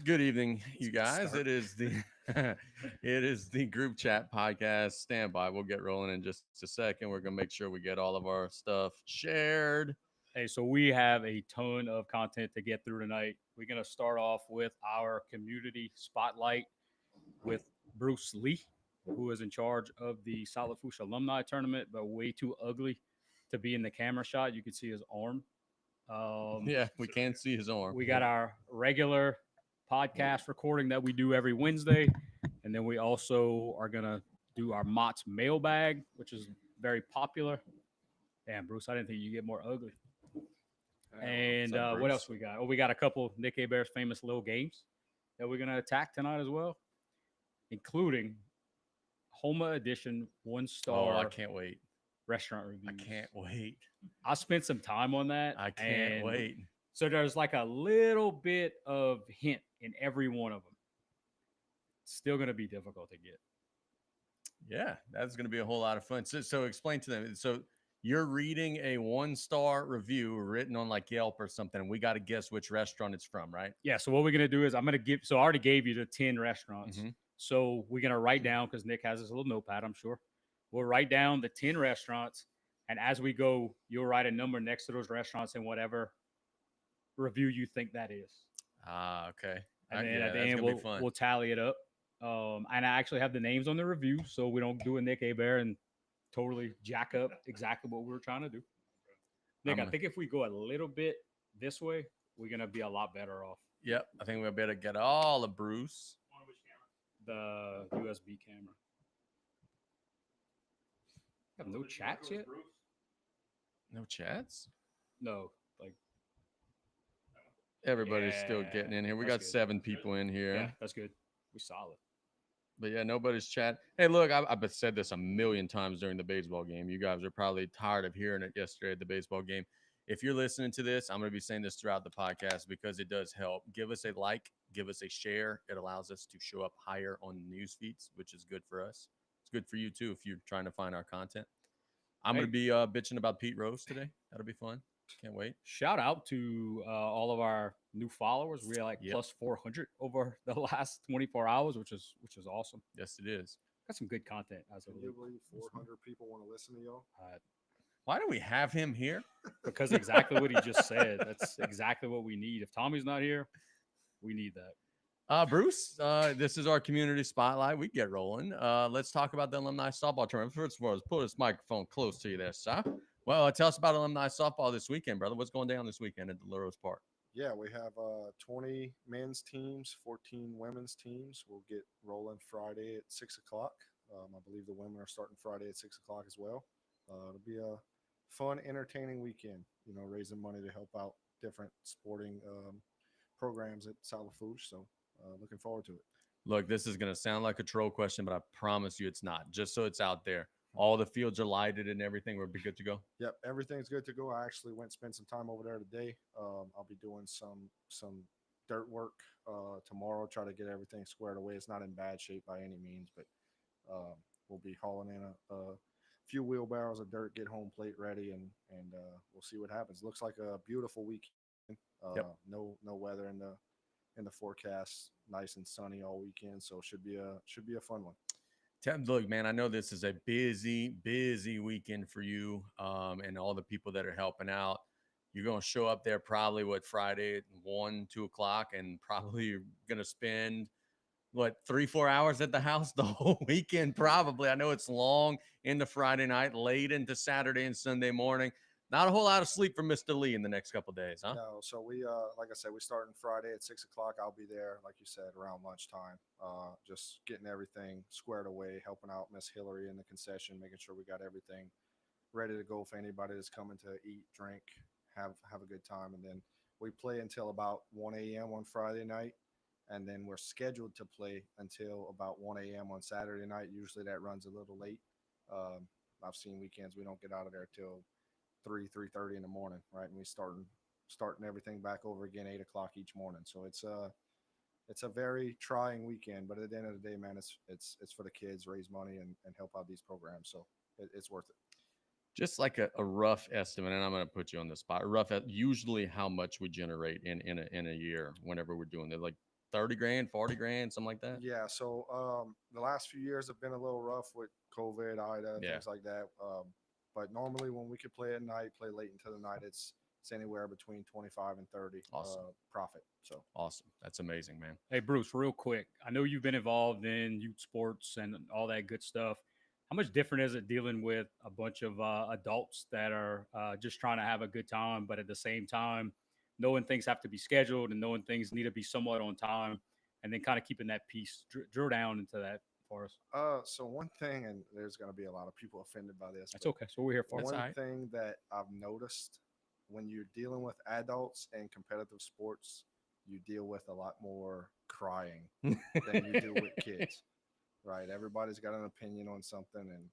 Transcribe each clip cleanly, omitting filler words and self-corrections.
Good evening, you Good guys. start. It is the it is the group chat podcast. Stand by. We'll get rolling in just a second. We're gonna make sure we get all of our stuff shared. Hey, so we have a ton of content to get through tonight. We're going to start off with our community spotlight with Bruce Lee, who is in charge of the Solid Fush alumni tournament, but way too ugly to be in the camera shot. You can see his arm. Um, Yeah, we can see his arm. we got our regular podcast recording that we do every Wednesday. And then we also are going to do our Mott's mailbag, which is very popular. Damn, Bruce, I didn't think you get more ugly. And What's up, what else Bruce? we got? Oh, we got a couple Nick A. Bear's famous little games that we're going to attack tonight as well, including Homa Edition one Oh, I star can't wait. restaurant I reviews. can't wait. I spent some time on that. I can't And wait. so there's like a little bit of hint in every one of them. It's still going to be difficult to get. Yeah, that's gonna be a whole lot of fun. So explain to them. So you're reading a 1-star review written on like Yelp or something, and we got to guess which restaurant it's from, right? Yeah. So what we're going to do is I'm going to give, so I already gave you the 10 restaurants. Mm-hmm. So we're going to write down, because Nick has his little notepad, I'm sure. We'll write down the 10 restaurants. And as we go, you'll write a number next to those restaurants in whatever review you think that is. Ah, okay. And then Yeah, at the that's end, gonna be we'll fun. we'll tally it up. And I actually have the names on the review, so we don't do a Nick A. Bear and totally jack up exactly what we were trying to do. Nick, I'm I gonna. think if we go a little bit this way, we're gonna be a lot better off. Yep, I think we better get all of Bruce. The USB camera. Have no chats yet? No chats. No, like Everybody's still getting in here. We got good. 7 people in Yeah, here, that's good. We solid. but yeah, nobody's chat. Hey, look, I've said this a million times during the baseball game. You guys are probably tired of hearing it yesterday at the baseball game. If you're listening to this, I'm going to be saying this throughout the podcast because it does help. Give us a like, give us a share. It allows us to show up higher on news feeds, which is good for us. It's good for you too if you're trying to find our content. I'm going Hey, to be bitching about Pete Rose today. That'll be fun. Can't wait. shout out to all of our new followers. We're like Yep. plus 400 over the last 24 hours, which is awesome. Yes, it is. Got some good content as of Can you believe 400 people want to listen to y'all? Why do we have him here? Because exactly what he just said. That's exactly what we need. If Tommy's not here, we need that. Bruce, this is our community spotlight. We get rolling. Let's talk about the alumni softball tournament. First of all, let's pull this microphone close to you there, sir. Well, tell us about alumni softball this weekend, brother. What's going down this weekend at the Lurose Park? Yeah, we have 20 men's teams, 14 women's teams. We'll get rolling Friday at 6 o'clock. I believe the women are starting Friday at 6 o'clock as well. It'll be a fun, entertaining weekend, raising money to help out different sporting programs at Salafouche. So looking forward to it. Look, this is going to sound like a troll question, but I promise you it's not. Just so it's out there. All the fields are lighted and everything. We'll be good to go. Yep, everything's good to go. I actually went and spent some time over there today. I'll be doing some dirt work tomorrow. Try to get everything squared away. It's not in bad shape by any means, but we'll be hauling in a few wheelbarrows of dirt, get home plate ready, and we'll see what happens. Looks like a beautiful weekend. Yep. No weather in the forecast. Nice and sunny all weekend, so should be a fun one. Look, man, I know this is a busy weekend for you and all the people that are helping out. You're going to show up there probably Friday at 1, 2 o'clock, and probably you're going to spend 3-4 hours at the house the whole weekend. Probably. I know it's long into Friday night, late into Saturday and Sunday morning. Not a whole lot of sleep for Mr. Lee in the next couple of days, huh? No, so we like I said, we starting Friday at 6 o'clock. I'll be there, like you said, around lunchtime. Just getting everything squared away, helping out Miss Hillary in the concession, making sure we got everything ready to go for anybody that's coming to eat, drink, have a good time. And then we play until about 1 a.m. on Friday night. And then we're scheduled to play until about 1 a.m. on Saturday night. Usually that runs a little late. I've seen weekends we don't get out of there till 3:30 in the morning, right? And we starting everything back over again 8 o'clock each morning. So it's a very trying weekend, but at the end of the day, man, it's for the kids, raise money and help out these programs. So it's worth it. Just like a rough estimate, and I'm going to put you on the spot. Usually how much we generate in a year whenever we're doing it. Like 30 grand, 40 grand, something like that? Yeah. So the last few years have been a little rough with COVID, Ida, Yeah. things like that. But normally when we could play at night, play late into the night, it's anywhere between 25 and 30 Awesome. profit. So Awesome. That's amazing, man. Hey, Bruce, real quick. I know you've been involved in youth sports and all that good stuff. How much different is it dealing with a bunch of adults that are just trying to have a good time, but at the same time, knowing things have to be scheduled and knowing things need to be somewhat on time, and then kind of keeping that piece, drill down into that for us? so one thing, and there's going to be a lot of people offended by this. That's but okay. So we're here for. That's One all right. thing that I've noticed when you're dealing with adults in competitive sports, you deal with a lot more crying than you do with kids, right? Everybody's got an opinion on something, and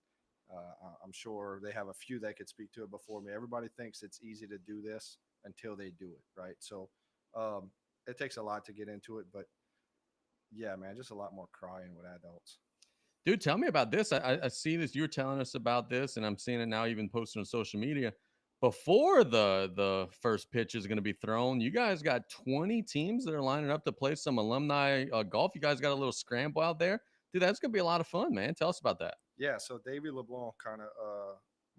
I'm sure they have a few that could speak to it before me. Everybody thinks it's easy to do this until they do it, right? So it takes a lot to get into it, but yeah, man, just a lot more crying with adults. Dude, tell me about this. I see this. You're telling us about this, and I'm seeing it now, even posted on social media. Before the first pitch is going to be thrown, you guys got 20 teams that are lining up to play some alumni golf. You guys got a little scramble out there, dude. That's going to be a lot of fun, man. Tell us about that. Yeah, so Davey LeBlanc kind of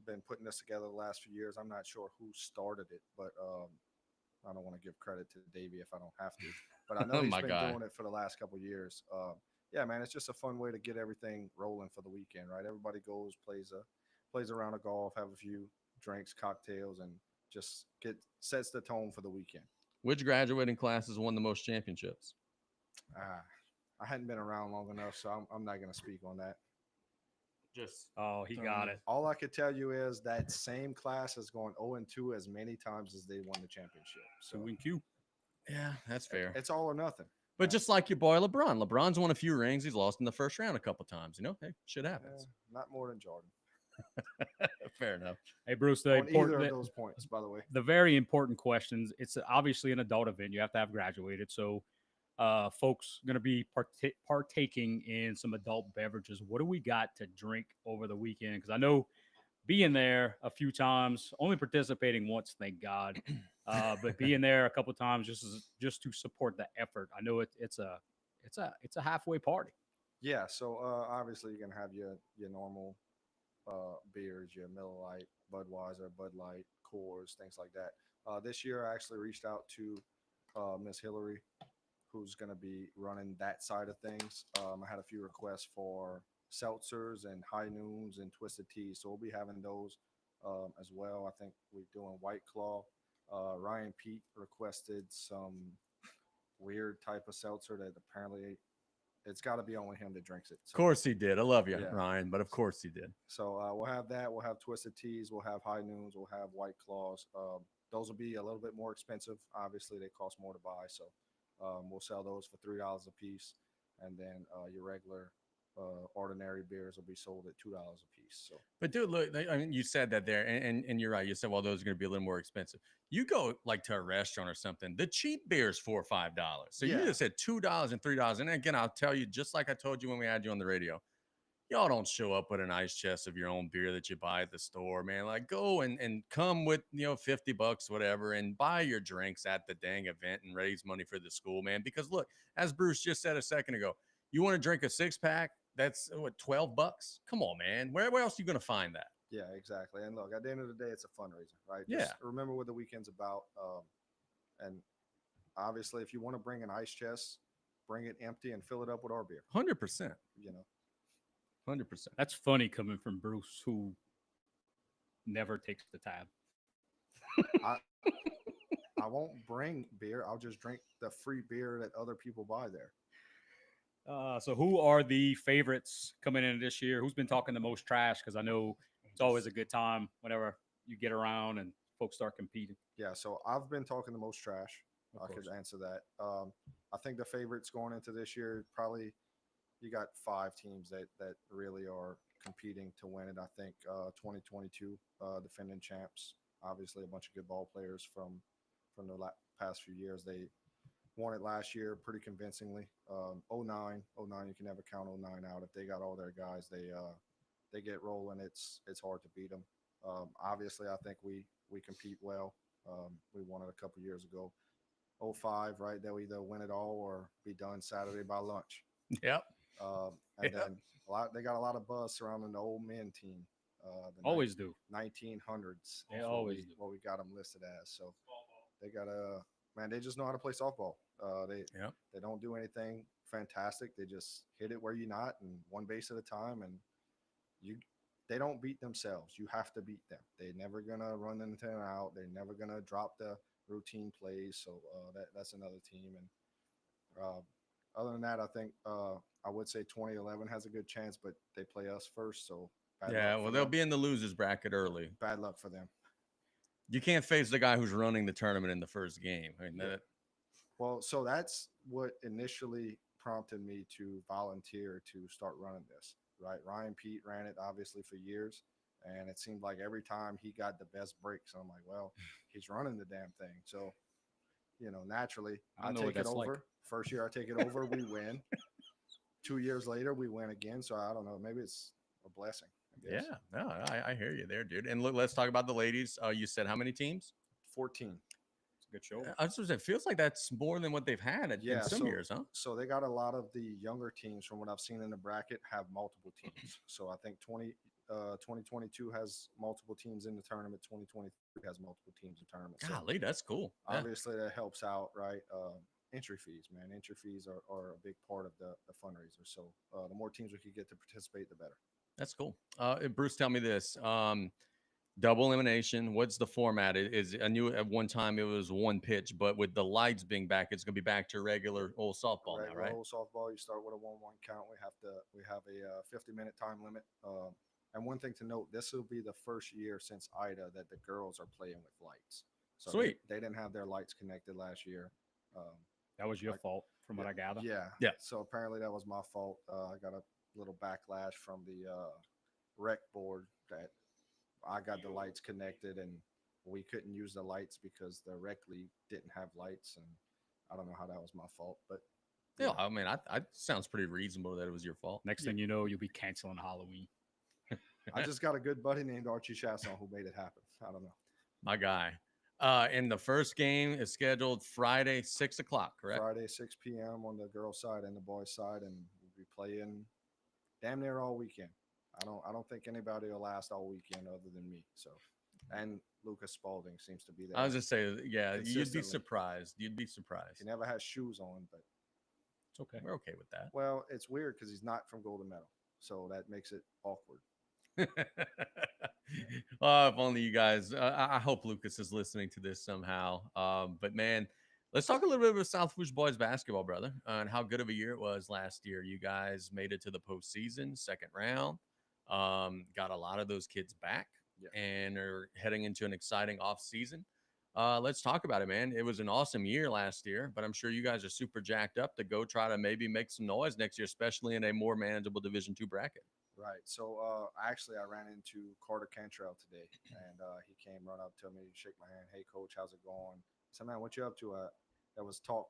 been putting this together the last few years. I'm not sure who started it, but I don't want to give credit to Davey if I don't have to. But I know he's My been guy. doing it for the last couple of years. Yeah, man, it's just a fun way to get everything rolling for the weekend, right? Everybody goes, plays a round of golf, have a few drinks, cocktails, and just sets the tone for the weekend. Which graduating class has won the most championships? Ah, I hadn't been around long enough, so I'm not going to speak on that. Just Oh, he got it. All I could tell you is that same class has gone 0-2 as many times as they won the championship. So So win Q. yeah, that's fair. it's all or nothing. But just like your boy LeBron, LeBron's won a few rings. He's lost in the first round a couple times. You know, hey, shit happens. Not more than Jordan. Fair enough. Hey, Bruce, the On either important, of those points, by the way. the very important questions. It's obviously an adult event. You have to have graduated. So, folks going to be partaking in some adult beverages. What do we got to drink over the weekend? Because I know being there a few times, only participating once, thank God. But being there a couple times just to support the effort. I know it's a halfway party. Yeah, so obviously you're gonna have your normal beers, your Miller Lite, Budweiser, Bud Light, Coors, things like that. This year I actually reached out to Miss Hillary, who's going to be running that side of things. I had a few requests for seltzers and high noons and twisted teas, so we'll be having those as well. I think we're doing White Claw. Ryan Pete requested some weird type of seltzer that apparently it's got to be only him that drinks it. Of course he did. I love you, Yeah. Ryan, but of course he did. So we'll have that. We'll have twisted teas. We'll have high noons. We'll have White Claws. Those will be a little bit more expensive. Obviously, they cost more to buy. So we'll sell those for $3 a piece, and then your regular ordinary beers will be sold at $2 a piece. So, But dude, look, I mean, you said that there, and you're right. You said, well, those are going to be a little more expensive. You go like to a restaurant or something, the cheap beer is $4 or $5. So you Yeah. just said $2 and $3. And again, I'll tell you, just like I told you when we had you on the radio, y'all don't show up with an ice chest of your own beer that you buy at the store, man. Like go and come with, $50, whatever, and buy your drinks at the dang event and raise money for the school, man. Because look, as Bruce just said a second ago, you want to drink a 6-pack? That's what, $12? Come on, man. Where else are you going to find that? yeah, exactly. And look, at the end of the day, it's a fundraiser, right? Yeah. Just remember what the weekend's about. And obviously, if you want to bring an ice chest, bring it empty and fill it up with our beer. 100%. 100%. That's funny coming from Bruce, who never takes the tab. I won't bring beer. I'll just drink the free beer that other people buy there. So who are the favorites coming in this year? Who's been talking the most trash? Because I know it's always a good time whenever you get around and folks start competing. Yeah, so I've been talking the most trash. Of I course. could answer that. I think the favorites going into this year, probably you got 5 teams that really are competing to win it. I think 2022 defending champs, obviously a bunch of good ball players from the past few years. They won it last year pretty convincingly. 09, you can never count 09 out. If they got all their guys, they get rolling. It's hard to beat them. Obviously, I think we compete well. We won it a couple years ago. 05, right? They'll either win it all or be done Saturday by lunch. Yep. And Yep. then they got a lot of buzz surrounding the old men team. The Always do. 1900s. They is always do. what we got them listed as. So they got man. They just know how to play softball. Yep. They don't do anything fantastic. They just hit it where you're not and one base at a time. And you, they don't beat themselves. You have to beat them. They're never gonna run into and out. They're never gonna drop the routine plays. So that's another team. And other than that, I think I would say 2011 has a good chance, but they play us first. So Yeah. Well, they'll be in the losers bracket early. bad luck for them. You can't face the guy who's running the tournament in the first game. I mean, Yeah. Well, so that's what initially prompted me to volunteer to start running this, right? Ryan Pete ran it obviously for years, and it seemed like every time he got the best breaks. I'm like, well, he's running the damn thing. So, naturally, I I know what take it that's over. like. First year I take it over, we win. 2 years later, we win again. So I don't know. Maybe it's a blessing, I guess. yeah. No, I hear you there, dude. And look, let's talk about the ladies. You said how many teams? 14. It's a good show. I was supposed to say, it feels like that's more than what they've had in Yeah, some years, huh? So they got a lot of the younger teams from what I've seen in the bracket have multiple teams. So I think 2022 has multiple teams in the tournament. 2023 has multiple teams in tournament. So Golly, that's cool. Yeah. obviously that helps out, right? Entry fees, man. Entry fees are a big part of the fundraiser. So the more teams we could get to participate, the better. That's cool. Bruce, tell me this. Double elimination. What's the format? I knew at one time it was one pitch, but with the lights being back, it's gonna be back to regular old softball now, Regular right? old softball, you start with a 1-1 count. We have a 50-minute time limit. And one thing to note, this will be the first year since Ida that the girls are playing with lights. So Sweet. They didn't have their lights connected last year. That was your Like- fault, from what I gather. Yeah. Yeah. So apparently that was my fault. I got a little backlash from the rec board that I got the lights connected and we couldn't use the lights because the rec league didn't have lights. And I don't know how that was my fault, but Yeah, I mean, I sounds pretty reasonable that it was your fault. Next thing you know, you'll be canceling Halloween. I just got a good buddy named Archie Chasson who made it happen. I don't know. My guy. And the first game is scheduled Friday, 6:00, correct? Friday, 6 p.m. on the girls' side and the boys' side, and we'll be playing damn near all weekend. I don't think anybody will last all weekend other than me. So, and Lucas Spalding seems to be there. I was just saying, yeah, you'd be Consistently. surprised. You'd be surprised. He never has shoes on, but It's okay. We're okay with that. well, it's weird because he's not from Golden Meadow, so that makes it awkward. Oh, if only you guys. I hope Lucas is listening to this somehow. But man, let's talk a little bit about South Fuji boys basketball, brother, and how good of a year it was last year. You guys made it to the postseason, second round. Got a lot of those kids back, Yeah. and are heading into an exciting off season. Let's talk about it, man. It was an awesome year last year, but I'm sure you guys are super jacked up to go try to maybe make some noise next year, especially in a more manageable Division II bracket. Right. So actually, I ran into Carter Cantrell today, and he came run up to me, shake my hand. Hey, coach, how's it going? I said, man, what you up to? There was talk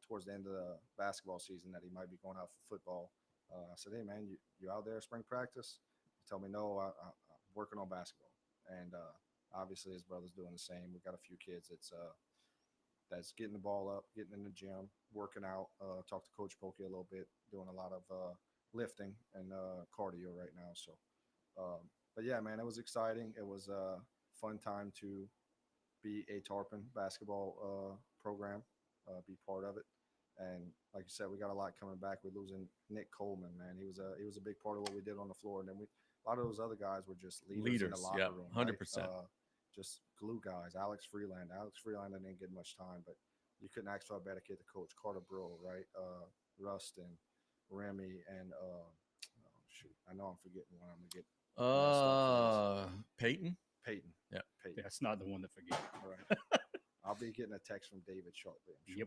towards the end of the basketball season that he might be going out for football. I said, hey, man, you out there spring practice? He told me, no, I'm working on basketball. And obviously, his brother's doing the same. We've got a few kids that's getting the ball up, getting in the gym, working out. Talked to Coach Pokey a little bit, doing a lot of lifting and cardio right now. So, but yeah, man, it was exciting. It was a fun time to be a Tarpon basketball program, be part of it. And like you said, we got a lot coming back. We're losing Nick Coleman, man. He was a big part of what we did on the floor. And then a lot of those other guys were just leaders in the locker yeah, room. 100%. Just glue guys. Alex Freeland didn't get much time, but you couldn't ask for a better kid to coach. Carter Brill, right? Rustin, Remy, and shoot, I know I'm forgetting one. I'm gonna get Peyton. Peyton. Yeah. Peyton. That's not the one to forget. All right. I'll be getting a text from David shortly. I'm sure.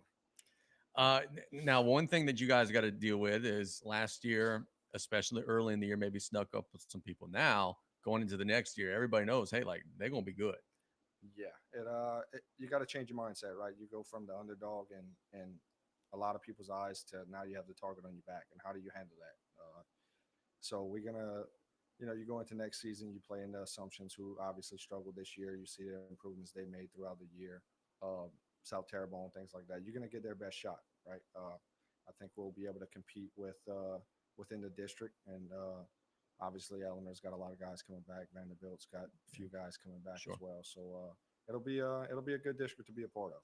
Yep. Now, one thing that you guys got to deal with is last year, especially early in the year, maybe snuck up with some people. Now, going into the next year, everybody knows, hey, like they're gonna be good. Yeah, you got to change your mindset, right? You go from the underdog and a lot of people's eyes to now you have the target on your back, and how do you handle that? So we're gonna, you go into next season, you play into Assumptions, who obviously struggled this year. You see the improvements they made throughout the year. South Terrebonne, things like that. You're going to get their best shot, right? I think we'll be able to compete within the district, and obviously Eleanor's got a lot of guys coming back. Vanderbilt's got a few guys coming back Sure. as well. So it'll be a good district to be a part of.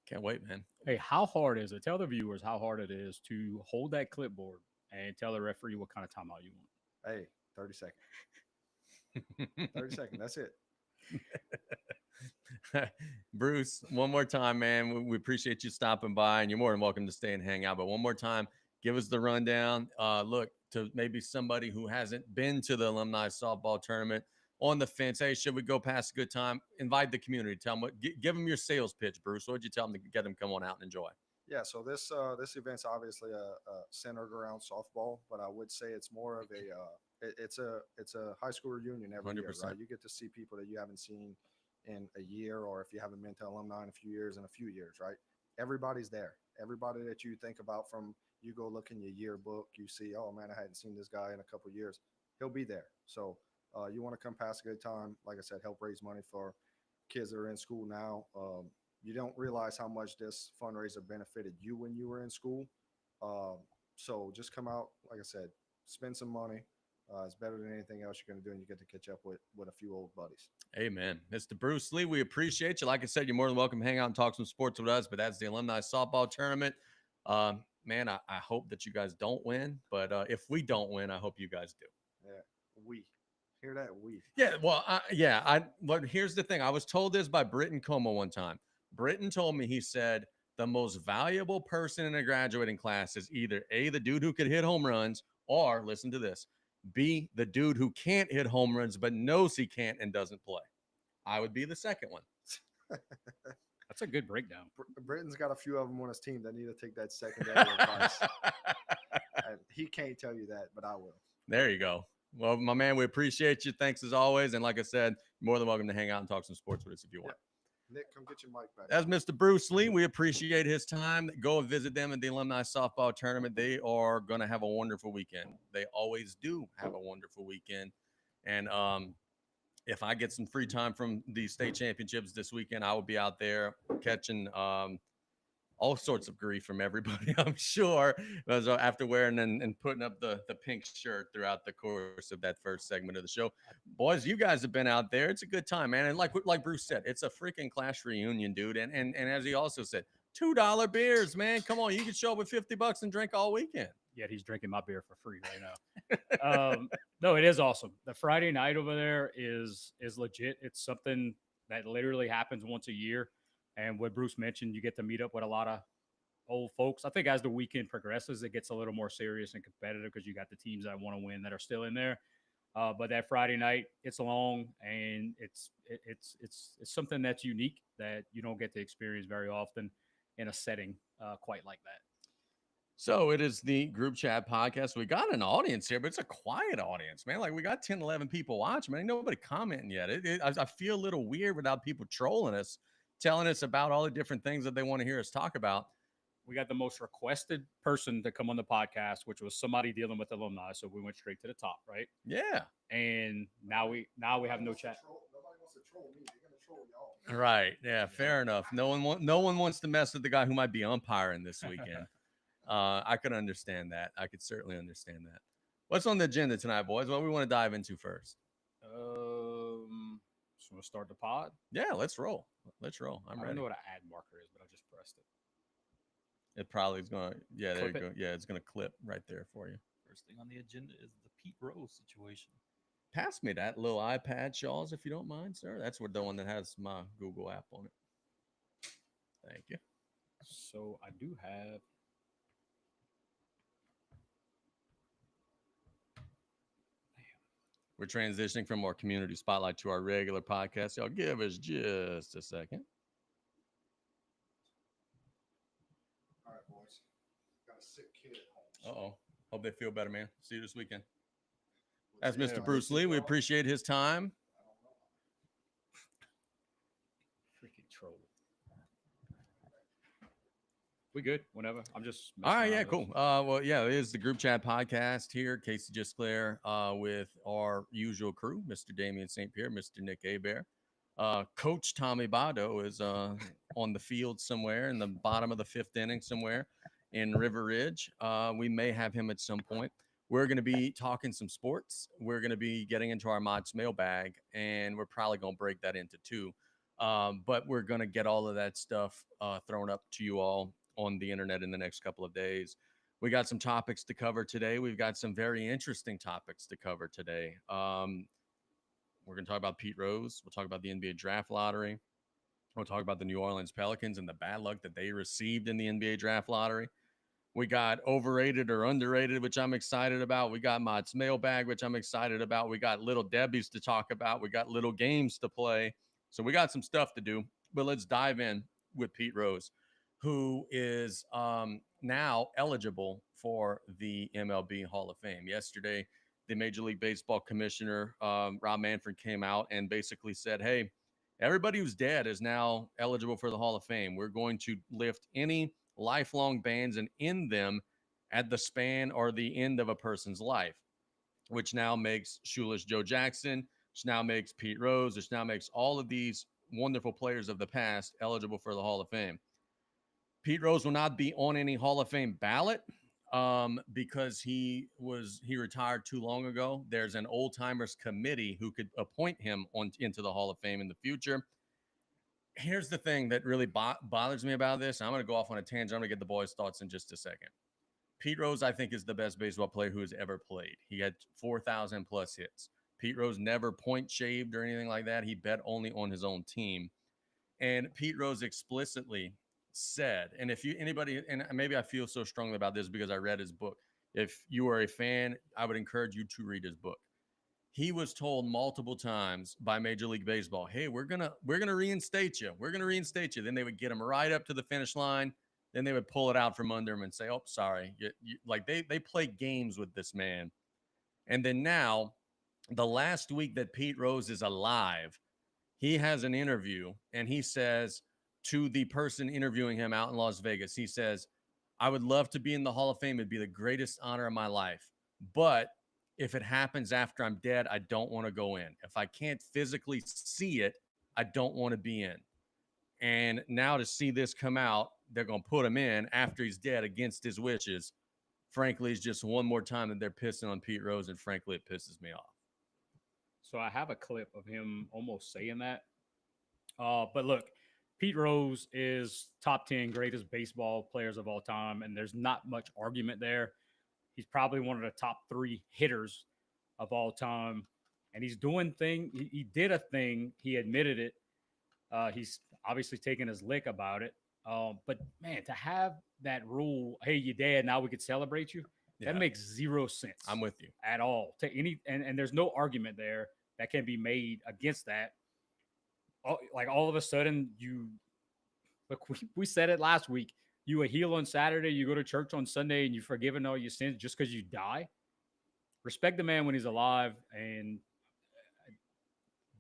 Can't wait, man. Hey, how hard is it? Tell the viewers how hard it is to hold that clipboard and tell the referee what kind of timeout you want. Hey, 30 seconds. 30 seconds. That's it. Bruce, one more time, man. We appreciate you stopping by, and you're more than welcome to stay and hang out. But one more time, give us the rundown. Look, to maybe somebody who hasn't been to the alumni softball tournament, on the fence. Hey, should we go past a good time? Invite the community. Tell them give them your sales pitch, Bruce. What would you tell them to get them come on out and enjoy? Yeah, so this event's obviously centered around softball, but I would say it's more of it's a high school reunion every 100%. year, right? You get to see people that you haven't seen in a year, or if you haven't been to alumni in a few years, right? Everybody's there. Everybody that you think about, from you go look in your yearbook, you see, oh man, I hadn't seen this guy in a couple of years. He'll be there. So you want to come pass a good time. Like I said, help raise money for kids that are in school now. You don't realize how much this fundraiser benefited you when you were in school. So just come out, like I said, spend some money. It's better than anything else you're going to do, and you get to catch up with a few old buddies. Amen. Mr. Bruce Lee, we appreciate you. Like I said, you're more than welcome to hang out and talk some sports with us, but that's the alumni softball tournament. Man, I hope that you guys don't win, but if we don't win, I hope you guys do. Yeah, we. Hear that? We. Yeah, well, but here's the thing. I was told this by Britton Como one time. Britton told me, he said, the most valuable person in a graduating class is either A, the dude who could hit home runs, or, listen to this, B, the dude who can't hit home runs but knows he can't and doesn't play. I would be the second one. That's a good breakdown. Britton's got a few of them on his team that need to take that secondary advice. And he can't tell you that, but I will. There you go. Well, my man, we appreciate you. Thanks as always. And like I said, more than welcome to hang out and talk some sports with us if you want. Yeah. Nick, come get your mic back. That's Mr. Bruce Lee. We appreciate his time. Go and visit them at the alumni softball tournament. They are going to have a wonderful weekend. They always do have a wonderful weekend. And if I get some free time from the state championships this weekend, I will be out there catching all sorts of grief from everybody, I'm sure, after wearing and putting up the pink shirt throughout the course of that first segment of the show. Boys, you guys have been out there. It's a good time, man. And like Bruce said, it's a freaking class reunion, dude. And as he also said, $2 beers, man. Come on, you can show up with $50 and drink all weekend. Yet he's drinking my beer for free right now. No, it is awesome. The Friday night over there is legit. It's something that literally happens once a year. And what Bruce mentioned, you get to meet up with a lot of old folks. I think as the weekend progresses, it gets a little more serious and competitive because you got the teams that want to win that are still in there. But that Friday night, it's long, and it's something that's unique that you don't get to experience very often in a setting quite like that. So it is the group chat podcast. We got an audience here, but it's a quiet audience, man. Like we got 10, 11 people watching, man. Ain't nobody commenting yet. I feel a little weird without people trolling us, telling us about all the different things that they want to hear us talk about. We got the most requested person to come on the podcast, which was somebody dealing with alumni. So we went straight to the top, right? Yeah. And now we have no chat. Nobody wants to troll me. They're gonna troll y'all. Right. Yeah. Fair enough. No one wants to mess with the guy who might be umpiring this weekend. I could understand that. I could certainly understand that. What's on the agenda tonight, boys? What we want to dive into first? So we'll start the pod. Yeah, let's roll. Let's roll. I'm I ready. don't know what an ad marker is, but I just pressed it. It probably is going to, yeah, there you Clip go. it. Yeah, it's going to clip right there for you. First thing on the agenda is the Pete Rose situation. Pass me that little iPad, Shawls, if you don't mind, sir. That's the one that has my Google app on it. Thank you. So I do have. We're transitioning from our community spotlight to our regular podcast. Y'all give us just a second. All right, boys. Got a sick kid at home. Uh-oh. Hope they feel better, man. See you this weekend. That's Yeah, Mr. Bruce Lee. We appreciate his time. Freaking troll. We good? Whenever. I'm just. All right, messing yeah, around cool. with Well, yeah, it is the group chat podcast here. Casey Gisclair with our usual crew, Mr. Damian St. Pierre, Mr. Nick Abear. Coach Tommy Bado is on the field somewhere in the bottom of the fifth inning somewhere in River Ridge. We may have him at some point. We're going to be talking some sports. We're going to be getting into our Mods mailbag, and we're probably going to break that into two. But we're going to get all of that stuff thrown up to you all on the internet in the next couple of days. We got some topics to cover today. We've got some very interesting topics to cover today. We're going to talk about Pete Rose. We'll talk about the NBA draft lottery. We'll talk about the New Orleans Pelicans and the bad luck that they received in the NBA draft lottery. We got overrated or underrated, which I'm excited about. We got Mott's mailbag, which I'm excited about. We got little Debbie's to talk about. We got little games to play. So we got some stuff to do. But let's dive in with Pete Rose, who is now eligible for the MLB Hall of Fame. Yesterday, the Major League Baseball commissioner, Rob Manfred, came out and basically said, hey, everybody who's dead is now eligible for the Hall of Fame. We're going to lift any lifelong bans and end them at the span or the end of a person's life, which now makes Shoeless Joe Jackson, which now makes Pete Rose, which now makes all of these wonderful players of the past eligible for the Hall of Fame. Pete Rose will not be on any Hall of Fame ballot because he retired too long ago. There's an old timers committee who could appoint him into the Hall of Fame in the future. Here's the thing that really bothers me about this. I'm going to go off on a tangent. I'm going to get the boys' thoughts in just a second. Pete Rose, I think, is the best baseball player who has ever played. He had 4,000 plus hits. Pete Rose never point shaved or anything like that. He bet only on his own team. And Pete Rose explicitly said, and if you anybody, and maybe I feel so strongly about this because I read his book. If you are a fan, I would encourage you to read his book. He was told multiple times by Major League Baseball, hey, we're gonna reinstate you. We're gonna reinstate you. Then they would get him right up to the finish line. Then they would pull it out from under him and say, oh, sorry. Like they play games with this man. And then now, the last week that Pete Rose is alive, he has an interview and he says to the person interviewing him out in Las Vegas, he says, I would love to be in the Hall of Fame. It'd be the greatest honor of my life. But if it happens after I'm dead, I don't want to go in. If I can't physically see it, I don't want to be in. And now to see this come out, they're going to put him in after he's dead against his wishes. Frankly, it's just one more time that they're pissing on Pete Rose, and frankly, it pisses me off. So I have a clip of him almost saying that. But look, Pete Rose is top 10 greatest baseball players of all time, and there's not much argument there. He's probably one of the top 3 hitters of all time. And he's doing thing. He did a thing. He admitted it. He's obviously taking his lick about it. But man, to have that rule, hey, you're dead, now we could celebrate you. Yeah. That makes zero sense. I'm with you at all. To any and there's no argument there that can be made against that. Like all of a sudden, we said it last week. You a heel on Saturday, you go to church on Sunday, and you've forgiven all your sins just because you die. Respect the man when he's alive, and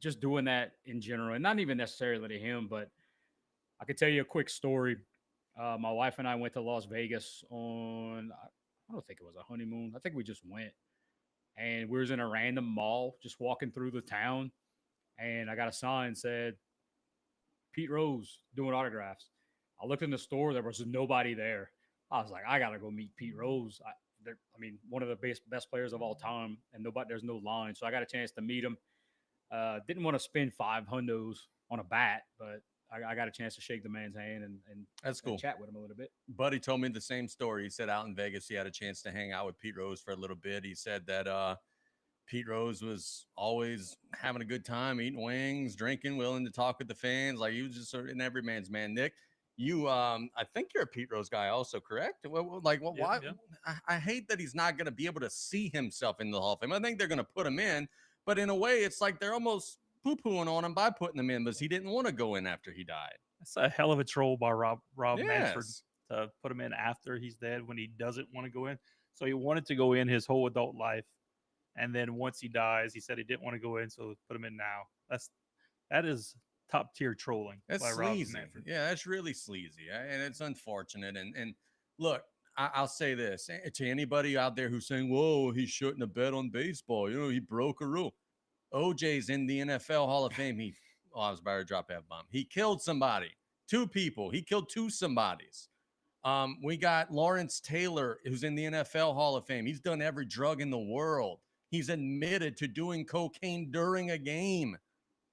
just doing that in general, and not even necessarily to him, but I could tell you a quick story. My wife and I went to Las Vegas on, I don't think it was a honeymoon. I think we just went, and we was in a random mall, just walking through the town, and I got a sign said, Pete Rose doing autographs. I looked in the store. There was nobody there. I was like, I got to go meet Pete Rose. I mean, one of the best players of all time, and there's no line. So I got a chance to meet him. Didn't want to spend $500 on a bat, but I got a chance to shake the man's hand and that's cool. And chat with him a little bit. Buddy told me the same story. He said out in Vegas, he had a chance to hang out with Pete Rose for a little bit. He said that Pete Rose was always having a good time, eating wings, drinking, willing to talk with the fans. Like he was just sort of an everyman's man. Nick, you, I think you're a Pete Rose guy also, correct? Why? Yeah. I hate that he's not going to be able to see himself in the Hall of Fame. I think they're going to put him in, but in a way, it's like they're almost poo-pooing on him by putting him in because he didn't want to go in after he died. That's a hell of a troll by Rob Manfred Yes. to put him in after he's dead when he doesn't want to go in. So he wanted to go in his whole adult life, and then once he dies, he said he didn't want to go in, so put him in now. That is top tier trolling. That's by Rob sleazy. Manfred. Yeah, that's really sleazy, and it's unfortunate. And look, I'll say this to anybody out there who's saying, "Whoa, he shouldn't have bet on baseball." You know, he broke a rule. OJ's in the NFL Hall of Fame. He I was about to drop F-bomb. He killed somebody, 2 people. He killed 2 somebodies. We got Lawrence Taylor, who's in the NFL Hall of Fame. He's done every drug in the world. He's admitted to doing cocaine during a game.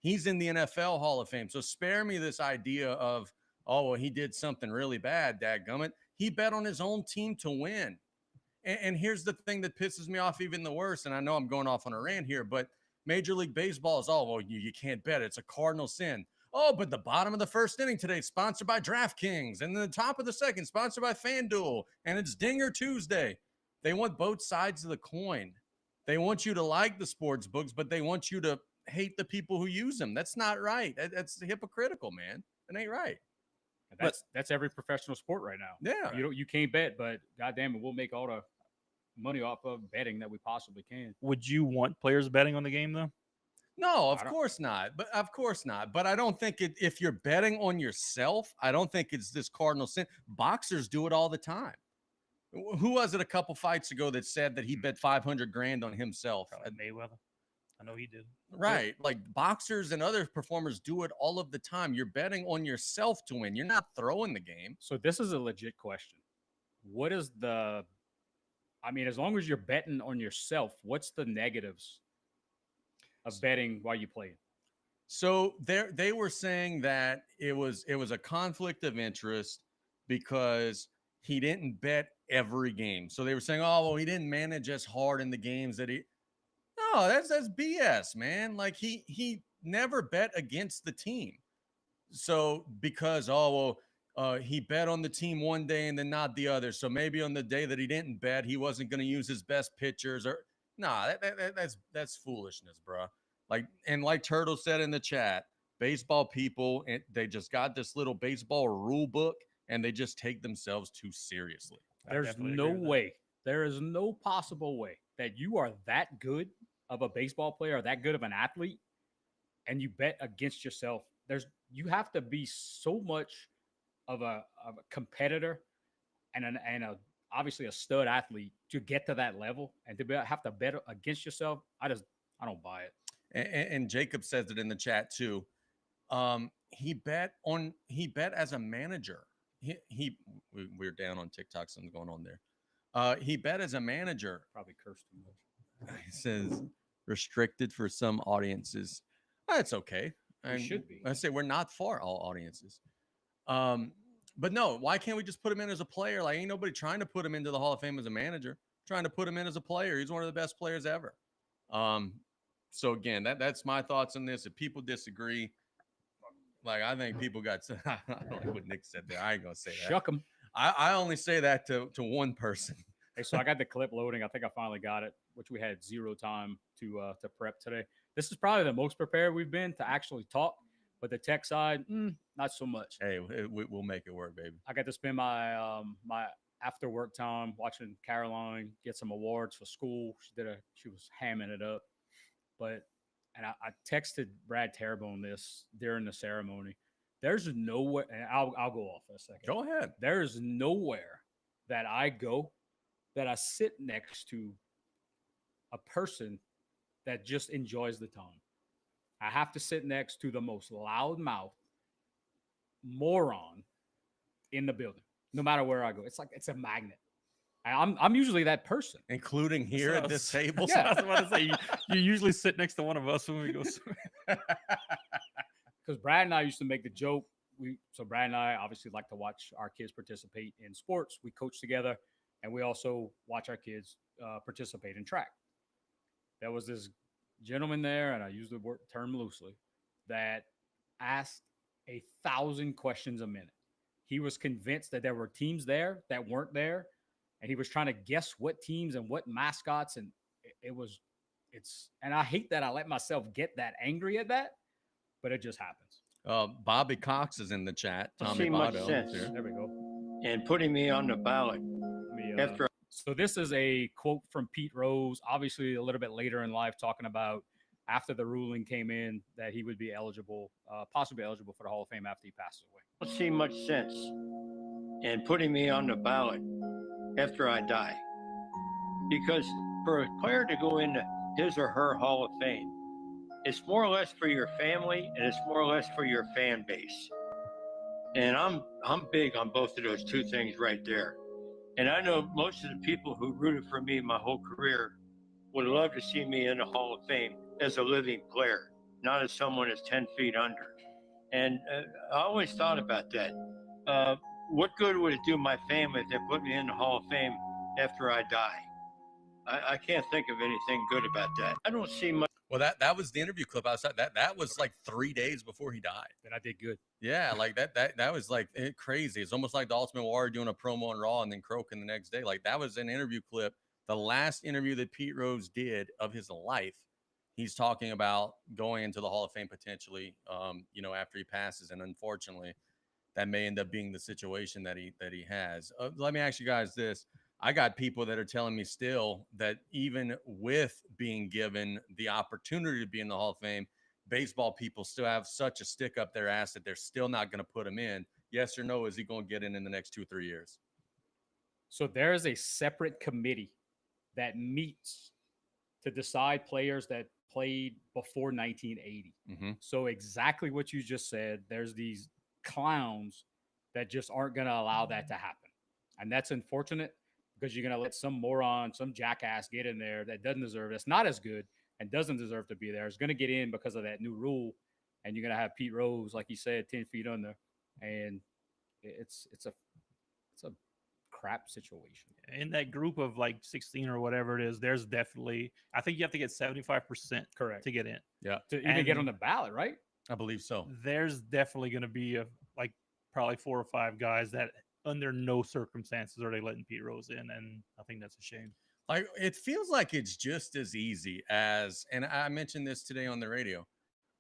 He's in the NFL Hall of Fame. So spare me this idea of, oh, well, he did something really bad, dadgummit. He bet on his own team to win. And here's the thing that pisses me off even the worse, and I know I'm going off on a rant here, but Major League Baseball is, oh, well, you can't bet. It's a cardinal sin. Oh, but the bottom of the first inning today is sponsored by DraftKings, and the top of the second sponsored by FanDuel, and it's Dinger Tuesday. They want both sides of the coin. They want you to like the sports books, but they want you to hate the people who use them. That's not right. That's hypocritical, man. It ain't right. That's every professional sport right now. Yeah. You can't bet, but goddamn it, we'll make all the money off of betting that we possibly can. Would you want players betting on the game though? No, of course not. But of course not. But I don't think if you're betting on yourself, I don't think it's this cardinal sin. Boxers do it all the time. Who was it a couple fights ago that said that he bet 500 grand on himself? Mayweather. I know he did. Right. Like boxers and other performers do it all of the time. You're betting on yourself to win. You're not throwing the game. So this is a legit question. What is as long as you're betting on yourself, what's the negatives of betting while you play? So they were saying that it was a conflict of interest because he didn't bet every game. So they were saying, oh, well, he didn't manage as hard in the games that he. No, that's BS, man. Like he never bet against the team. So because he bet on the team one day and then not the other. So maybe on the day that he didn't bet, he wasn't going to use his best pitchers or that's foolishness, bro. Like Turtle said in the chat, baseball people, they just got this little baseball rule book and they just take themselves too seriously. There's no way. There is no possible way that you are that good of a baseball player or that good of an athlete and you bet against yourself. You have to be so much of a competitor and obviously a stud athlete to get to that level and to have to bet against yourself. I don't buy it. And Jacob says it in the chat too. He bet as a manager. We're down on TikTok. Something's going on there. He bet as a manager. Probably cursed too much. He says restricted for some audiences. That's okay. It should be. I say we're not for all audiences. But no, why can't we just put him in as a player? Like ain't nobody trying to put him into the Hall of Fame as a manager. Trying to put him in as a player. He's one of the best players ever. So again, that's my thoughts on this. If people disagree, like I think people got. I don't like what Nick said there. I ain't gonna say that. Shuck them. I only say that to one person. Hey, so I got the clip loading. I think I finally got it, which we had 0 time to prep today. This is probably the most prepared we've been to actually talk, but the tech side, not so much. Hey, we'll make it work, baby. I got to spend my my after work time watching Caroline get some awards for school. She was hamming it up, I texted Brad Terrebonne this during the ceremony. There's nowhere, and I'll go off for a second. Go ahead. There is nowhere that I go that I sit next to a person that just enjoys the time. I have to sit next to the most loudmouth moron in the building, no matter where I go. It's a magnet. I'm usually that person, including here at this table. Yeah, I was about to say you usually sit next to one of us when we go swimming. Because Brad and I used to make the joke. So Brad and I obviously like to watch our kids participate in sports. We coach together, and we also watch our kids participate in track. There was this gentleman there, and I use the term loosely, that asked 1,000 questions a minute. He was convinced that there were teams there that weren't there, and he was trying to guess what teams and what mascots, and and I hate that I let myself get that angry at that, but it just happens. Bobby Cox is in the chat. Tommy Votto. There we go. And putting me on the ballot. So this is a quote from Pete Rose, obviously a little bit later in life, talking about after the ruling came in that he would be eligible, possibly eligible for the Hall of Fame after he passes away. I don't see much sense in putting me on the ballot after I die. Because for a player to go into his or her Hall of Fame, It's more or less for your family, and it's more or less for your fan base. And I'm big on both of those two things right there. And I know most of the people who rooted for me my whole career would love to see me in the Hall of Fame as a living player, not as someone that's 10 feet under. And I always thought about that. What good would it do my family if they put me in the Hall of Fame after I die? I can't think of anything good about that. I don't see much. Well, that was the interview clip outside. That was like 3 days before he died. Then I did good. Yeah, like that was like crazy. It's almost like the Ultimate Warrior doing a promo on Raw and then croaking the next day. Like that was an interview clip. The last interview that Pete Rose did of his life, he's talking about going into the Hall of Fame potentially, after he passes. And unfortunately, that may end up being the situation that he has. Let me ask you guys this. I got people that are telling me still that even with being given the opportunity to be in the Hall of Fame, baseball people still have such a stick up their ass that they're still not going to put him in. Yes or no? Is he going to get in the next 2-3 years? So there is a separate committee that meets to decide players that played before 1980. Mm-hmm. So exactly what you just said, there's these clowns that just aren't going to allow that to happen. And that's unfortunate because you're going to let some moron, some jackass get in there that doesn't deserve it. That's not as good and doesn't deserve to be there. Is going to get in because of that new rule. And you're going to have Pete Rose, like you said, 10 feet under. And it's a crap situation. In that group of like 16 or whatever it is, there's definitely, I think you have to get 75% Correct to get in. Yeah. To even get on the ballot, right? I believe so. There's definitely going to be probably 4 or 5 guys that under no circumstances are they letting Pete Rose in, and I think that's a shame. Like it feels like it's just as easy as, and I mentioned this today on the radio.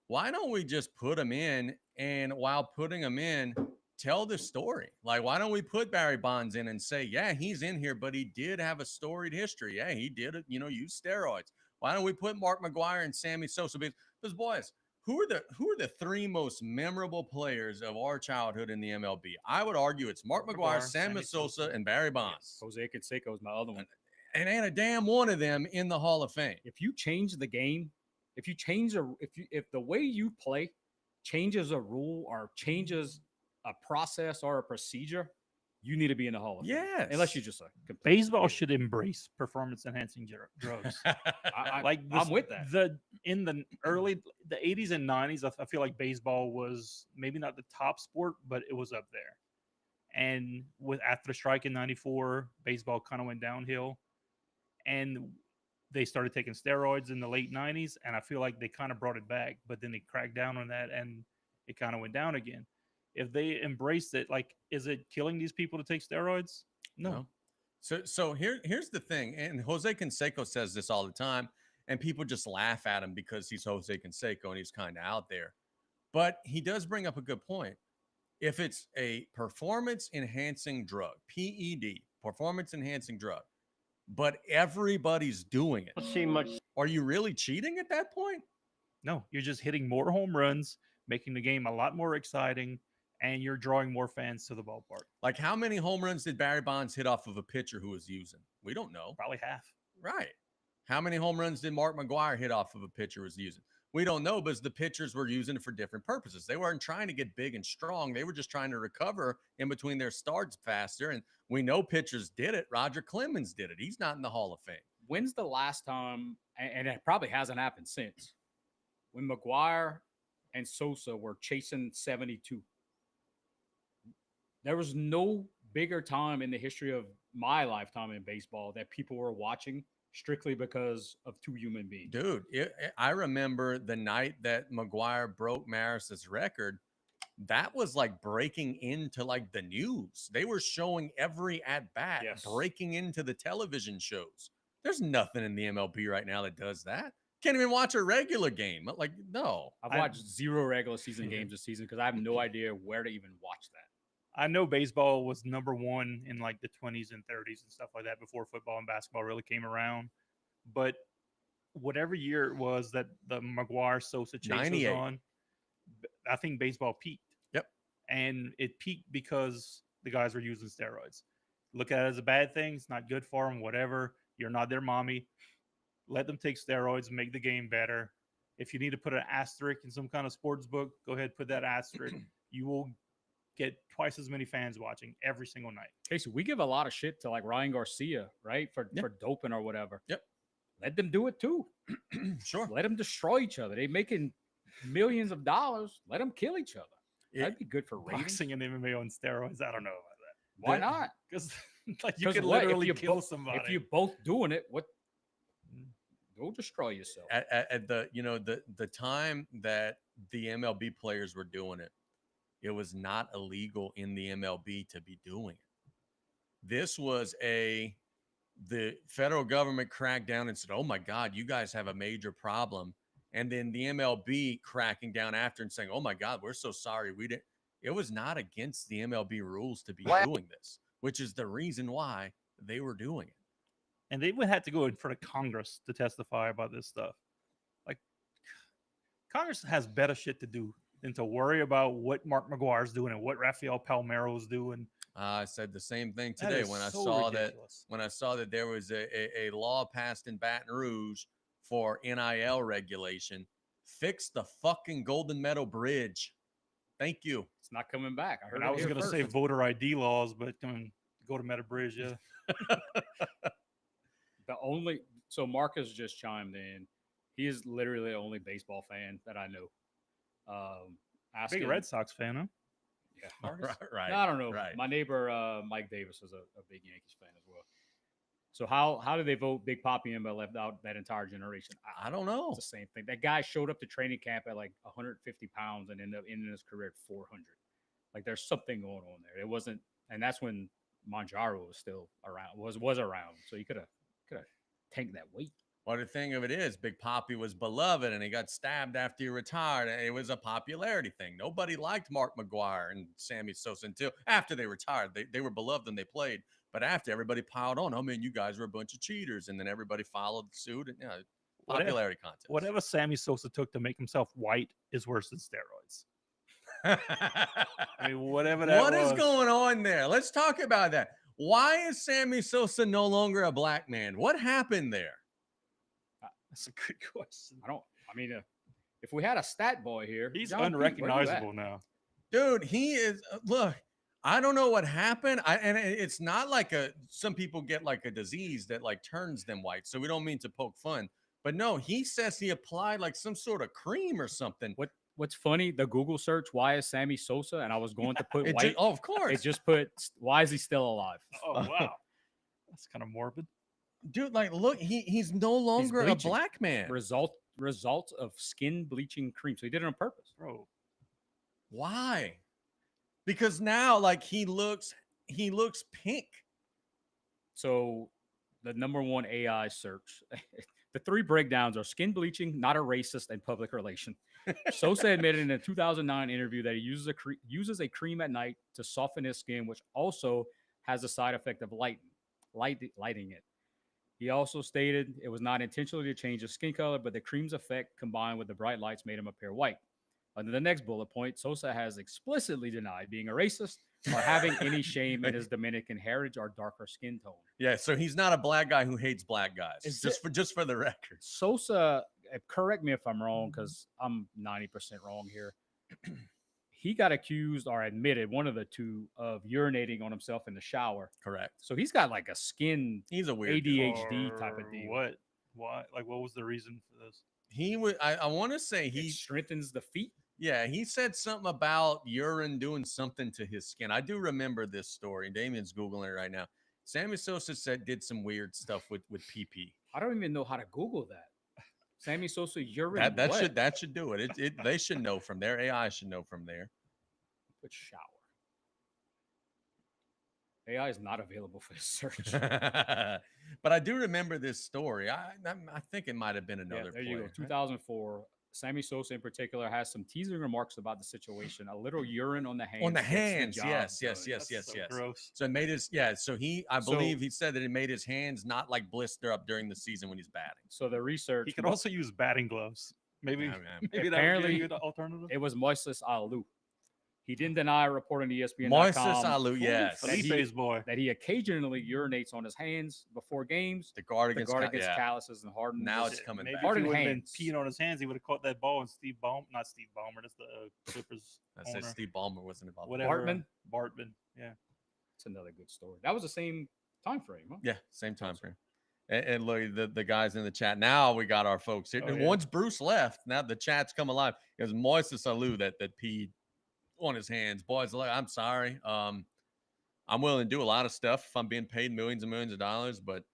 Why don't we just put him in, and while putting him in, tell the story? Like, why don't we put Barry Bonds in and say, yeah, he's in here, but he did have a storied history. Yeah, he did, use steroids. Why don't we put Mark McGwire and Sammy Sosa? Because boys, who are the 3 most memorable players of our childhood in the MLB? I would argue it's Mark McGwire, Sammy Sosa, and Barry Bonds. Jose Canseco is my other one. And ain't a damn one of them in the Hall of Fame. If you change the game, if the way you play changes a rule or changes a process or a procedure, you need to be in the Hall of Fame. Yes. Unless you just baseball should embrace performance enhancing drugs. I'm with that. In the 80s and 90s, I feel like baseball was maybe not the top sport, but it was up there. And after the strike in '94, baseball kind of went downhill, and they started taking steroids in the late 90s, and I feel like they kind of brought it back, but then they cracked down on that, and it kind of went down again. If they embraced it, is it killing these people to take steroids? No. So here's the thing, and Jose Canseco says this all the time, and people just laugh at him because he's Jose Canseco and he's kind of out there. But he does bring up a good point. If it's a performance-enhancing drug, PED, performance-enhancing drug, but everybody's doing it, I don't see much. Are you really cheating at that point? No, you're just hitting more home runs, making the game a lot more exciting, and you're drawing more fans to the ballpark. Like, how many home runs did Barry Bonds hit off of a pitcher who was using? We don't know. Probably half. Right. How many home runs did Mark McGwire hit off of a pitcher who was using? We don't know, because the pitchers were using it for different purposes. They weren't trying to get big and strong. They were just trying to recover in between their starts faster. And we know pitchers did it. Roger Clemens did it. He's not in the Hall of Fame. When's the last time, and it probably hasn't happened since, when McGwire and Sosa were chasing 72? There was no bigger time in the history of my lifetime in baseball that people were watching strictly because of 2 human beings. Dude, I remember the night that McGwire broke Maris's record. That was like breaking into like the news. They were showing every at-bat, breaking into the television shows. There's nothing in the MLB right now that does that. Can't even watch a regular game. Like, no. I've watched 0 regular season games this season because I have no idea where to even watch that. I know baseball was number 1 in like the 20s and 30s and stuff like that before football and basketball really came around. But whatever year it was that the McGwire Sosa chase was on, I think baseball peaked. Yep. And it peaked because the guys were using steroids. Look at it as a bad thing. It's not good for them, whatever. You're not their mommy. Let them take steroids, make the game better. If you need to put an asterisk in some kind of sports book, go ahead, put that asterisk. You will get twice as many fans watching every single night. Casey, we give a lot of shit to like Ryan Garcia, right? For doping or whatever. Yep. Let them do it too. Sure. Let them destroy each other. They making millions of dollars. Let them kill each other. That'd be good for ratings. Boxing and MMA on steroids. I don't know about that. Why not? Because like you 'Cause could what? If literally you kill bo- somebody. If you're both doing it, what? Go destroy yourself. At the the time that the MLB players were doing it, it was not illegal in the MLB to be doing it. This was the federal government cracked down and said, "Oh my God, you guys have a major problem," and then the MLB cracking down after and saying, "Oh my God, we're so sorry, we didn't." It was not against the MLB rules to be doing this, which is the reason why they were doing it. And they would have to go in front of Congress to testify about this stuff. Like, Congress has better shit to do than to worry about what Mark McGuire's doing and what Rafael Palmeiro's doing. I said the same thing That today is when I so saw ridiculous. that there was a law passed in Baton Rouge for NIL regulation. Fix the fucking Golden Meadow Bridge. Thank you. It's not coming back. I heard. And I was going to say voter ID laws, but go to Meta Bridge, yeah. So Marcus just chimed in. He is literally the only baseball fan that I know. Asking, Big Red Sox fan, huh? Yeah, Marcus? Right. No, I don't know. Right. My neighbor Mike Davis is a big Yankees fan as well. So how did they vote Big Papi but left out that entire generation? I don't know. It's the same thing. That guy showed up to training camp at like 150 pounds and ended up ending his career at 400. Like there's something going on there. It wasn't, and that's when Manjaro was still around. Was around. So you could have tanked that weight. Well, the thing of it is, Big Papi was beloved, and he got stabbed after he retired. And it was a popularity thing. Nobody liked Mark McGuire and Sammy Sosa until after they retired. They were beloved and they played. But after, everybody piled on. Oh, man, you guys were a bunch of cheaters. And then everybody followed suit. And popularity contest. Whatever Sammy Sosa took to make himself white is worse than steroids. I mean, whatever that What was. is going on there? Let's talk about that. Why is Sammy Sosa no longer a black man? What happened there? That's a good question. If we had a stat boy here, He's John Pete, where you at? unrecognizable now. Dude, he is. Look, I don't know what happened. And it's not like some people get like a disease that like turns them white. So we don't mean to poke fun. But no, he says he applied like some sort of cream or something. What's funny, the Google search, why is Sammy Sosa? And I was going to put white. Of course. It just put, why is he still alive? Oh, wow. That's kind of morbid. Dude, like, look, he's no longer a bleaching. black man. Result of skin bleaching cream. So he did it on purpose. Bro. Why? Because now, like, he looks pink. So the number one AI search, the three breakdowns are skin bleaching, not a racist, and public relation. Sosa admitted in a 2009 interview that he uses a cream at night to soften his skin, which also has the side effect of lighting it. He also stated it was not intentionally to change his skin color, but the cream's effect combined with the bright lights made him appear white. Under the next bullet point, Sosa has explicitly denied being a racist or having any shame in his Dominican heritage or darker skin tone. Yeah, so he's not a black guy who hates black guys. Just for the record. Sosa, correct me if I'm wrong, because I'm 90% wrong here. He got accused or admitted, one of the two, of urinating on himself in the shower. Correct. So he's got like a skin He's a weird ADHD type of deal. What? Why? Like, what was the reason for this? He would. I want to say It strengthens the feet. Yeah, he said something about urine doing something to his skin. I do remember this story. Damien's Googling it right now. Sammy Sosa did some weird stuff with PP. I don't even know how to Google that. Sammy Sosa urine. That should do it. They should know from there. AI should know from there. Put shower. AI is not available for this search. But I do remember this story. I think it might have been another. There you go. 2004. Sammy Sosa in particular has some teasing remarks about the situation. A little urine on the hands. On the hands, gets the job yes. done. So gross. So it made his So I believe he said that it made his hands not like blister up during the season when he's batting. So the research. He could also use batting gloves. Maybe, Yeah, maybe that would Apparently, be a good alternative. It was Moises Alou. He didn't deny a report on Moises ESPN.com Alou, yes. That he- Felipe's boy. that he occasionally urinates on his hands before games. The guard The against, guard Cal- against yeah. Calluses and Harden. Now was- it's coming Maybe back. if Harden he would have been hands. peeing on his hands, he would have caught that ball. And not Steve Ballmer. That's the Clippers I said owner. Steve Ballmer wasn't involved. Whatever. Bartman? Bartman. Yeah. It's another good story. That was the same time frame, huh? Yeah, same time frame. And look, the guys in the chat. Now we got our folks here. Oh, And yeah. once Bruce left, now the chat's come alive. It was Moises Alou that peed on his hands. Boys, look, I'm sorry. I'm willing to do a lot of stuff if I'm being paid millions and millions of dollars, but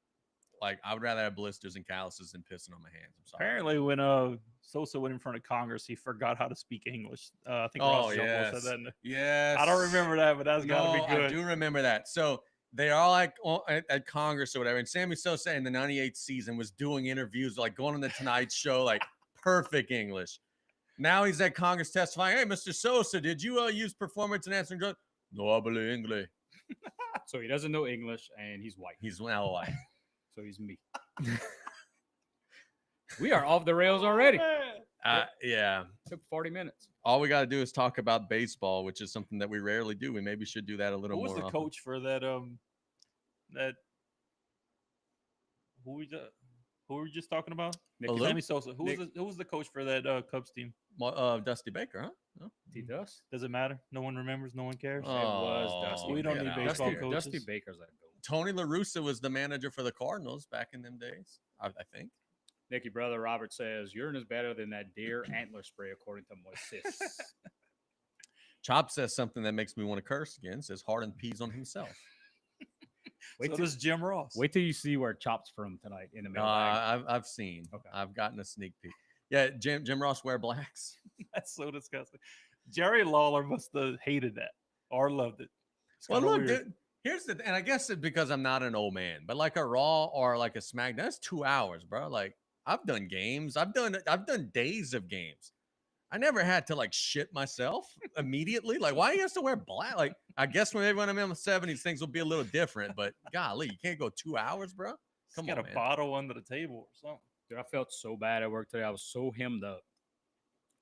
like I would rather have blisters and calluses than pissing on my hands. I'm sorry. Apparently, when Sosa went in front of Congress, he forgot how to speak English. I think Oh, Ross Jumbo yes. said that. in the- Yes. I don't remember that, but that's got to No, be good. I do remember that. So they are like at Congress or whatever. And Sammy Sosa in the 98 season was doing interviews, like going on the Tonight Show, like perfect English. Now he's at Congress testifying. Hey, Mr. Sosa, did you use performance enhancing drugs? No hablo inglés. So he doesn't know English and he's white. He's now white. So he's me. We are off the rails already. Yeah. Took 40 minutes. All we got to do is talk about baseball, which is something that we rarely do. We maybe should do that a little Who more. was the often. coach for that? That who were we just talking about? Nicky Alou? Sammy Sosa. Who was the coach for that Cubs team? Dusty Baker, huh? No? He does. Does it matter? No one remembers. No one cares. It was Dusty. We don't get need out. baseball Dusty, coaches. Dusty Baker's that goat. Tony La Russa was the manager for the Cardinals back in them days, I think. Nicky brother Robert says urine is better than that deer antler spray, according to Moises. Chop says something that makes me want to curse again. Says Harden pees on himself. Wait So till, does Jim Ross. wait till you see where Chop's from tonight in the mailbag. I've seen. Okay. I've gotten a sneak peek. Yeah, Jim Ross wear blacks. That's so disgusting. Jerry Lawler must have hated that or loved it. It's Well, kinda look, weird. dude, here's the, and I guess it's because I'm not an old man, but like a Raw or like a SmackDown, that's 2 hours, bro. Like I've done games, I've done days of games. I never had to like shit myself immediately. Like, why he has to wear black? Like, I guess when I'm in the 70s, things will be a little different. But golly, you can't go 2 hours, bro. He's Come got on, a man. bottle under the table or something. Dude, I felt so bad at work today. I was so hemmed up.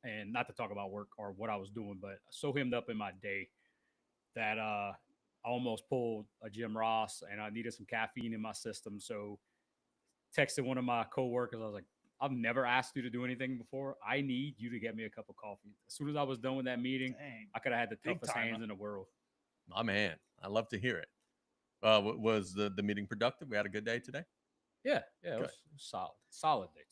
And not to talk about work or what I was doing, but so hemmed up in my day that I almost pulled a Jim Ross and I needed some caffeine in my system. So texted one of my coworkers. I was like, I've never asked you to do anything before. I need you to get me a cup of coffee. As soon as I was done with that meeting, Dang. I could have had the Big toughest timer. hands in the world. My man, I love to hear it. Was the meeting productive? We had a good day today. Yeah, it Good. was solid day today.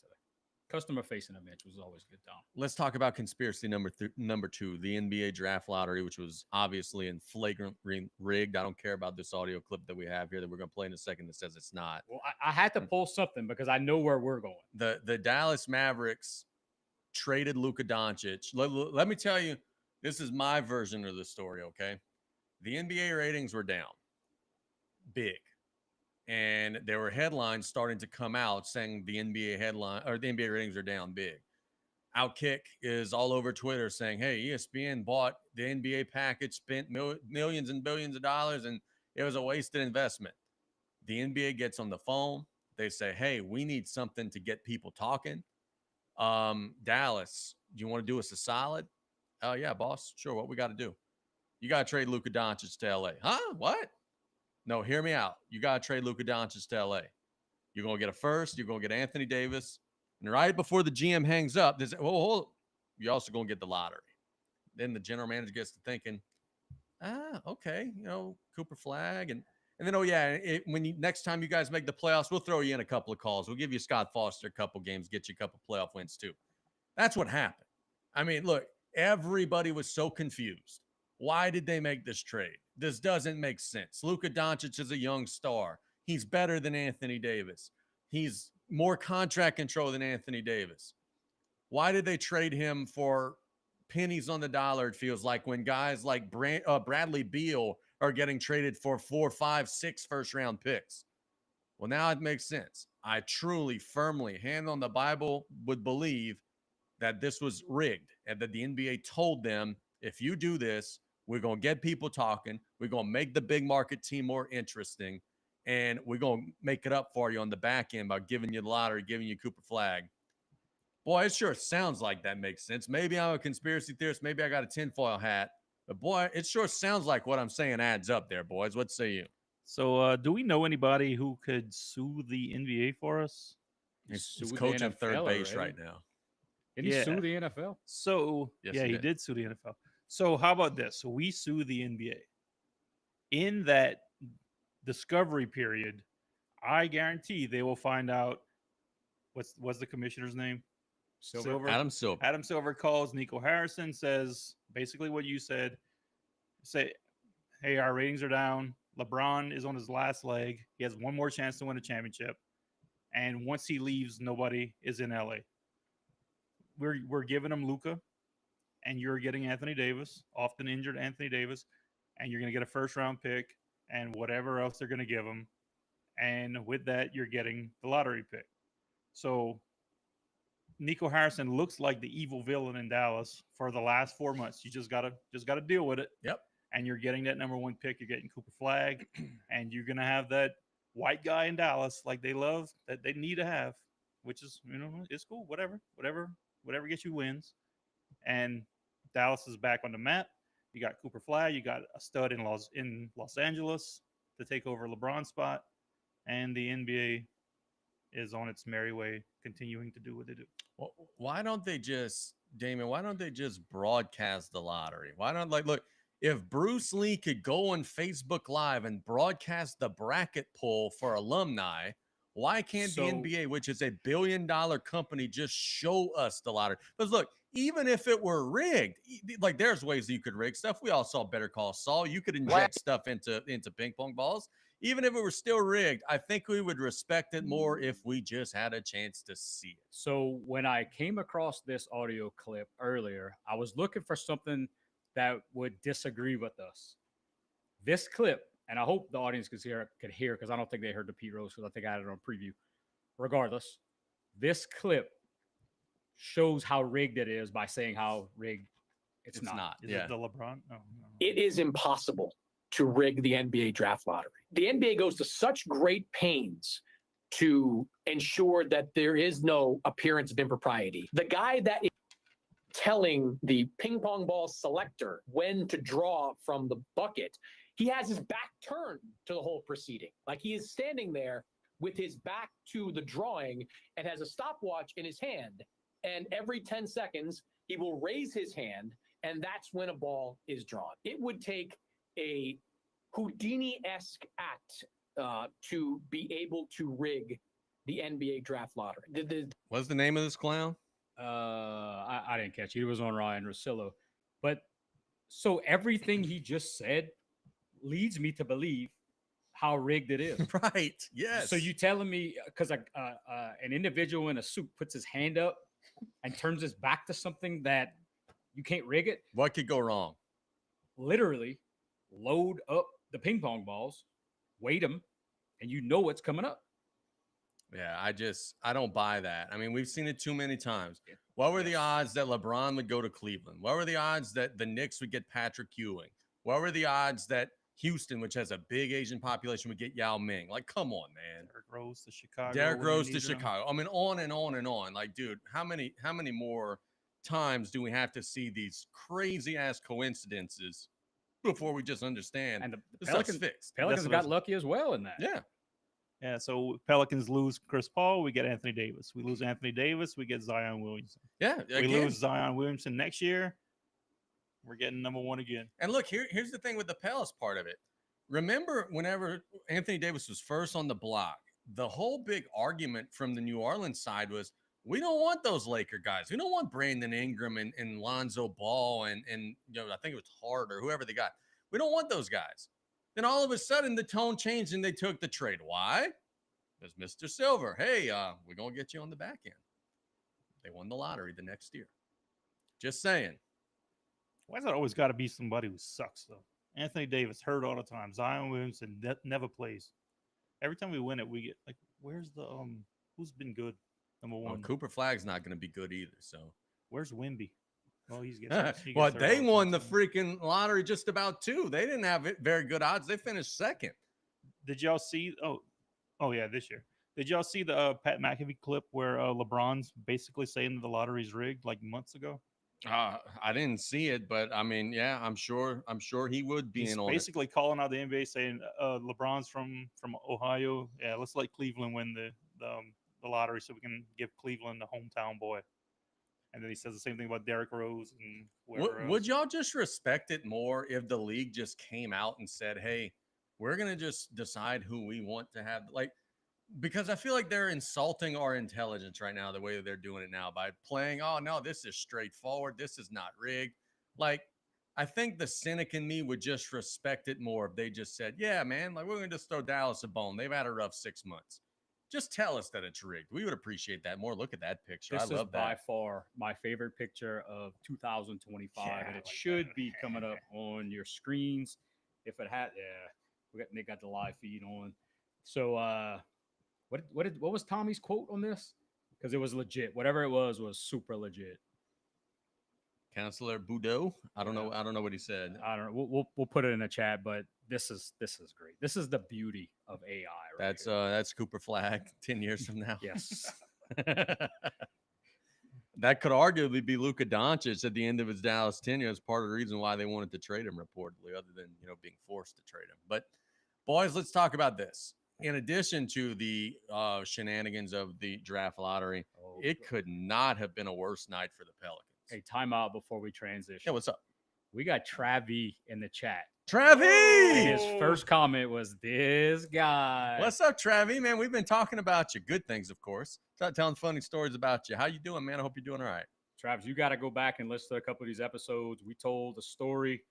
Customer facing event was always good, Tom. Let's talk about conspiracy number 2, the NBA draft lottery, which was obviously in flagrant rigged. I don't care about this audio clip that we have here that we're going to play in a second that says it's not. Well, I had to pull something because I know where we're going. The Dallas Mavericks traded Luka Doncic. Let me tell you, this is my version of the story, okay? The NBA ratings were down big. And there were headlines starting to come out saying the NBA ratings are down big. Outkick is all over Twitter saying, hey, ESPN bought the NBA package, spent millions and billions of dollars, and it was a wasted investment. The NBA gets on the phone. They say, hey, we need something to get people talking. Dallas, do you want to do us a solid? Oh, yeah, boss. Sure. What we got to do? You got to trade Luka Doncic to LA. Huh? What? No, hear me out. You got to trade Luka Doncic to LA. You're going to get a first. You're going to get Anthony Davis. And right before the GM hangs up, you're also going to get the lottery. Then the general manager gets to thinking, okay, Cooper Flag. And then, next time you guys make the playoffs, we'll throw you in a couple of calls. We'll give you Scott Foster a couple games, get you a couple playoff wins too. That's what happened. I mean, look, everybody was so confused. Why did they make this trade? This doesn't make sense. Luka Doncic is a young star. He's better than Anthony Davis. He's more contract control than Anthony Davis. Why did they trade him for pennies on the dollar? It feels like when guys like Bradley Beal are getting traded for 4, 5, 6 first-round picks. Well, now it makes sense. I truly, firmly, hand on the Bible, would believe that this was rigged and that the NBA told them, if you do this, we're going to get people talking. We're going to make the big market team more interesting. And we're going to make it up for you on the back end by giving you the lottery, giving you Cooper Flag. Boy, it sure sounds like that makes sense. Maybe I'm a conspiracy theorist. Maybe I got a tinfoil hat. But boy, it sure sounds like what I'm saying adds up there, boys. What say you? So, do we know anybody who could sue the NBA for us? He's Sued the coaching third NFL base already. right now. Didn't he Yeah. sue the NFL? So, Yes, yeah, he he did. did sue the NFL. So, how about this? So, we sue the NBA. In that discovery period, I guarantee they will find out what's the commissioner's name? Silver. Adam Silver. Adam Silver calls Nico Harrison, says basically what you said. Say, hey, our ratings are down. LeBron is on his last leg. He has one more chance to win a championship. And once he leaves, nobody is in LA. We're giving him Luka, and you're getting Anthony Davis, often injured Anthony Davis, and you're going to get a first round pick and whatever else they're going to give him. And with that, you're getting the lottery pick. So Nico Harrison looks like the evil villain in Dallas for the last 4 months. You just gotta deal with it. Yep. And you're getting that number one pick. You're getting Cooper Flag, and you're gonna have that white guy in Dallas like they love, that they need to have, which is, it's cool. Whatever gets you wins. And Dallas is back on the map. You got Cooper Flag. You got a stud in Los Angeles to take over LeBron's spot, and the NBA is on its merry way, continuing to do what they do. Well, why don't they just, Damon? Why don't they just broadcast the lottery? Why don't look? If Bruce Lee could go on Facebook Live and broadcast the bracket pull for alumni, why can't the NBA, which is a $1 billion company, just show us the lottery? Because look, even if it were rigged, like there's ways that you could rig stuff. We all saw Better Call Saul. You could inject stuff into ping pong balls. Even if it were still rigged, I think we would respect it more if we just had a chance to see it. So when I came across this audio clip earlier, I was looking for something that would disagree with us. This clip, and I hope the audience could hear because I don't think they heard the Pete Rose because I think I had it on preview. Regardless, this clip shows how rigged it is by saying how rigged it's not. Is it the LeBron? No. It is impossible to rig the NBA draft lottery. The NBA goes to such great pains to ensure that there is no appearance of impropriety. The guy that is telling the ping pong ball selector when to draw from the bucket, he has his back turned to the whole proceeding. Like he is standing there with his back to the drawing and has a stopwatch in his hand. And every 10 seconds, he will raise his hand, and that's when a ball is drawn. It would take a Houdini-esque act to be able to rig the NBA draft lottery. What's the name of this clown? I didn't catch it. It was on Ryan Russillo. But so everything he just said leads me to believe how rigged it is. Right. Yes. So you telling me because an individual in a suit puts his hand up and turns his back to something that you can't rig it? What could go wrong? Literally load up the ping pong balls, weight them, and you know what's coming up. Yeah, I don't buy that. I mean, we've seen it too many times. What were the odds that LeBron would go to Cleveland? What were the odds that the Knicks would get Patrick Ewing? What were the odds that Houston, which has a big Asian population, would get Yao Ming? Like, come on, man. Derrick Rose to Chicago. Derrick when they Rose to needed him. Chicago. I mean, on and on and on. Like, dude, how many more times do we have to see these crazy ass coincidences before we just understand? And the this stuff's Pelicans, fixed. Pelicans That's what got I was- lucky as well in that. Yeah. Yeah, so Pelicans lose Chris Paul, we get Anthony Davis. We lose Anthony Davis, we get Zion Williamson. Yeah. We Again. lose Zion Williamson next year, we're getting number one again. And look, here's the thing with the Palace part of it. Remember whenever Anthony Davis was first on the block, the whole big argument from the New Orleans side was, we don't want those Laker guys. We don't want Brandon Ingram and Lonzo Ball and I think it was Hart or whoever they got. We don't want those guys. Then all of a sudden the tone changed and they took the trade. Why? Because Mr. Silver, hey, we're going to get you on the back end. They won the lottery the next year. Just saying. Why's it always got to be somebody who sucks, though? Anthony Davis hurt all the time. Zion Williamson never plays. Every time we win it, we get like, where's the who's been good? Number Well, one. Cooper Flag's not going to be good either. So, Where's Wimby? Well, he gets well, hurt they all the won time, the too. freaking lottery just about too. They didn't have it very good odds. They finished second. Did y'all see? Oh yeah, this year. Did y'all see the Pat McAfee clip where LeBron's basically saying that the lottery's rigged like months ago? I didn't see it, but I mean, yeah, I'm sure he would be He's in on it. basically calling out the NBA, saying LeBron's from Ohio. Yeah, let's let Cleveland win the lottery so we can give Cleveland the hometown boy. And then he says the same thing about Derrick Rose and whoever else. Would y'all just respect it more if the league just came out and said, "Hey, we're gonna just decide who we want to have"? Like, because I feel like they're insulting our intelligence right now, the way that they're doing it now by playing, "Oh no, this is straightforward. This is not rigged." Like, I think the cynic in me would just respect it more if they just said, "Yeah, man, like we're gonna just throw Dallas a bone. They've had a rough 6 months. Just tell us that it's rigged. We would appreciate that more. Look at that picture. This I is love by that. far my favorite picture of 2025, Yeah, and I it like should that. be coming up on your screens. If it had, yeah, they got the live feed on. So, what was Tommy's quote on this? Because it was legit. Whatever it was super legit. Counselor Boudreaux. I don't know what he said. I don't know. We'll put it in the chat, but this is great. This is the beauty of AI. Right here. That's Cooper Flag 10 years from now. Yes. That could arguably be Luka Doncic at the end of his Dallas tenure as part of the reason why they wanted to trade him, reportedly, other than being forced to trade him. But boys, let's talk about this. In addition to the shenanigans of the draft lottery, it could not have been a worse night for the Pelicans. Hey, timeout before we transition. Yeah, what's up? We got Travi in the chat. Travi! And his first comment was this guy. What's up, Travi, man? We've been talking about you. Good things, of course. Start telling funny stories about you. How you doing, man? I hope you're doing all right. Travis, you got to go back and listen to a couple of these episodes. We told the story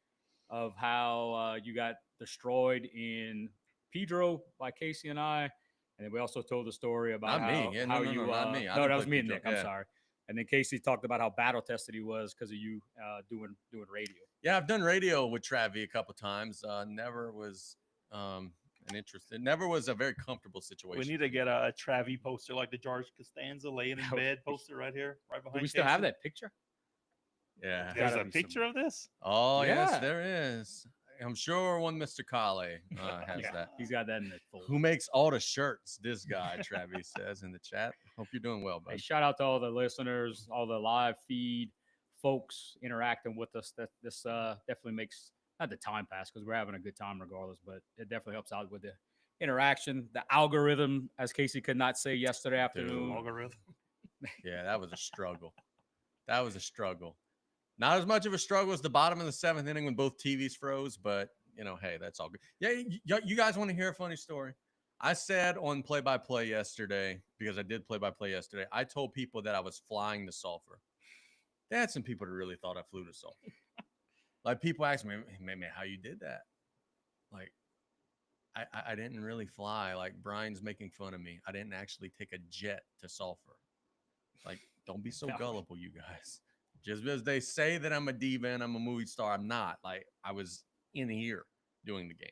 of how you got destroyed in Pedro by Casey and I. And then we also told the story about Not me. Yeah, how no, you not me. I No, didn't that was play me and Pedro. Nick. I'm Yeah. sorry. And then Casey talked about how battle tested he was because of you doing radio. Yeah, I've done radio with Travi a couple times. Never was an interest. It never was a very comfortable situation. We need to get a Travi poster like the George Costanza laying in bed poster right here, right behind. Do we still have Casey. that picture? Yeah. There's Gotta a be picture of this. Oh, yes, Yeah. there is. I'm sure one Mr. Kale has Yeah, that. he's got that in the folder. Who makes all the shirts? This guy, Travis says in the chat. Hope you're doing well, Hey, bud. shout out to all the listeners, all the live feed folks interacting with us. That this definitely makes not the time pass because we're having a good time regardless, but it definitely helps out with the interaction, the algorithm, as Casey could not say yesterday afternoon. Algorithm. Yeah, that was a struggle. That was a struggle. Not as much of a struggle as the bottom of the seventh inning when both TVs froze, but hey, that's all good. Yeah, you guys want to hear a funny story? I said on play-by-play yesterday, because I did play-by-play yesterday, I told people that I was flying to Sulphur. They had some people that really thought I flew to Sulphur. Like, people asked me, man, how you did that? Like, I didn't really fly. Like, Brian's making fun of me. I didn't actually take a jet to Sulphur. Like, don't be so gullible, you guys. Just because they say that I'm a diva and I'm a movie star, I'm not. Like, I was in here doing the game.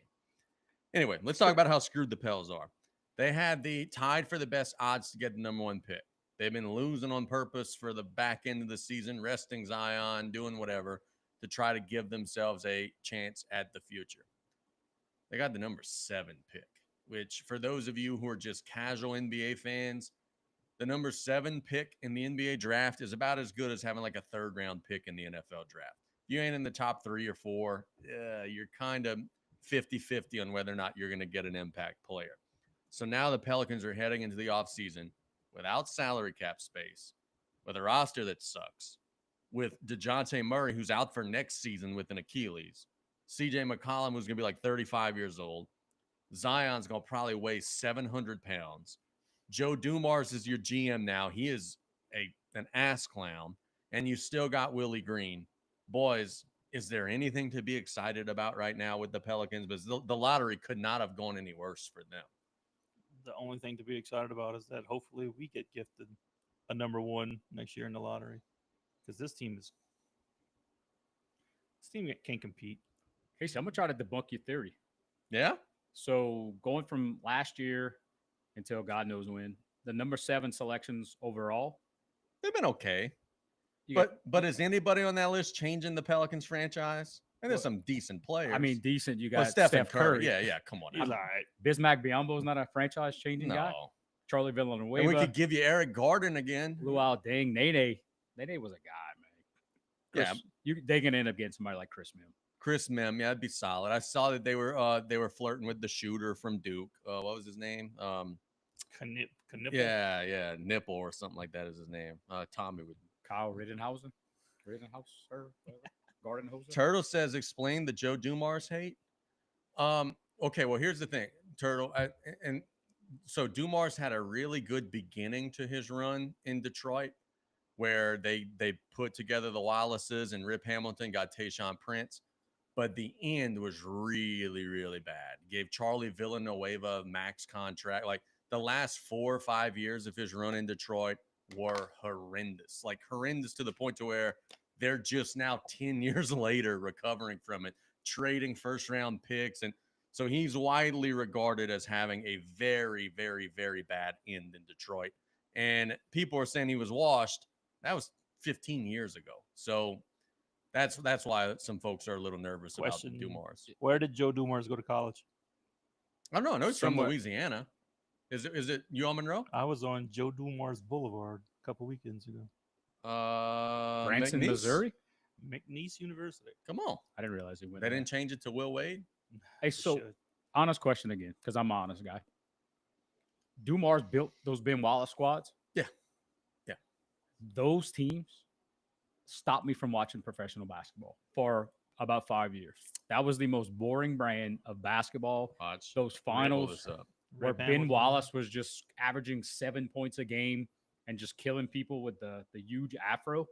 Anyway, let's talk about how screwed the Pels are. They had the tied for the best odds to get the number one pick. They've been losing on purpose for the back end of the season, resting Zion, doing whatever to try to give themselves a chance at the future. They got the number 7 pick, which for those of you who are just casual NBA fans, the number 7 pick in the NBA draft is about as good as having like a 3rd round pick in the NFL draft. You ain't in the top 3 or 4. You're kind of 50-50 on whether or not you're going to get an impact player. So now the Pelicans are heading into the offseason without salary cap space, with a roster that sucks, with DeJounte Murray, who's out for next season with an Achilles, CJ McCollum, who's going to be like 35 years old, Zion's going to probably weigh 700 pounds. Joe Dumars is your GM now. He is an ass clown, and you still got Willie Green. Boys, is there anything to be excited about right now with the Pelicans? Because the lottery could not have gone any worse for them. The only thing to be excited about is that hopefully we get gifted a number 1 next year in the lottery, because this team can't compete. Casey, I'm gonna try to debunk your theory. Yeah? So going from last year until God knows when, the number 7 selections overall. They've been okay. You But is anybody on that list changing the Pelicans franchise? And there's some decent players. I mean, decent. You Well, got Stephen Steph Curry. Yeah, come on. He's all right. Bismack Biyombo is not a franchise-changing guy. No. Charlie And we Villanueva, could give you Eric Gordon again. Luau Deng, Nene was a guy, man. Yeah. They can end up getting somebody like Chris Mim. Chris Mim, yeah, that'd be solid. I saw that they were flirting with the shooter from Duke. What was his name? Knipple. Yeah, Nipple or something like that is his name. Tommy would. Kyle Rittenhausen, whatever. Gardenhausen. Turtle says, explain the Joe Dumars hate. Okay, well here's the thing, Turtle, and so Dumars had a really good beginning to his run in Detroit, where they put together the Wallaces and Rip Hamilton got Tayshaun Prince, but the end was really, really bad. Gave Charlie Villanueva a max contract. Like the last 4 or 5 years of his run in Detroit were horrendous, like horrendous to the point to where they're just now 10 years later recovering from it, trading first round picks. And so he's widely regarded as having a very, very, very bad end in Detroit. And people are saying he was washed. That was 15 years ago. So that's why some folks are a little nervous about Dumars. Where did Joe Dumars go to college? I don't know. I know he's from Somewhere. Louisiana. Is it UL Monroe? I was on Joe Dumars Boulevard a couple weekends ago. Branson, McNeese? Missouri. McNeese University. Come on. I didn't realize he went. They there. didn't change it to Will Wade? Hey, so honest question again, because I'm an honest guy. Dumars built those Ben Wallace squads. Yeah. Those teams stopped me from watching professional basketball for about 5 years. That was the most boring brand of basketball. Watch. Those Pull finals this up. where Rip Ben Hamilton. Wallace was just averaging 7 points a game and just killing people with the huge afro.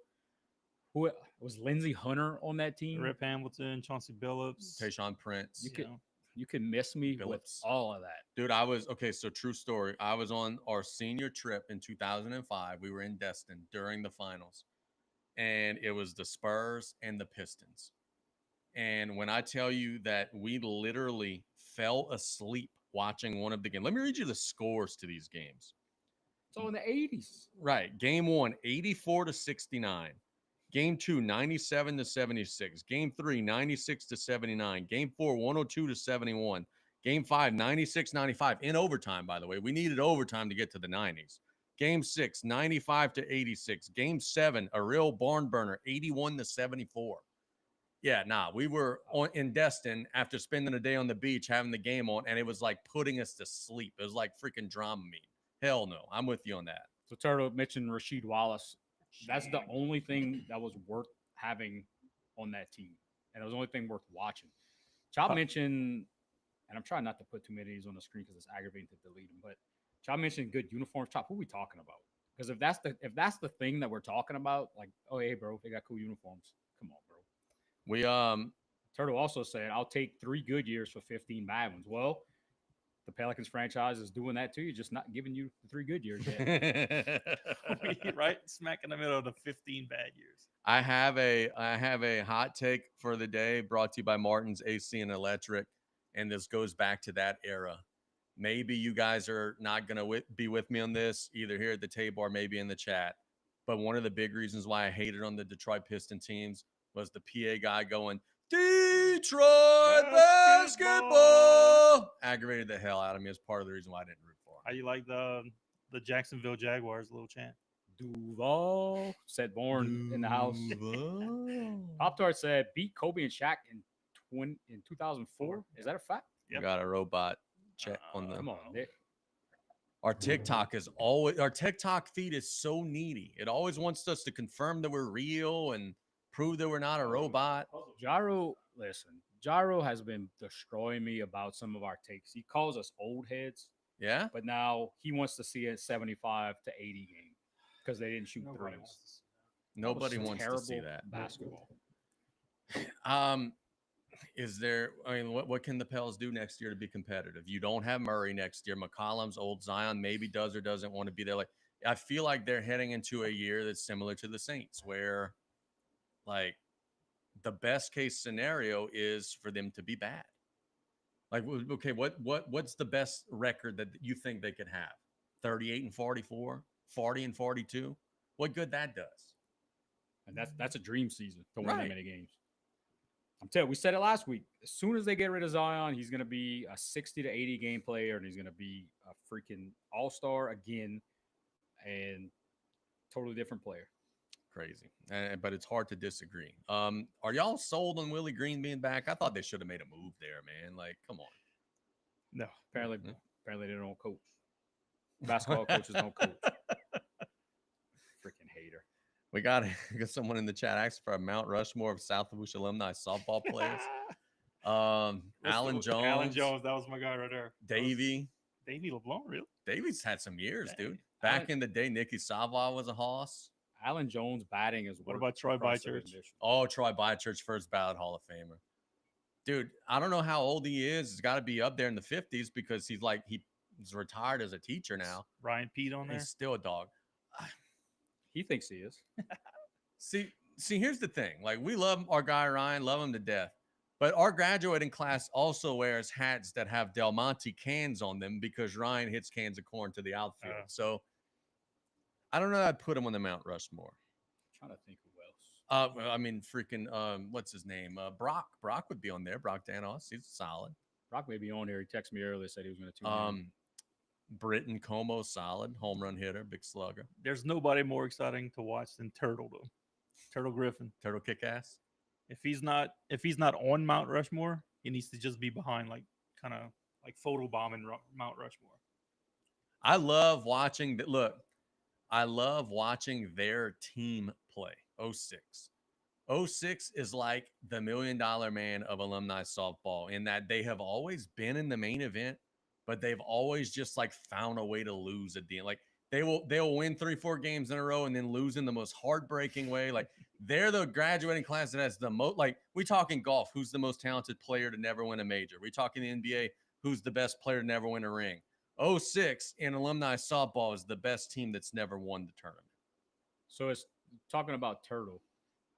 Who was Lindsey Hunter on that team? Rip Hamilton, Chauncey Billups. Tayshaun Prince. You can miss me with Billups. all of that. Dude, so true story. I was on our senior trip in 2005. We were in Destin during the finals, and it was the Spurs and the Pistons. And when I tell you that we literally fell asleep watching one of the games, let me read you the scores to these games. So in the 80s. Right. Game 1, 84-69. Game 2, 97-76. Game 3, 96-79. Game 4, 102-71. Game 5, 96-95 in overtime, by the way. We needed overtime to get to the 90s. Game 6, 95-86. Game 7, a real barn burner, 81-74. Yeah, we were in Destin after spending a day on the beach having the game on, and it was like putting us to sleep. It was like freaking Dramamine. Hell no. I'm with you on that. So Turtle mentioned Rasheed Wallace. That's the only thing that was worth having on that team. And it was the only thing worth watching. Chop mentioned, and I'm trying not to put too many of these on the screen because it's aggravating to delete them, but Chop mentioned good uniforms. Chop, who are we talking about? Because if that's the thing that we're talking about, like, oh hey bro, they got cool uniforms. Come on, bro. We Turtle also said, I'll take 3 good years for 15 bad ones. Well, the Pelicans franchise is doing that too. Just not giving you the 3 good years yet. Right smack in the middle of the 15 bad years. I have a hot take for the day brought to you by Martin's AC and Electric, and this goes back to that era. Maybe you guys are not going to be with me on this, either here at the table or maybe in the chat. But one of the big reasons why I hated on the Detroit Piston teams was the PA guy going, Detroit basketball. Aggravated the hell out of me as part of the reason why I didn't root for him. How you like the Jacksonville Jaguars little chant? Duval said born in the house. Pop Tart said beat Kobe and Shaq in 2004. Is that a fact? We got a robot check on the. Come on, Nick. Our TikTok feed is so needy. It always wants us to confirm that we're real and prove that we're not a robot. Gyro, listen, Gyro has been destroying me about some of our takes. He calls us old heads, Yeah. but now he wants to see a 75-80 game because they didn't shoot threes. Nobody That was wants to see that. basketball. Is there, what can the Pels do next year to be competitive? You don't have Murray next year. McCollum's old. Zion maybe does or doesn't want to be there. Like, I feel like they're heading into a year that's similar to the Saints, where like the best case scenario is for them to be bad. Like, okay, what's the best record that you think they could have? 38-44, 40-42? What good that does? And that's a dream season to win Right. that many games. I'm telling you, we said it last week. As soon as they get rid of Zion, he's going to be a 60-80 game player, and he's going to be a freaking all-star again and totally different player. Crazy. But it's hard to disagree. Are y'all sold on Willie Green being back? I thought they should have made a move there, man. Like, come on. No. Apparently they don't coach. Basketball coaches don't coach. Freaking hater. We got someone in the chat asking for a Mount Rushmore of South Lafourche alumni softball players. Alan Jones. Alan Jones, that was my guy right there. Davey. Davey LeBlanc, really? Davy's had some years, dude. Alan- Back in the day, Nicky Savoy was a hoss. Alan Jones batting is What about Troy Bychurch? Oh, Troy Bychurch, first ballot Hall of Famer. Dude, I don't know how old he is. He's got to be up there in the 50s because he's retired as a teacher now. Ryan Pete on there. He's still a dog. He thinks he is. See, here's the thing. Like, we love our guy Ryan, love him to death. But our graduating class also wears hats that have Del Monte cans on them because Ryan hits cans of corn to the outfield. So I don't know. I'd put him on the Mount Rushmore. I'm trying to think who else. I mean, freaking, what's his name? Brock. Brock would be on there. Brock Danos. He's solid. Brock may be on here. He texted me earlier, said he was going to tune in. Britton Como, solid home run hitter, big slugger. There's nobody more exciting to watch than Turtle, though. Turtle Griffin. Turtle kick ass. If he's not on Mount Rushmore, he needs to just be behind, like kind of like photobombing Mount Rushmore. I love watching I love watching their team play. 06. 06 is like the $1 million man of alumni softball in that they have always been in the main event, but they've always just like found a way to lose at the end. Like they'll win 3-4 games in a row and then lose in the most heartbreaking way. Like they're the graduating class that has the most, like we talk in golf, who's the most talented player to never win a major? We talk in the NBA, who's the best player to never win a ring? 06 in alumni softball is the best team that's never won the tournament. So it's talking about Turtle,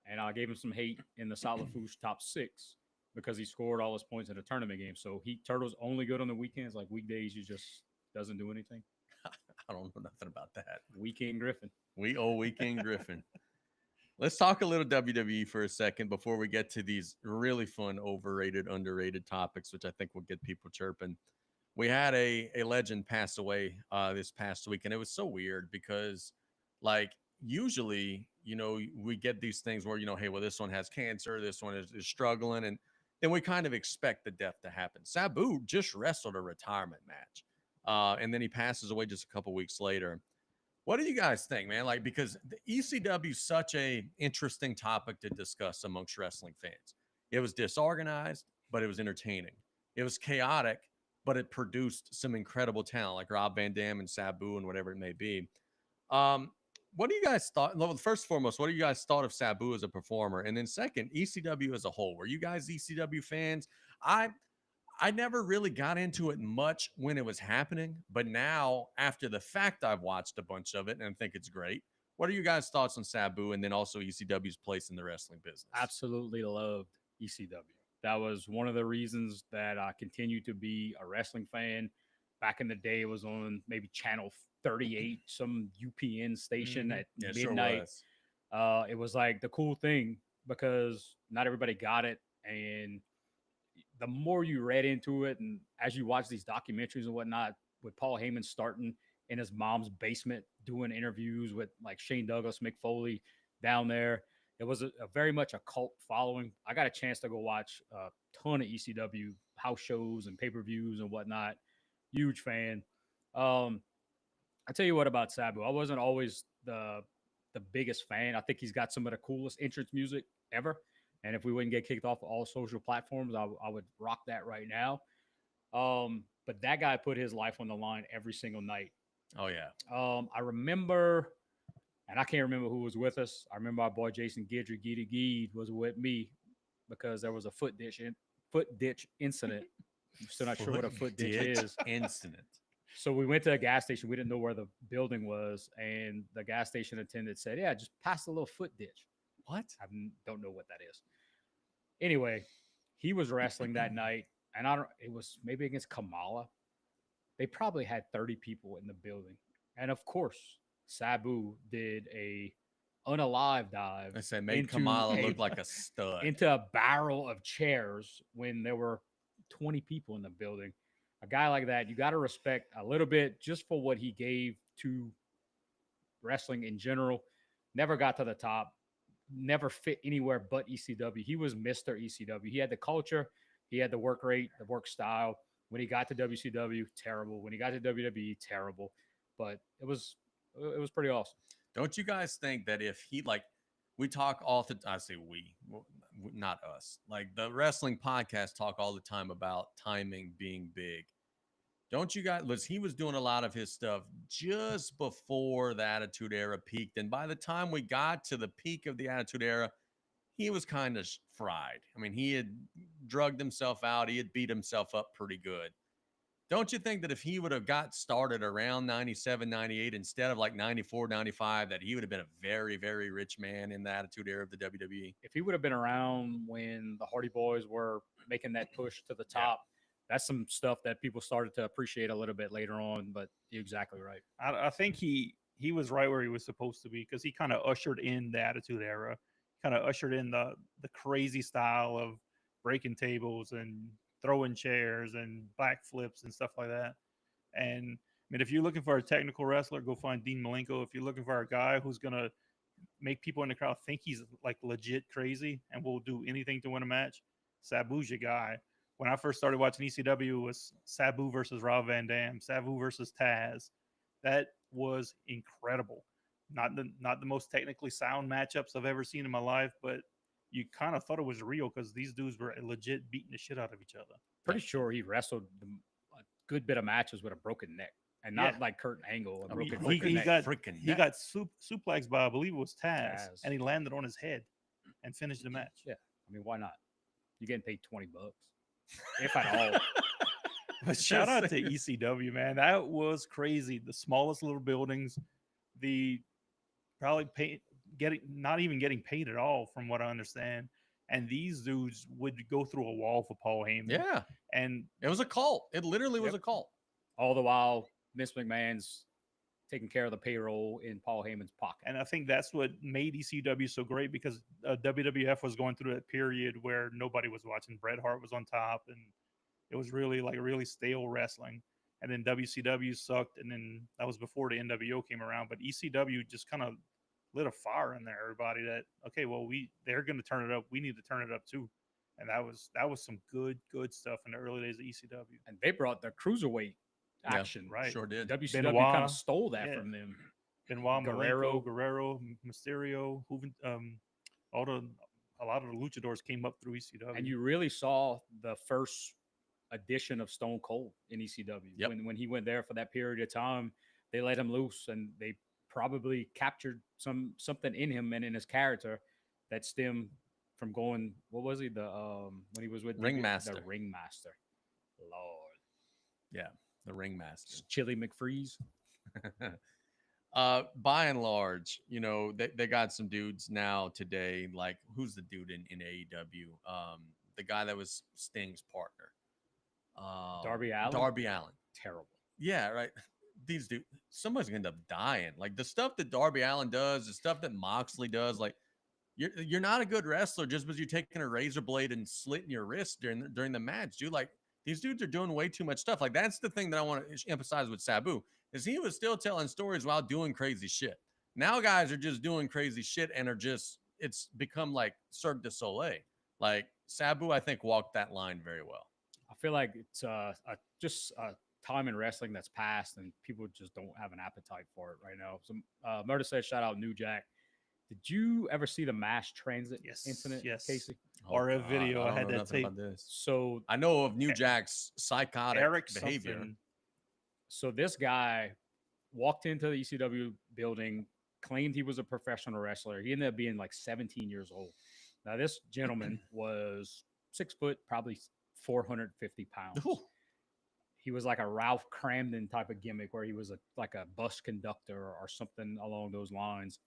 and I gave him some hate in the South Lafourche top 6 because he scored all his points in a tournament game. So Turtle's only good on the weekends, like weekdays, he just doesn't do anything. I don't know nothing about that. Weekend Griffin. Weekend Griffin. Let's talk a little WWE for a second before we get to these really fun, overrated, underrated topics, which I think will get people chirping. We had a legend pass away this past week, and it was so weird because, like, usually, you know, we get these things where, you know, hey, well, this one has cancer, this one is struggling, and then we kind of expect the death to happen. Sabu just wrestled a retirement match, and then he passes away just a couple weeks later. What do you guys think, man? Like, because the ECW is such a interesting topic to discuss amongst wrestling fans. It was disorganized, but it was entertaining. It was chaotic, but it produced some incredible talent like Rob Van Dam and Sabu and whatever it may be. What do you guys thought? Well, first and foremost, what do you guys thought of Sabu as a performer? And then second, ECW as a whole. Were you guys ECW fans? I never really got into it much when it was happening, but now after the fact, I've watched a bunch of it and I think it's great. What are you guys' thoughts on Sabu and then also ECW's place in the wrestling business? Absolutely loved ECW. That was one of the reasons that I continue to be a wrestling fan. Back in the day, it was on maybe channel 38, some UPN station at midnight. Sure it was like the cool thing because not everybody got it. And the more you read into it, and as you watch these documentaries and whatnot, with Paul Heyman starting in his mom's basement doing interviews with like Shane Douglas, Mick Foley down there, it was a very much a cult following. I got a chance to go watch a ton of ECW house shows and pay-per-views and whatnot. Huge fan. I tell you what about Sabu. I wasn't always the biggest fan. I think he's got some of the coolest entrance music ever. And if we wouldn't get kicked off of all social platforms, I would rock that right now. But that guy put his life on the line every single night. Oh, yeah. I remember, and I can't remember who was with us. I remember our boy Jason Gidry, Giddy Geed, was with me because there was a foot ditch incident. I'm still not sure what a foot ditch is. Incident. So we went to a gas station. We didn't know where the building was. And the gas station attendant said, yeah, just pass the little foot ditch. What? I don't know what that is. Anyway, he was wrestling that night, and it was maybe against Kamala. They probably had 30 people in the building. And of course, Sabu did a unalive dive. I said, made Kamala look like a stud. Into a barrel of chairs when there were 20 people in the building. A guy like that, you got to respect a little bit just for what he gave to wrestling in general. never got to the top, never fit anywhere but ECW. He was Mr. ECW. He had the culture, he had the work rate, the work style. When he got to WCW, terrible. When he got to WWE, terrible. But it was pretty awesome. Don't you guys think that if he like, we talk all the I say we, not us, like the wrestling podcast talk all the time about timing being big. Don't you guys? He was doing a lot of his stuff just before the Attitude Era peaked, and by the time we got to the peak of the Attitude Era, he was kind of fried. I mean, he had drugged himself out. He had beat himself up pretty good. Don't you think that if he would have got started around 97, 98 instead of like 94, 95, that he would have been a very, very rich man in the Attitude Era of the WWE? If he would have been around when the Hardy Boys were making that push to the top, that's some stuff that people started to appreciate a little bit later on. But you're exactly right. I think he was right where he was supposed to be because he kind of ushered in the Attitude Era, kind of ushered in the crazy style of breaking tables and throwing chairs and back flips and stuff like that. And I mean, if you're looking for a technical wrestler, go find Dean Malenko. If you're looking for a guy who's gonna make people in the crowd think he's like legit crazy and will do anything to win a match, Sabu's your guy. When I first started watching ECW, it was Sabu versus Rob Van Dam, Sabu versus Taz. That was incredible. Not the most technically sound matchups I've ever seen in my life, but you kind of thought it was real because these dudes were legit beating the shit out of each other. Pretty sure he wrestled a good bit of matches with a broken neck, and not like Kurt Angle. He got suplexed by, I believe it was Taz, and he landed on his head and finished the match. Yeah, I mean, why not? You're getting paid $20, if at all. But shout out to ECW, man. That was crazy. The smallest little buildings, the probably not even getting paid at all, from what I understand. And these dudes would go through a wall for Paul Heyman. Yeah. And it was a cult. It literally was a cult. All the while, Vince McMahon's taking care of the payroll in Paul Heyman's pocket. And I think that's what made ECW so great, because WWF was going through that period where nobody was watching. Bret Hart was on top, and it was really stale wrestling. And then WCW sucked, and then that was before the NWO came around. But ECW just kind of lit a fire in there, everybody, that okay, well, they're going to turn it up, we need to turn it up too. And that was some good stuff in the early days of ECW. And they brought the cruiserweight action, right? Sure did. WCW kind of stole that from them. Benoit, Guerrero, Mysterio, a lot of the luchadors came up through ECW. And you really saw the first edition of Stone Cold in ECW. Yep. When he went there for that period of time, they let him loose, and they probably captured something in him and in his character that stemmed from going, what was he, when he was with Ringmaster. The Ringmaster. Lord. Yeah, the Ringmaster. Chili McFreeze. By and large, they got some dudes now today, like who's the dude in AEW? The guy that was Sting's partner. Darby Allin? Darby Allin. Terrible. Yeah, right. These dudes, somebody's gonna end up dying. Like the stuff that Darby Allin does, the stuff that Moxley does, like you're not a good wrestler just because you're taking a razor blade and slitting your wrist during the match, dude. Like these dudes are doing way too much stuff. Like that's the thing that I want to emphasize with Sabu, is he was still telling stories while doing crazy shit. Now guys are just doing crazy shit and it's become like Cirque du Soleil. Like Sabu, I think, walked that line very well. I feel like it's just a time in wrestling that's passed, and people just don't have an appetite for it right now. So Murder said, shout out New Jack. Did you ever see the mass transit incident, Casey? Or a video. I had that tape. So I know of New Jack's psychotic behavior. Something. So this guy walked into the ECW building, claimed he was a professional wrestler. He ended up being like 17 years old. Now, this gentleman was 6 foot, probably 450 pounds. Ooh. He was like a Ralph Cramden type of gimmick, where he was like a bus conductor or something along those lines.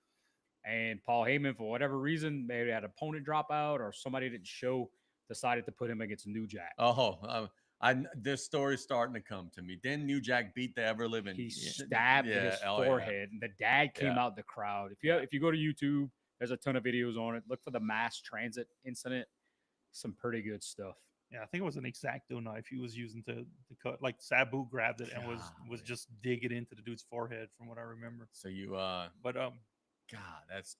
And Paul Heyman, for whatever reason, maybe had an opponent drop out or somebody didn't show, decided to put him against New Jack. This story's starting to come to me. Then New Jack beat the ever living. He stabbed his forehead, and the dad came out the crowd. If you go to YouTube, there's a ton of videos on it. Look for the mass transit incident. Some pretty good stuff. Yeah, I think it was an X-Acto knife he was using to cut. Like Sabu grabbed it and was just digging into the dude's forehead, from what I remember. So you but God, that's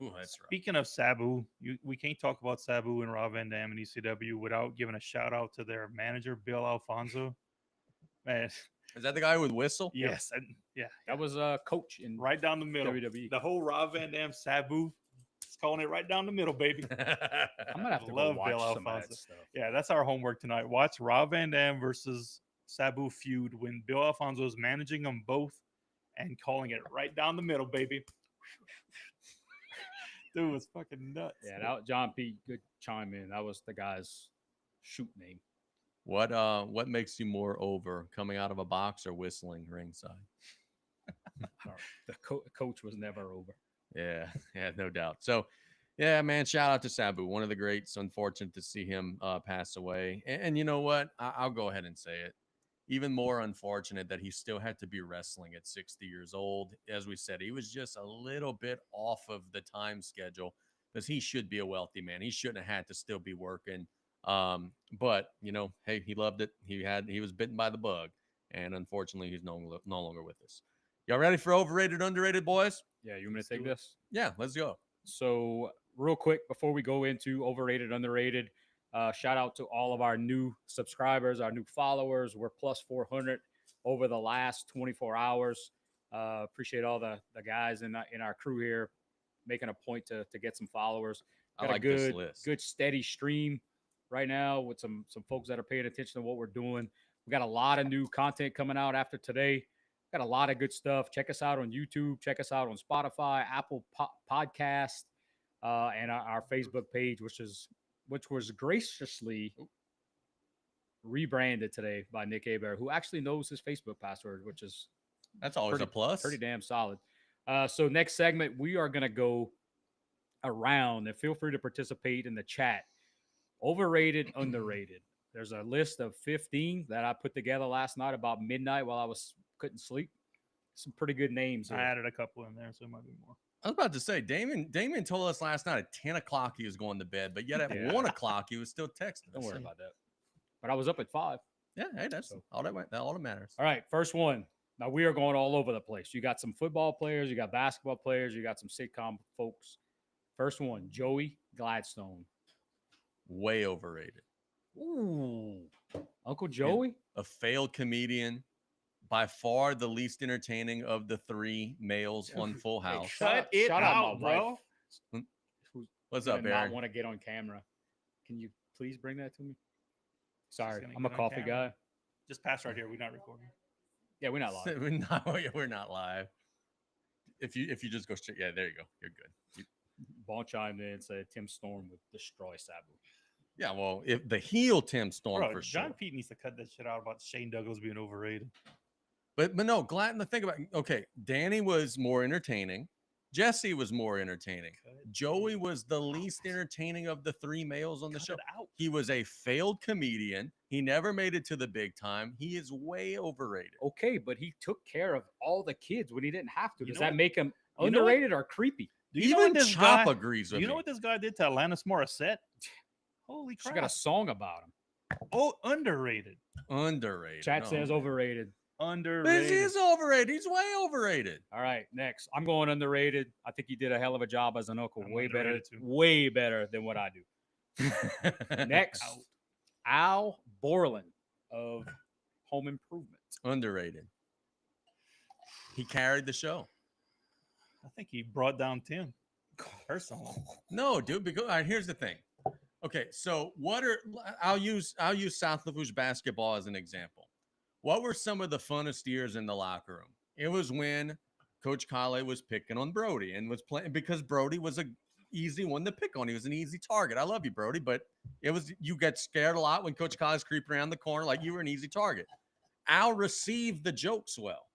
rough. Speaking of Sabu, we can't talk about Sabu and Rob Van Dam and ECW without giving a shout out to their manager, Bill Alfonso. Man, Is that the guy with whistle? yes, and yeah, That was coach in right down the middle. WWE. The whole Rob Van Dam Sabu, it's calling it right down the middle, baby. I'm gonna have to Love go watch Bill some of that Alfonso. stuff. Yeah, that's our homework tonight. Watch Rob Van Dam versus Sabu feud when Bill Alfonso is managing them both and calling it right down the middle, baby. Dude, it's fucking nuts. Yeah, that John Pete, good chime in. That was the guy's shoot name. What makes you more over, coming out of a box or whistling ringside? The coach was never over. Yeah, no doubt. So, yeah, man, shout out to Sabu, one of the greats. Unfortunate to see him pass away. And you know what? I'll go ahead and say it. Even more unfortunate that he still had to be wrestling at 60 years old. As we said, he was just a little bit off of the time schedule because he should be a wealthy man. He shouldn't have had to still be working. But you know, hey, he loved it. He was bitten by the bug, and unfortunately, he's no longer with us. Y'all ready for overrated, underrated, boys? Yeah, you want me to take this? Yeah, let's go. So, real quick, before we go into overrated, underrated, shout out to all of our new subscribers, our new followers. We're plus 400 over the last 24 hours. Appreciate all the guys in our crew here making a point to get some followers. Got I like a this list. good steady stream right now with some folks that are paying attention to what we're doing. We got a lot of new content coming out after today. Got a lot of good stuff. Check us out on YouTube. Check us out on Spotify, Apple Podcast, and our Facebook page, which was graciously rebranded today by Nick Hebert, who actually knows his Facebook password, which is That's always a plus. pretty damn solid. So next segment, we are going to go around, and feel free to participate in the chat. Overrated, underrated. There's a list of 15 that I put together last night about midnight while I couldn't sleep. Some pretty good names here. I added a couple in there, so it might be more. I was about to say, Damon told us last night at 10 o'clock he was going to bed, but yet at Yeah. 1 o'clock he was still texting Don't us. worry about that. But I was up at 5. Yeah, hey, that's all that matters. All right, first one. Now we are going all over the place. You got some football players, you got basketball players, you got some sitcom folks. First one, Joey Gladstone. Way overrated. Ooh, Uncle Joey? A failed comedian, by far the least entertaining of the 3 males on Full House. Cut it shout out, my bro. wife, who's What's gonna up, not Barry? want to get on camera. Can you please bring that to me? Sorry, gonna I'm a get on coffee camera. guy. Just pass right here. We're not recording. Yeah, we're not live. We're not live. If you just go straight, yeah, there you go. You're good. Ball chimed in and said Tim Storm would destroy Sabu. Yeah, well, if the heel Tim Storm Bro, for John sure. Pete needs to cut that shit out about Shane Douglas being overrated. But no, Gladden, the thing about okay, Danny was more entertaining. Jesse was more entertaining. Joey was the least entertaining of the 3 males on the Cut show. it out. He was a failed comedian. He never made it to the big time. He is way overrated. Okay, but he took care of all the kids when he didn't have to. You Does know that what- make him you know what- underrated or creepy? Do you know Even what this Chop guy? agrees Do with you know me. what this guy did to Alanis Morissette? Holy She crap! got a song about him. Oh, underrated. Underrated. Chat no. says overrated. But Underrated. he's overrated. He's way overrated. All right, next. I'm going underrated. I think he did a hell of a job as an uncle. I'm Way better, underrated too. way better than what I do. Next, Out. Al Borland of Home Improvement. Underrated. He carried the show. I think he brought down Tim personally. No, dude. Because all right, here's the thing. Okay, so I'll use South Lafourche basketball as an example. What were some of the funnest years in the locker room? It was when Coach Kale was picking on Brody and was playing because Brody was a easy one to pick on. He was an easy target. I love you, Brody, but you get scared a lot when Coach Kale's creeping around the corner like you were an easy target. Al received the jokes well.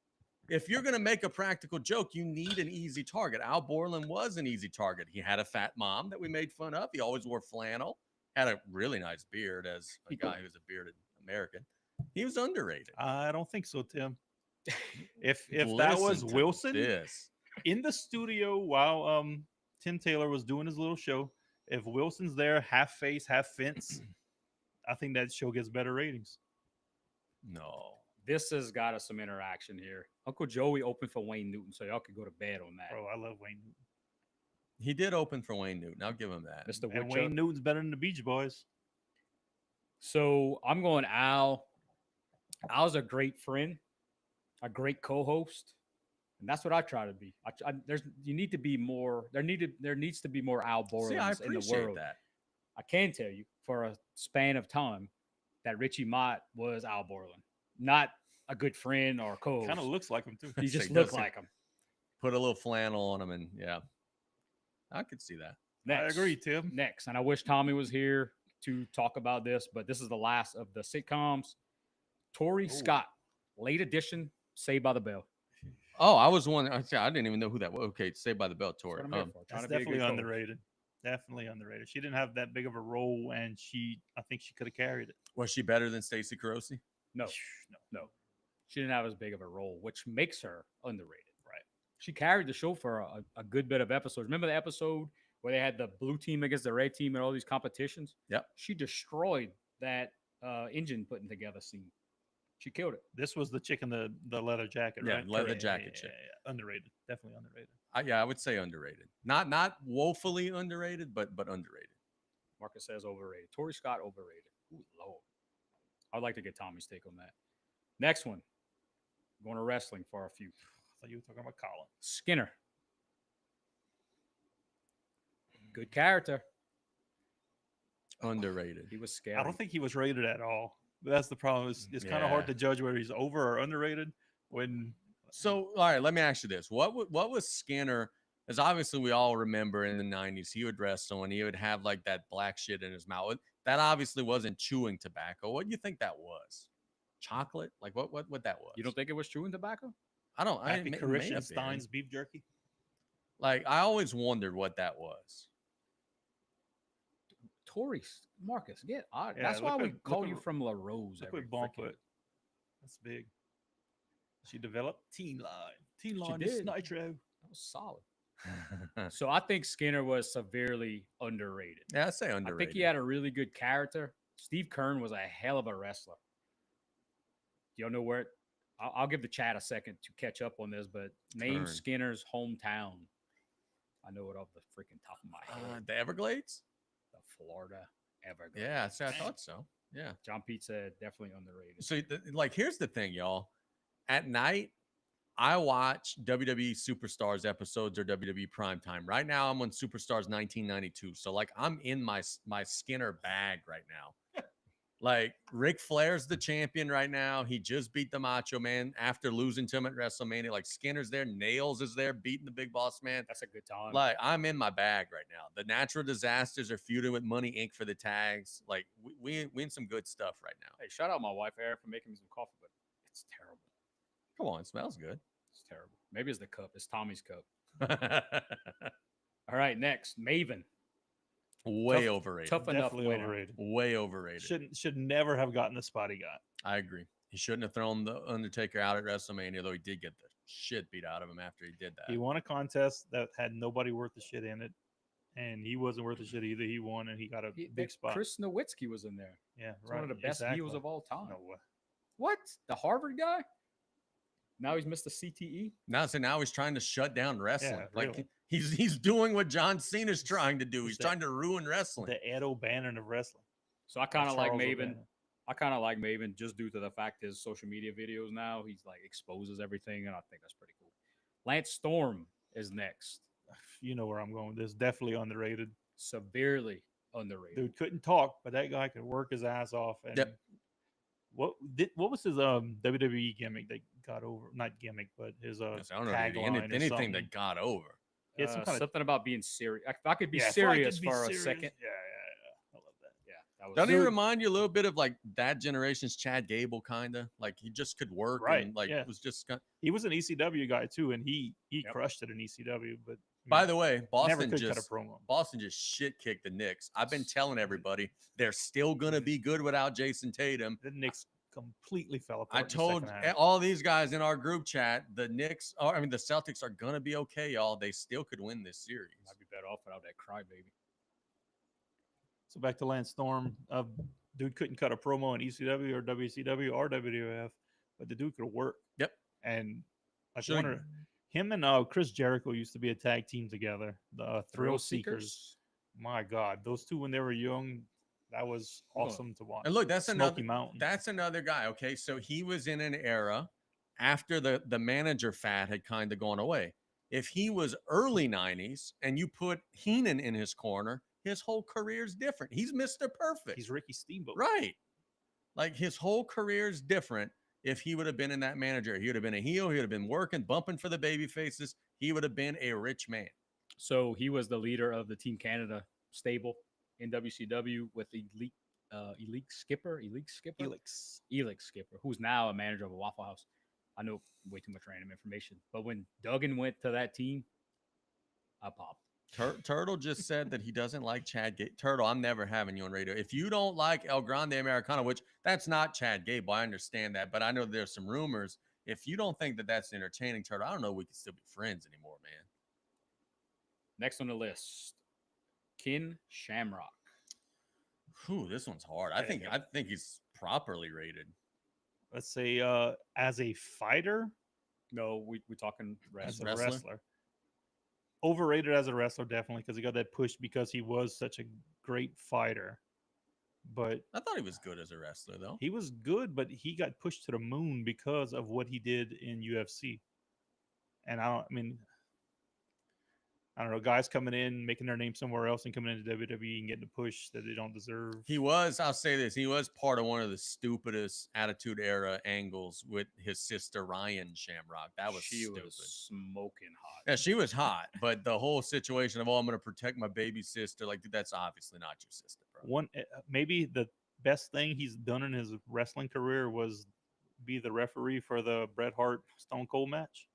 If you're going to make a practical joke, you need an easy target. Al Borland was an easy target. He had a fat mom that we made fun of. He always wore flannel, had a really nice beard as a guy who's a bearded American. He was underrated. I don't think so, Tim. If that Listen was to Wilson this. in the studio while Tim Taylor was doing his little show, if Wilson's there, half face, half fence, I think that show gets better ratings. No. This has got us some interaction here. Uncle Joey opened for Wayne Newton, so y'all could go to bed on that. Bro, I love Wayne Newton. He did open for Wayne Newton. I'll give him that. Mr. And Woodchuck. Wayne Newton's better than the Beach Boys. So I'm going Al. Al's a great friend, a great co-host, and that's what I try to be. You need to be more. There needs to be more Al See, I Borlands in the appreciate world. that. I can tell you for a span of time that Richie Mott was Al Borland, not a good friend or co-host. Kind of looks like him too. He So just he looked doesn't- like him. Put a little flannel on him, and yeah, I could see that. Next, I agree, Tim. Next, and I wish Tommy was here to talk about this, but this is the last of the sitcoms. Tori Scott, late edition, Saved by the Bell. Oh, I was wondering. I didn't even know who that was. Okay, Saved by the Bell, That's Tori. what I'm here for. Trying That's to be a definitely good co-host. underrated. Definitely underrated. She didn't have that big of a role, and I think she could have carried it. Was she better than Stacey Carosi? No. She didn't have as big of a role, which makes her underrated. Right. She carried the show for a good bit of episodes. Remember the episode where they had the blue team against the red team and all these competitions? Yep. She destroyed that engine putting together scene. She killed it. This was the chick in the leather jacket, Yeah, right? leather Correct. jacket chick. Yeah. Underrated. Definitely underrated. I would say underrated. Not woefully underrated, but underrated. Marcus says overrated. Tori Scott overrated. Ooh, Lord. I'd like to get Tommy's take on that. Next one. Going to wrestling for a few. I thought you were talking about Colin. Skinner. Good character. Underrated. He was scary. I don't think he was rated at all. But that's the problem. It's kind of hard Yeah. to judge whether he's over or underrated when So, all right, let me ask you this: what was Skinner? As obviously we all remember in the '90s, he would wrestle and he would have like that black shit in his mouth. That obviously wasn't chewing tobacco. What do you think that was? Chocolate? Like what that was? You don't think it was chewing tobacco? I don't. I Happy may have Christian been. Stein's beef jerky. Like I always wondered what that was. Tori, Marcus, get out. Yeah, That's why look we what- call look you what- from La Rose. Look every what Bump frickin- put. That's big. She developed Teen Line. Teen She Line is did. Nitro. That was solid. So I think Skinner was severely underrated. Yeah, I say I underrated. think he had a really good character. Steve Kern was a hell of a wrestler. Y'all know where? I'll give the chat a second to catch up on this, but name Kern. Skinner's hometown. I know it off the freaking top of my head. The Everglades. The Florida Everglades. Yeah, see, I thought so. Yeah. John Pete said definitely underrated. So, like, here's the thing, y'all. At night, I watch WWE Superstars episodes or WWE Primetime. Right now, I'm on Superstars 1992. So, like, I'm in my Skinner bag right now. Like, Ric Flair's the champion right now. He just beat the Macho Man after losing to him at WrestleMania. Like, Skinner's there. Nails is there beating the Big Boss Man. That's a good time. Like, I'm in my bag right now. The Natural Disasters are feuding with Money Inc. for the tags. Like, we in some good stuff right now. Hey, shout out my wife, Erin, for making me some coffee, but it's terrible. Come on, it smells good. It's terrible. Maybe it's the cup. It's Tommy's cup. All right, next, Maven. Way Tough- overrated. Tough enough Definitely winner. overrated. Way overrated. Should never have gotten the spot he got. I agree. He shouldn't have thrown the Undertaker out at WrestleMania, though he did get the shit beat out of him after he did that. He won a contest that had nobody worth the shit in it, and he wasn't worth the shit either. He won, and he got a big spot. Chris Nowitzki was in there. Yeah, He's right. one of the best exactly. heels of all time. No way. What? The Harvard guy? Now he's Mr. CTE? Now he's trying to shut down wrestling. Yeah, Like really. he's doing what John Cena's trying to do. He's He's the- trying to ruin wrestling. The Ed O'Bannon of wrestling. So I kind of like Charles Maven. O'Bannon. I kind of like Maven just due to the fact his social media videos now, he's like exposes everything, and I think that's pretty cool. Lance Storm is next. You know where I'm going with this. Definitely underrated. Severely underrated. Dude couldn't talk, but that guy could work his ass off. And Yep. what was his WWE gimmick that got over? Not gimmick, but his Yes, I don't know tagline or anything something. that got over. He had some kind of Something about being serious. If I could be yeah, if I serious could be for a serious- second. Yeah. I love that. Yeah, that was Doesn't he Dude, remind you a little bit of like that generation's Chad Gable, kind of like he just could work, Right, And like yeah. it was just. He was an ECW guy too, and he Yep. crushed it in ECW. But By the way, never Boston could cut just a promo. Boston just shit kicked the Knicks. I've been telling everybody they're still gonna be good without Jason Tatum. The Knicks completely fell apart. I in the told second half. all these guys in our group chat, the Celtics are gonna be okay, y'all. They still could win this series. might be better off without that crybaby. So back to Lance Storm. Dude couldn't cut a promo in ECW or WCW or WWF, but the dude could work. Yep. And Like Sure. one of him and Chris Jericho used to be a tag team together. The Thrill Seekers. My God, those two when they were young, that was Look. awesome to watch. And look, that's Smoky another Mountain. that's another guy. Okay, so he was in an era after the manager fad had kind of gone away. If he was early 90s and you put Heenan in his corner, his whole career's different. He's Mr. Perfect. He's Ricky Steamboat. Right. Like his whole career's different if he would have been in that manager. He would have been a heel. He would have been working, bumping for the baby faces. He would have been a rich man. So he was the leader of the Team Canada stable in WCW with Elite Skipper, who's now a manager of a Waffle House. I know way too much random information, but when Duggan went to that team, I popped. Turtle just said that he doesn't like Chad Gable. Turtle, I'm never having you on radio. If you don't like El Grande Americano, which that's not Chad Gable, I understand that, but I know there's some rumors. If you don't think that that's entertaining, Turtle, I don't know we can still be friends anymore, man. Next on the list, Ken Shamrock. Whew, this one's hard. I think he's properly rated. Let's say as a fighter, No, we're talking as a wrestler. wrestler. Overrated as a wrestler, definitely, because he got that push because he was such a great fighter. But I thought he was good as a wrestler, though. he was good, but he got pushed to the moon because of what he did in UFC. And I don't know, guys coming in, making their name somewhere else and coming into WWE and getting a push that they don't deserve. He was, I'll say this, he was part of one of the stupidest Attitude Era angles with his sister Ryan Shamrock. That was She stupid. was smoking hot. Yeah, she was hot, but the whole situation of, oh, I'm going to protect my baby sister, like, dude, that's obviously not your sister, bro. Maybe the best thing he's done in his wrestling career was be the referee for the Bret Hart Stone Cold match.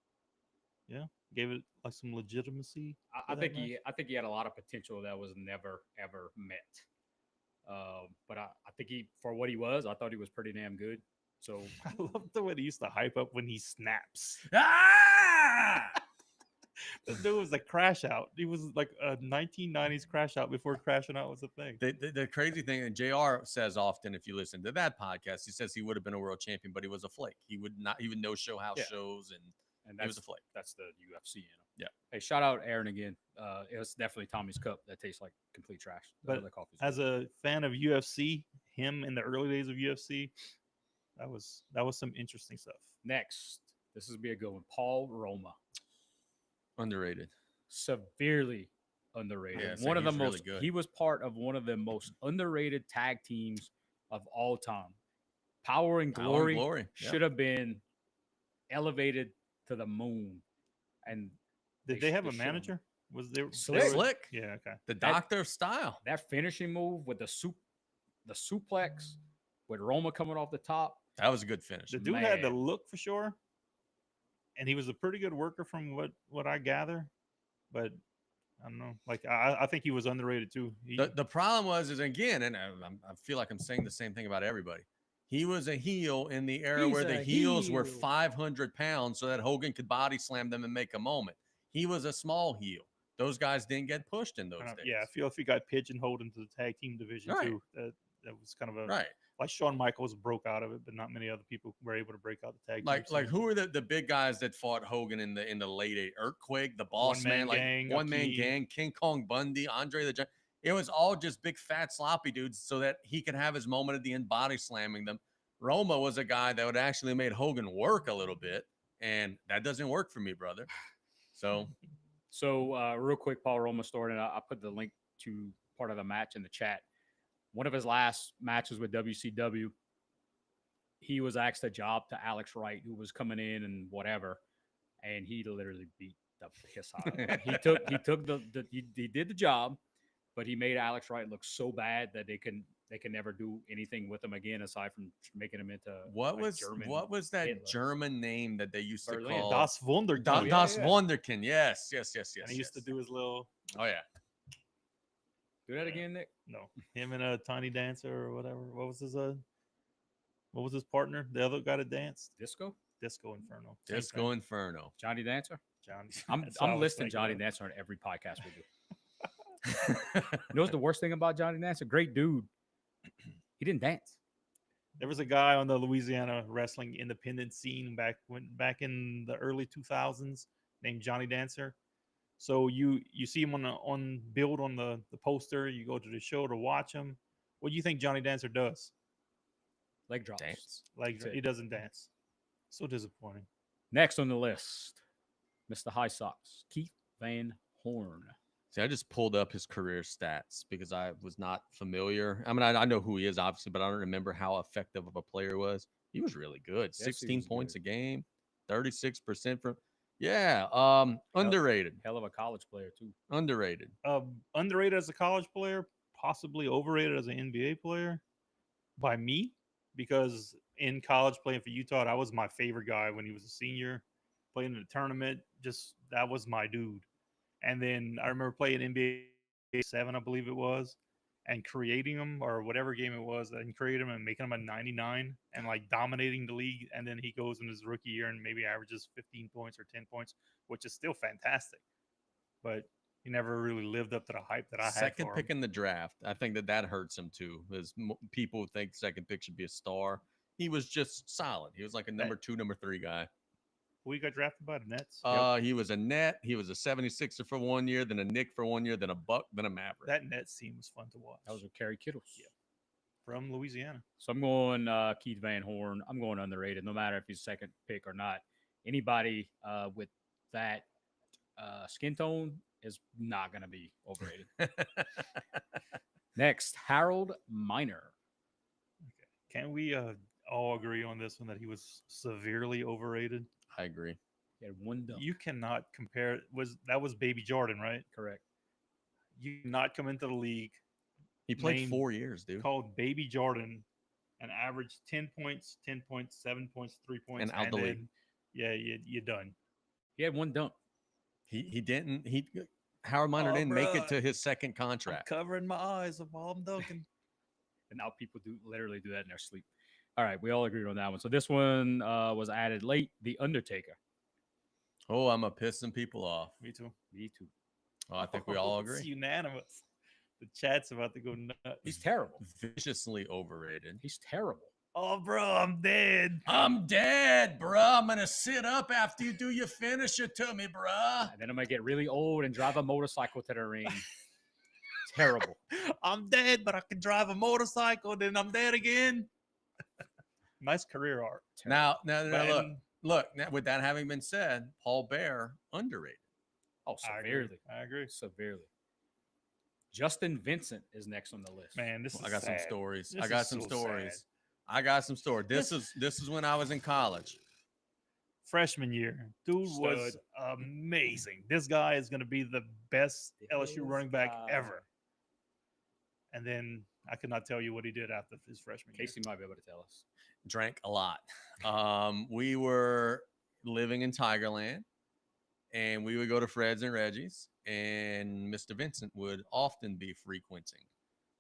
Yeah, gave it like some legitimacy. I think he had a lot of potential that was never ever met. But I think for what he was, I thought he was pretty damn good. So I love the way they used to hype up when he snaps. Ah! The dude was a crash out. He was like a 1990s crash out before crashing out was a thing. The crazy thing, and JR says often, if you listen to that podcast, he says he would have been a world champion, but he was a flake. He would no show house shows, and he was a flake. That's the UFC in him. Yeah. Hey, shout out Aaron again. It was definitely Tommy's Cup that tastes like complete trash. The But other coffee's as good. a fan of UFC, him in the early days of UFC, that was some interesting stuff. Next, this is be a good one. Paul Roma, Underrated. severely underrated. Yeah, so one of the he's really most. good. He was part of one of the most underrated tag teams of all time. Power and Glory, Yeah. should have been elevated to the moon. And Did they have a showed him. manager? Was there Slick. they were- Slick. Yeah, okay. The That- doctor of style. that finishing move with the suplex with Roma coming off the top. That was a good finish. The dude had the Man. look for sure, and he was a pretty good worker from what I gather. But I don't know. Like I think he was underrated too. The problem was, is again, and I feel like I'm saying the same thing about everybody. He was a heel in the era He's where the a heels were heel. 500 pounds so that Hogan could body slam them and make a moment. He was a small heel. Those guys didn't get pushed in those days. yeah, I feel if he got pigeonholed into the tag team division Right. too, that was kind of a Right. like Shawn Michaels broke out of it, but not many other people were able to break out the tag. Like team scene. who are the big guys that fought Hogan in the late 80s? Earthquake, the Boss One-Man Man, like Gang, One Man Akeem. Gang, King Kong Bundy, Andre the Giant. It was all just big fat sloppy dudes so that he could have his moment at the end body slamming them. Roma was a guy that would actually made Hogan work a little bit, and that doesn't work for me, brother. So So real quick, Paul Roma story, and I put the link to part of the match in the chat. One of his last matches with WCW, he was asked a job to Alex Wright, who was coming in and whatever, and he literally beat the piss out of him. He did the job, but he made Alex Wright look so bad that they can never do anything with him again aside from making him into what like, was German that Hitler. German name that they used to Berlin. call Das Wunderkind. Das Wunderkind? Yes. And he used to do his little Oh yeah. Do that again, Nick. no him and a Tiny Dancer or whatever. What was his partner? The other guy that danced? Disco, Disco Inferno. Same Disco thing. Inferno. Johnny Dancer. Johnny. I'm That's what I was listing thinking Johnny of. Dancer on every podcast we do. You know what's the worst thing about Johnny Dancer? Great dude. He didn't dance. There was a guy on the Louisiana wrestling independent scene back in the early 2000s named Johnny Dancer. So you see him on build on the poster. You go to the show to watch him. What do you think Johnny Dancer does? Leg drops. Dance. Like That's it. he doesn't dance. So disappointing. Next on the list, Mr. High Sox, Keith Van Horn. See, I just pulled up his career stats because I was not familiar. I mean, I know who he is, obviously, but I don't remember how effective of a player he was. He was really good. Yes, he 16 was points good. a game, 36% from. Yeah, underrated. Hell of a college player, too. Underrated. Underrated as a college player, possibly overrated as an NBA player by me, because in college playing for Utah, that was my favorite guy when he was a senior, playing in the tournament. Just that was my dude. And then I remember playing NBA 7, I believe it was, and creating him or whatever game it was, and creating him and making him a 99 and like dominating the league. And then he goes in his rookie year and maybe averages 15 points or 10 points, which is still fantastic. But he never really lived up to the hype that I had. Second for pick him. in the draft. I think that hurts him too, because people think second pick should be a star. He was just solid. He was like a number 2, number 3 guy. We got drafted by the Nets. He was a net. He was a 76er for 1 year, then a Knick for 1 year, then a Buck, then a Maverick. That Nets team was fun to watch. That was with Kerry Kittles. From Louisiana. So I'm going Keith Van Horn. I'm going underrated, no matter if he's second pick or not. Anybody with that skin tone is not going to be overrated. Next, Harold Miner. Can we all agree on this one that he was severely overrated? I agree. He had one dunk. You cannot compare. That was Baby Jordan, right? Correct. You cannot come into the league He played Name 4 years, dude. called Baby Jordan and averaged 10 points, 10 points, 7 points, 3 points, And out the league. then, yeah, you're done. He had one dunk. He didn't. Howard Miner didn't make it bruh. to his second I'm contract. covering my eyes while I'm dunking. And now people literally do that in their sleep. All right, we all agreed on that one. So this one was added late. The Undertaker. Oh, I'm a pissing people off. Me too. Me too. Oh, I think we all It's agree. unanimous. The chat's about to go nuts. He's terrible. Viciously overrated. He's terrible. Oh, bro, I'm dead. I'm dead, bruh. I'm gonna sit up after you do your finisher to me, bruh. And then I'm gonna get really old and drive a motorcycle to the ring. Terrible. I'm dead, but I can drive a motorcycle. Then I'm dead again. Nice career arc. Now, But- look. Now, with that having been said, Paul Bear underrated. Oh, I agree. severely. I agree. Severely. Justin Vincent is next on the list. Man, this is I got some sad. stories. This I got is some so stories. sad. I got some stories. This is when I was in college. Freshman year, dude was amazing. This guy is going to be the best LSU running back ever. And then I could not tell you what he did after his freshman year. Casey might be able to tell us. Drank a lot. We were living in Tigerland, and we would go to Fred's and Reggie's, and Mr. Vincent would often be frequenting.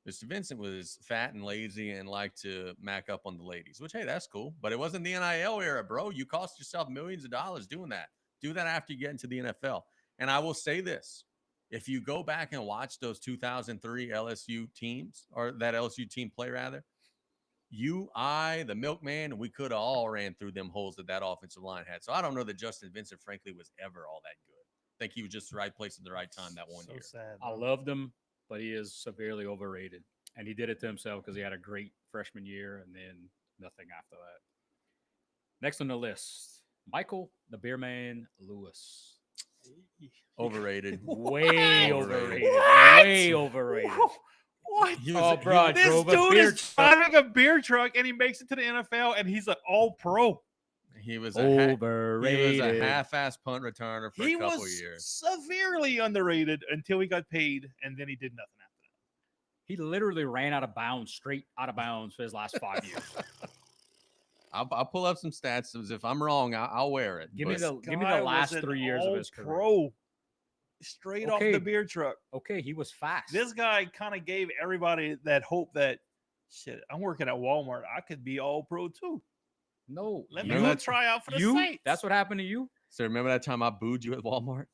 Mr. Vincent was fat and lazy and liked to mac up on the ladies, which, hey, that's cool. But it wasn't the NIL era, bro. You cost yourself millions of dollars doing that. Do that after you get into the NFL. And I will say this. If you go back and watch those 2003 LSU teams, or that LSU team play, rather, the milkman, we could have all ran through them holes that offensive line had. So I don't know that Justin Vincent, frankly, was ever all that good. I think he was just the right place at the right time that one So year. sad. I bro. loved him, but he is severely overrated. And he did it to himself because he had a great freshman year and then nothing after that. Next on the list, Michael the Beerman Lewis. Overrated. Way Overrated. overrated. What? Way overrated. What? He Oh, bro, I This drove a dude beer is truck. driving a beer truck and he makes it to the NFL and he's an all pro. He was a Overrated. half-ass punt returner for He a couple was years. severely underrated until he got paid and then he did nothing after that. He literally ran out of bounds, straight out of bounds for his last 5 years. I'll pull up some stats. If I'm wrong, I'll wear it. Give me But the Guy was last an 3 years of his career. all-pro, straight off Okay. the beer truck. Okay, he was fast. This guy kind of gave everybody that hope that shit. I'm working at Walmart. I could be all pro too. no, Let You me know go that- try out for the you. Saints. That's what happened to you. So remember that time I booed you at Walmart?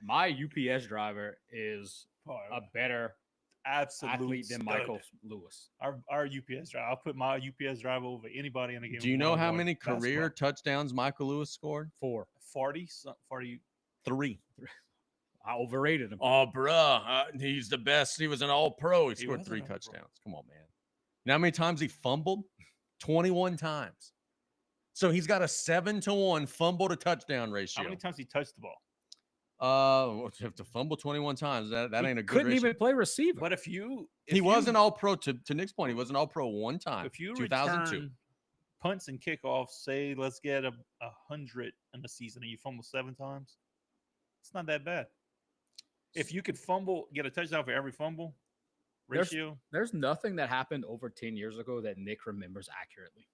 My UPS driver is Oh, a better absolute athlete than stud. Michael Lewis. Our UPS driver. I'll put my UPS driver over anybody in the game. Do you of know how one-on-one many career basketball. touchdowns Michael Lewis scored? 4. 40? 3. I overrated him. Oh, bruh, he's the best. He was an All-Pro. He He scored was 3 an All-Pro. touchdowns. Come on, man. Now, how many times he fumbled? 21 times. So he's got a 7-to-1 fumble to touchdown ratio. How many times he touched the ball? To fumble 21 times, that He ain't a good couldn't ratio. even play receiver. But if you He was an All-Pro. To Nick's point, he was an All-Pro one time. if you 2002. return punts and kickoffs, say let's get 100 in the season, and you fumble 7 times, it's not that bad. If you could get a touchdown for every fumble There's- ratio, There's nothing that happened over 10 years ago that Nick remembers accurately.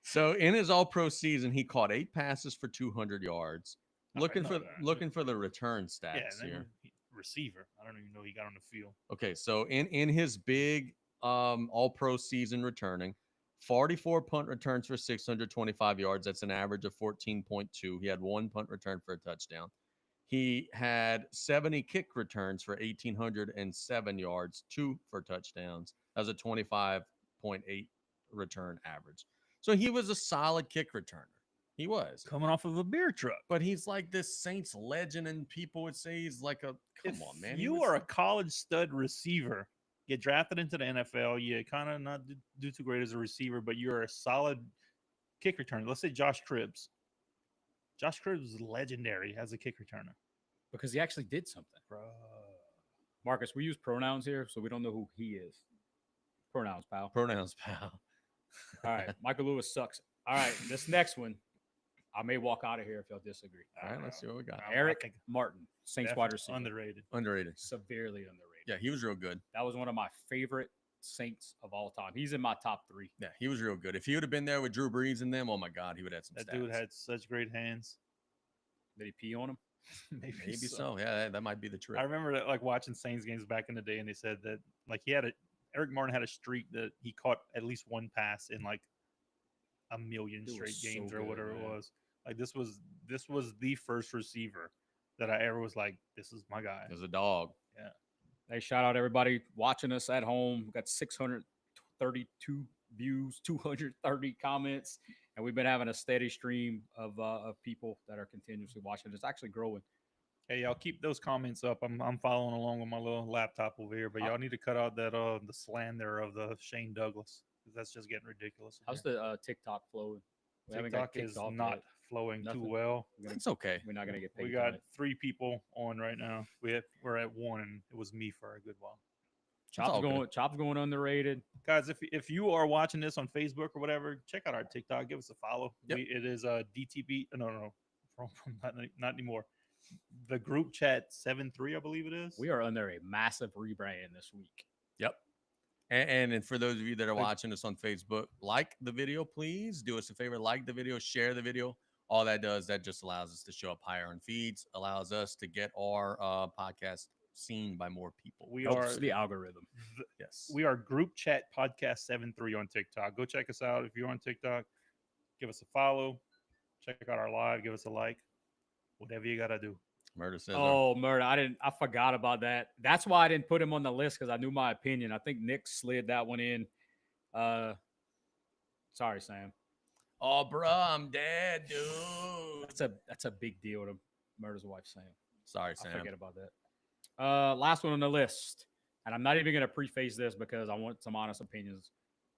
So in his All-Pro season, he caught 8 passes for 200 yards. Not Looking bad, for not bad. looking for the return yeah, stats and here. then receiver. I don't even know he got on the field. Okay, so in his big All-Pro season returning, 44 punt returns for 625 yards. That's an average of 14.2. He had 1 punt return for a touchdown. He had 70 kick returns for 1,807 yards, 2 for touchdowns. That was a 25.8 return average. So he was a solid kick returner. He was. Coming off of a beer truck. But he's like this Saints legend, and people would say he's like a If come on, man. He you was- are a college stud receiver, get drafted into the NFL, you kind of not do too great as a receiver, but you're a solid kick returner. Let's say Josh Cribbs. Josh Cribbs is legendary as a kick returner. Because he actually did something. Marcus, we use pronouns here, so we don't know who he is. Pronouns, pal. pronouns, pal. All right. Michael Lewis sucks. All right. This next one, I may walk out of here if y'all disagree. All right, let's see what we got. I Eric think Martin, Saints definitely wide receiver. underrated. Underrated. Severely underrated. Yeah, he was real good. That was one of my favorite Saints of all time. He's in my top 3. Yeah, he was real good. If he would have been there with Drew Brees and them, oh my God, he would have had some That stats. dude had such great hands. Did he pee on him? Maybe so. Yeah, that might be the trick. I remember that, like watching Saints games back in the day, and they said that like Eric Martin had a streak that he caught at least 1 pass in like a million It was straight so games or good, whatever man. it was. Like this was the first receiver that I ever was like, this is my guy. As a dog. Hey, shout out everybody watching us at home. We got 632 views, 230 comments, and we've been having a steady stream of people that are continuously watching. It's actually growing. Hey, y'all keep those comments up. I'm following along with my little laptop over here, but y'all need to cut out that the slander of the Shane Douglas, because that's just getting ridiculous. in How's here. the TikTok flowing? We haven't got TikTok kicked is off not yet. flowing Nothing. too well. It's okay. We're not gonna get paid. We got tonight. 3 people on right now. We're at 1, and it was me for a good while. all good. Chop's going underrated. Guys, if you are watching this on Facebook or whatever, check out our TikTok. Give us a follow. Yep. It is DTB. No, not anymore. The group chat 7-3, I believe it is. We are under a massive rebrand this week. Yep. And for those of you that are Like- watching us on Facebook, like the video, please. Do us a favor, like the video, share the video. All that does, that just allows us to show up higher on feeds, allows us to get our podcast seen by more people. We Helps are the algorithm. Yes. we are group chat podcast 7-3 on TikTok. Go check us out if you're on TikTok. Give us a follow. Check out our live. Give us a like. Whatever you gotta do. Murder says. Oh, murder! I forgot about that. That's why I didn't put him on the list because I knew my opinion. I think Nick slid that one in. Sorry, Sam. Oh, bro, I'm dead, dude. That's a big deal to murder's wife, Sam. Sorry, I Sam. forget about that. Last one on the list, and I'm not even gonna preface this because I want some honest opinions.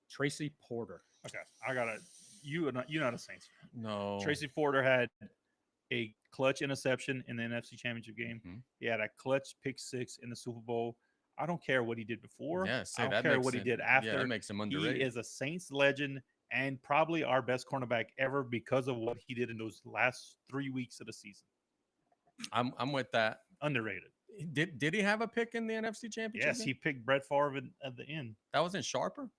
Tracy Porter. Okay, I gotta. You're not a Saints fan. No. Tracy Porter had a clutch interception in the NFC Championship game. Mhm. He had a clutch pick 6 in the Super Bowl. I don't care what he did before. Yeah, say I don't that care makes what he him- did Yeah, after. that makes him He underrated. is a Saints legend and probably our best cornerback ever because of what he did in those last 3 weeks of the season. I'm with that. Underrated. Did he have a pick in the NFC Championship? Yes, game? he picked Brett Favre at the end. That wasn't Sharper.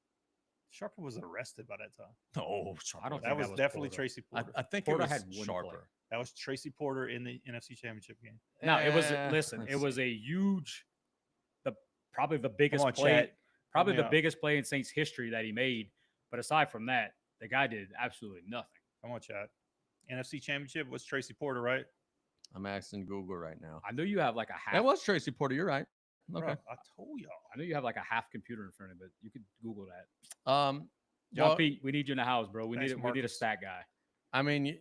Sharper was arrested by that time. No, I don't That think was definitely Porter. Tracy Porter. I think Porter it was had one play. Sharper. That was Tracy Porter in the NFC Championship game. No, it was Eh, listen. It let's was see. a huge, probably the biggest on, play, chat. probably me the up. biggest play in Saints history that he made. But aside from that, the guy did absolutely nothing. Come on, chat. NFC Championship was Tracy Porter, right? I'm asking Google right now. I know you have like a half. That was Tracy Porter. You're right. Bro, Okay. I told y'all. I know you have like a half computer in front of it. You could Google that. John Well, Pete, we need you in the house, bro. We Thanks, need a Marcus. stat guy. I mean,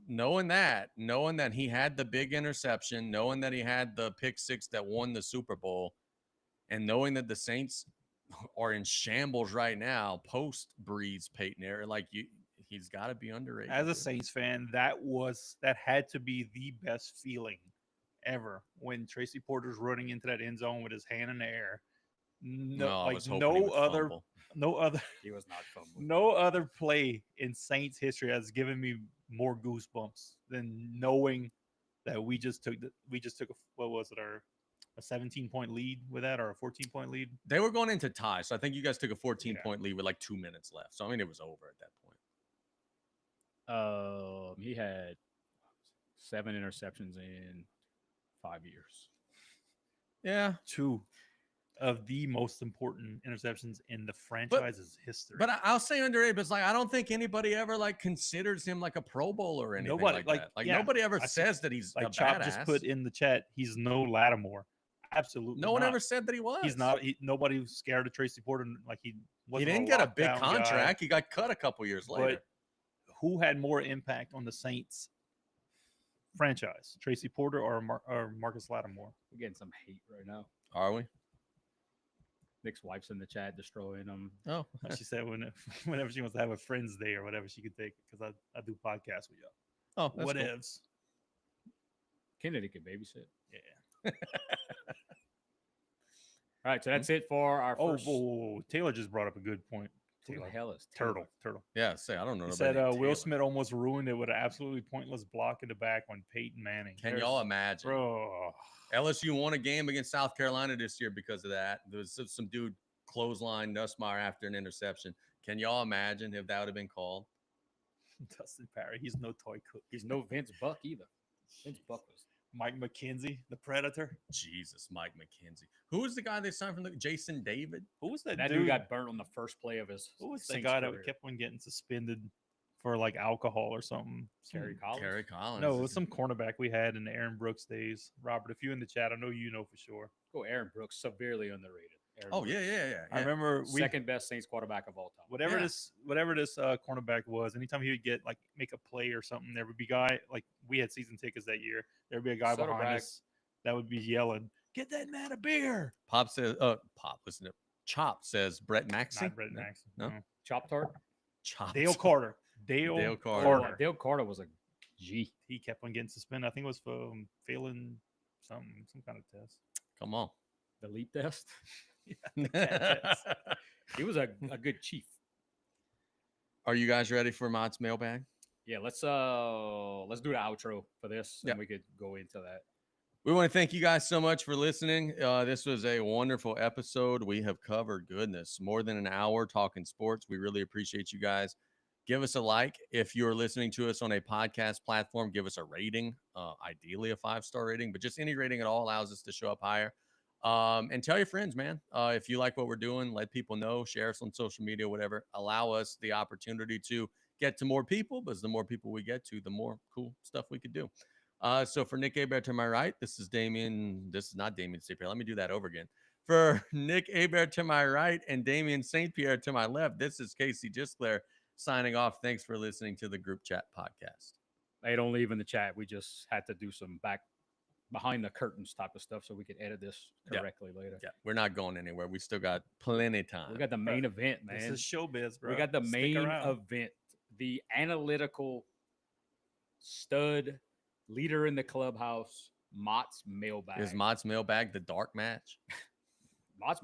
knowing that he had the big interception, knowing that he had the pick six that won the Super Bowl, and knowing that the Saints are in shambles right now post Breeze Peyton era, like he's got to be underrated. As a dude. Saints fan, that had to be the best feeling ever when Tracy Porter's running into that end zone with his hand in the air. I was hoping he would fumble. He was not fumbling. No other play in Saints history has given me more goosebumps than knowing that we just took a 17-point lead with that, or a 14-point lead. They were going into tie, so I think you guys took a 14-point lead with like 2 minutes left. So I mean, it was over at that point. He had 7 interceptions in 5 years. Yeah, 2 of the most important interceptions in the franchise's history. but I'll say underrated. But it's like I don't think anybody ever like considers him like a Pro Bowler or anything Nobody, like like, that. Like yeah, nobody ever I says that he's like a Chop badass. just put in the chat, he's no Lattimore. Absolutely, No one not. ever said that he was. He's not. Nobody was scared of Tracy Porter. Like he Didn't get a big lockdown guy. contract. He got cut a couple years later. But who had more impact on the Saints franchise, Tracy Porter or Marcus Lattimore? We're getting some hate right now. Are we? Nick's wife's in the chat destroying them. Oh, Like she said whenever she wants to have a Friends Day or whatever, she could take it because I do podcasts with y'all. oh, that's cool. Whatevs. Kennedy could babysit. Yeah. All right, so that's it for our Oh, first. whoa. Taylor just brought up a good point. Who the Taylor. hell is Turtle. Yeah, say I don't know. He nobody said named Will Taylor. Smith almost ruined it with an absolutely pointless block in the back on Peyton Manning. Can y'all imagine? Bro, LSU won a game against South Carolina this year because of that. There was some dude clothesline Nussmeier after an interception. Can y'all imagine if that would have been called? Dustin Parry, he's no toy cook. He's no Vince Buck either. Vince Buck was. Mike McKenzie, the Predator. Jesus, Mike McKenzie. Who was the guy they signed from the Jason David? Who was that, That dude got burnt on the first play of his. Who was the Saints guy career. that kept on getting suspended for like alcohol or something? Kerry Collins? Kerry Collins. No, it was some cornerback we had in the Aaron Brooks days. Robert, if you in the chat, I know you know for sure. Go Aaron Brooks, severely underrated. Aaron Oh Brooks. yeah. I remember Second best Saints quarterback of all time. whatever Yeah. this cornerback was, anytime he would get like make a play or something, there would be guy like we had season tickets that year. There would be a guy behind Saddleback. us that would be yelling, "Get that man a beer!" Pop says, Pop, listen to Chop says Brett Maxey. Not Brett Maxey. No? Chop Tart. Chop. Dale Carter. Dale Carter. Carter. Dale Carter was a G. He kept on getting suspended. I think it was for failing some kind of test. Come on. The leap test. test. He was a good chief. Are you guys ready for Mott's mailbag? Yeah, let's do the outro for this, Yeah. and we could go into that. We want to thank you guys so much for listening. This was a wonderful episode. We have covered, goodness, more than an hour talking sports. We really appreciate you guys. Give us a like. If you're listening to us on a podcast platform, give us a rating, ideally a 5-star rating, but just any rating at all allows us to show up higher. And tell your friends, man. If you like what we're doing, let people know, share us on social media, whatever. Allow us the opportunity to get to more people, because the more people we get to, the more cool stuff we could do. So for Nick Hebert to my right, this is Damian. This is not Damian St. Pierre. Let me do that over again. For Nick Hebert to my right and Damian St. Pierre to my left, this is Casey Gisclair signing off. Thanks for listening to the Group Chat Podcast. Hey, don't leave in the chat. We just had to do some behind the curtains type of stuff so we could edit this correctly later. Yeah, we're not going anywhere. We still got plenty of time. We got the main event, man. This is showbiz, bro. We got the Stick main around. event, the analytical stud leader in the clubhouse, Mott's mailbag. Is Mott's mailbag the dark match? Mott's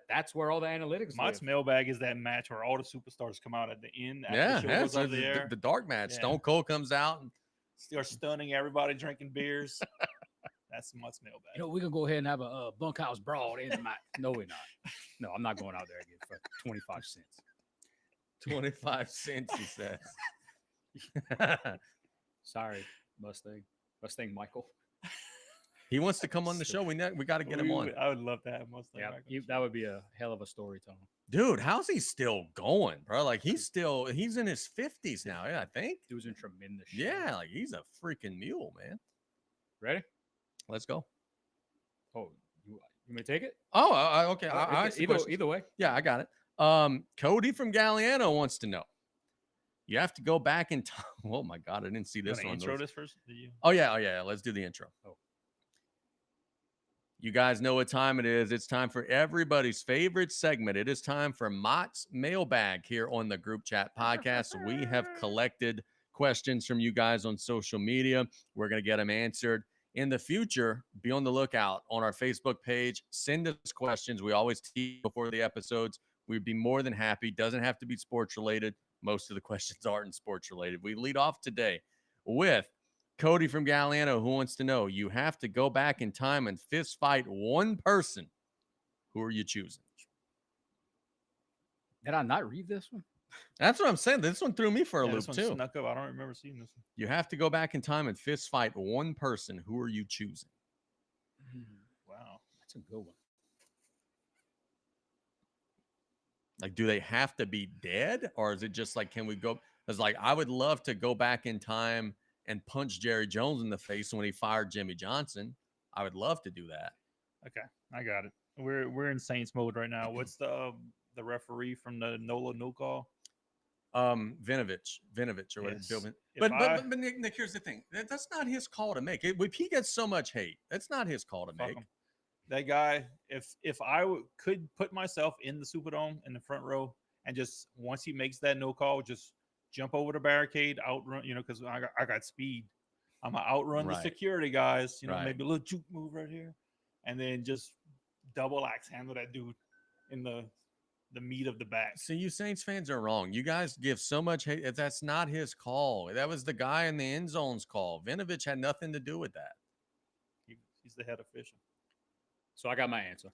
that's where all the analytics. Mott's live. mailbag is that match where all the superstars come out at the end. After Yeah, the show yeah. goes So off the air. the dark match. Yeah. Stone Cold comes out and They're stunning everybody, drinking beers. That's Mott's mailbag. You know, we can go ahead and have a bunkhouse brawl in the match. No, we're not. No, I'm not going out there again for 25 cents. 25 cents, he says. Sorry, Mustang Michael. He wants to come on the show. We got to get him on. I would love to have Mustang. Yeah, Michael on the that would be a hell of a story, Tony. Dude, how's he still going, bro? Like he's in his 50s now, yeah, I think. He was in tremendous shape. Yeah, like he's a freaking mule, man. Ready? Let's go. Oh, you may take it? Oh, okay. Well, I asked the either questions. either way. Yeah, I got it. Cody from Galliano wants to know. You have to go back in time. Oh my God, I didn't see You this wanna one. intro this first? Did you? Oh yeah. Let's do the intro. Oh. You guys know what time it is. It's time for everybody's favorite segment. It is time for Mott's Mailbag here on the Group Chat Podcast. We have collected questions from you guys on social media. We're going to get them answered. In the future, be on the lookout on our Facebook page. Send us questions. We always tease before the episodes. We'd be more than happy. Doesn't have to be sports related. Most of the questions aren't sports related. We lead off today with Cody from Galliano, who wants to know, you have to go back in time and fist fight one person. Who are you choosing? Did I not read this one? That's what I'm saying. This one threw me for a Yeah, loop this one too. snuck up. I don't remember seeing this one. You have to go back in time and fist fight one person. Who are you choosing? Wow. That's a good one. Like, do they have to be dead, or is it just like, can we go? It's like, I would love to go back in time and punch Jerry Jones in the face when he fired Jimmy Johnson. I would love to do that. Okay, I got it. We're in Saints mode right now. What's the referee from the NOLA no call? Vinovich or whatever. Yes. Bill- If But Nick, here's the thing. That's not his call to make. If he gets so much hate, that's not his call to Fuck make. him. That guy, if I could put myself in the Superdome in the front row and just once he makes that no call, just jump over the barricade, outrun, because I got speed. I'm gonna outrun the Right. security guys, Right. maybe a little juke move right here, and then just double axe handle that dude in the meat of the back. See, you Saints fans are wrong. You guys give so much hate. That's not his call. That was the guy in the end zone's call. Vinovich had nothing to do with that. He's the head official. So I got my answer.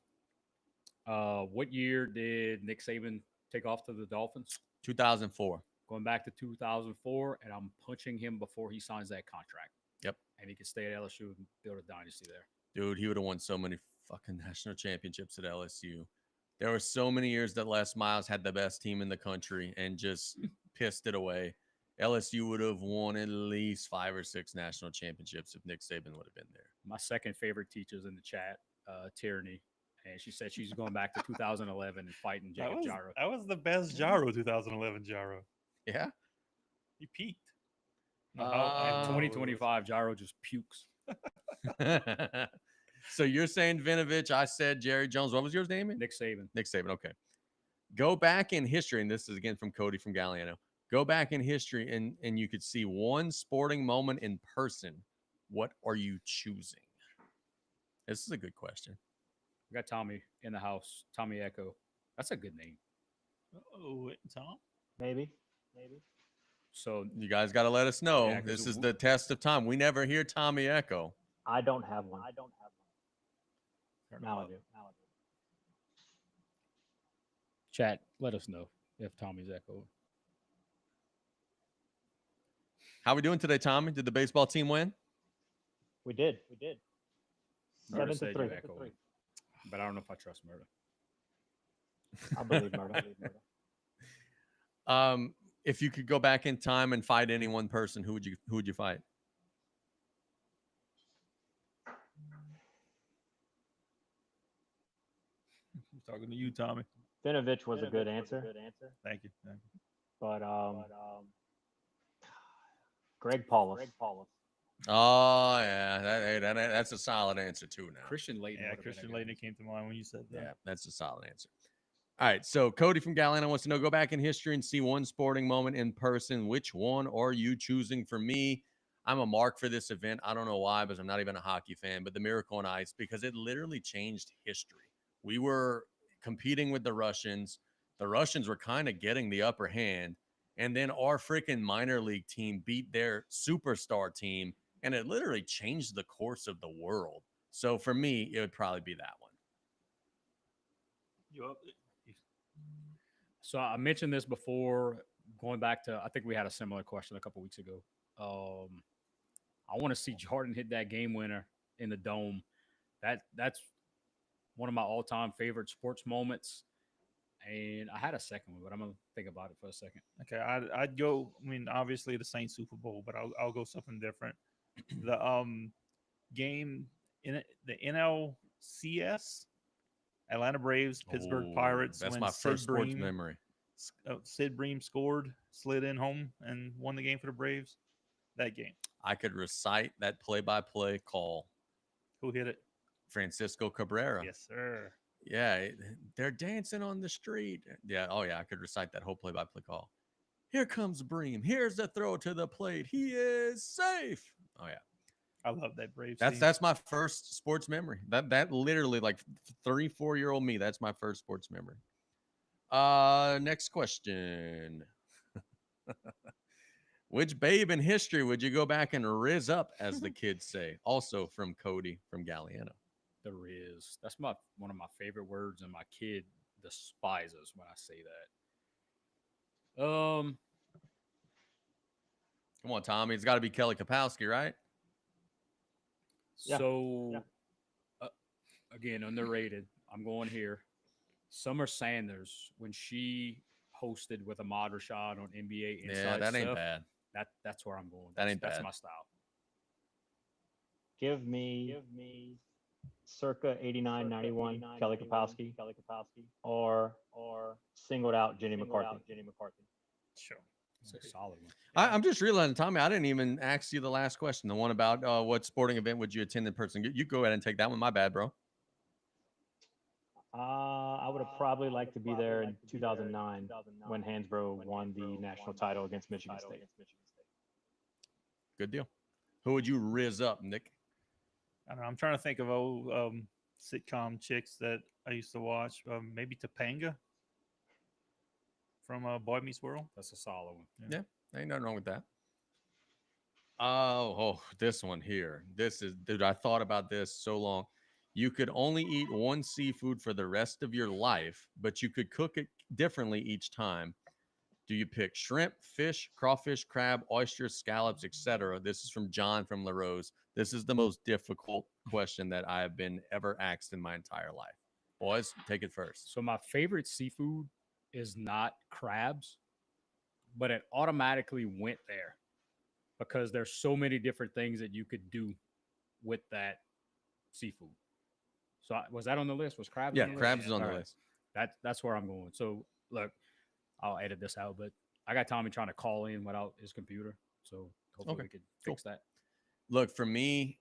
What year did Nick Saban take off to the Dolphins? 2004. Going back to 2004, and I'm punching him before he signs that contract. Yep. And he can stay at LSU and build a dynasty there. Dude, he would have won so many fucking national championships at LSU. There were so many years that Les Miles had the best team in the country and just pissed it away. LSU would have won at least 5 or 6 national championships if Nick Saban would have been there. My second favorite teacher's in the chat, Tierney, and she said she's going back to 2011 and fighting Jacob Jaro. That was the best Jaro 2011 Jaro. Yeah. He peaked. In Oh. 2025, Jaro just pukes. So you're saying Vinovich. I said Jerry Jones. What was yours name? Nick Saban. Nick Saban. Okay. Go back in history, and this is again from Cody from Galliano. Go back in history, and you could see one sporting moment in person. What are you choosing? This is a good question. We got Tommy in the house. Tommy Echo. That's a good name. Oh, Tom. Maybe. So You guys got to let us know. Yeah, 'cause This is the test of time. We never hear Tommy Echo. I don't have one. Now I do. chat, let us know if Tommy's echoing. How we doing today, Tommy? Did the baseball team win? We did. Murder 7 said to 3. you echoed, but I don't know if I trust Murder. I believe Murder. If you could go back in time and fight any one person, who would you fight? I'm talking to you, Tommy. Vinovich was a good answer, Thank you. but Greg Paulus. Oh yeah, that's a solid answer too. Now, Christian Leighton. Yeah, would have been Christian a good Leighton one. came to mind when you said that. yeah, that's a solid answer. All right, so Cody from Galliano wants to know: go back in history and see one sporting moment in person. Which one are you choosing? For me, I'm a mark for this event. I don't know why, because I'm not even a hockey fan. But the Miracle on Ice, because it literally changed history. We were competing with the Russians. The Russians were kind of getting the upper hand. And then our freaking minor league team beat their superstar team. And it literally changed the course of the world. So for me, it would probably be that one. You up? So I mentioned this before, going back to, I think we had a similar question a couple weeks ago. I want to see Jordan hit that game winner in the dome. That's one of my all-time favorite sports moments. And I had a second one, but I'm gonna think about it for a second. Okay, I'd go. I mean, obviously the Saints Super Bowl, but I'll go something different. The game in the NLCS, Atlanta Braves, Pittsburgh Oh, Pirates. That's when my first sports Bream, memory. Sid Bream scored, slid in home, and won the game for the Braves. That game. I could recite that play-by-play call. Who hit it? Francisco Cabrera. Yes, sir. Yeah, they're dancing on the street. Yeah, oh yeah, I could recite that whole play-by-play call. Here comes Bream. Here's the throw to the plate. He is safe. Oh yeah, I love that Braves that's team. that's my first sports memory. That literally like 34-year-old me. That's my first sports memory. Next question. Which babe in history would you go back and riz up, as the kids say? Also from Cody from Galliano. The Riz. That's one of my favorite words, and my kid despises when I say that. Come on, Tommy. It's got to be Kelly Kapowski, right? Yeah, So yeah. Again, underrated. I'm going here. Summer Sanders, when she hosted with Ahmad Rashad on NBA Inside Yeah, that ain't Stuff, bad. That's where I'm going. That ain't That's bad. my style. Give me circa 89, 91, Kelly Kapowski, or singled out Jenny McCarthy. Sure. It's a solid one. I'm just realizing, Tommy, I didn't even ask you the last question. The one about what sporting event would you attend in person? You go ahead and take that one. My bad, bro. I would have probably liked to be there in 2009 when Hansbrough won the national title against Michigan State. Good deal. Who would you riz up, Nick? I don't know. I'm trying to think of old sitcom chicks that I used to watch. Maybe Topanga from Boy Meets World. That's a solid one. Yeah, ain't nothing wrong with that. Oh, this one here. This is, dude, I thought about this so long. You could only eat one seafood for the rest of your life, but you could cook it differently each time. Do you pick shrimp, fish, crawfish, crab, oysters, scallops, etc.? This is from John from La Rose. This is the most difficult question that I have been ever asked in my entire life. Boys, take it first. So my favorite seafood is not crabs, but it automatically went there because there's so many different things that you could do with that seafood. So was that on the list? Was crabs? Yeah, on the crabs list? is on the All right. list. That's where I'm going. So look, I'll edit this out, but I got Tommy trying to call in without his computer, so hopefully Okay, we can cool. fix that. Look, for me,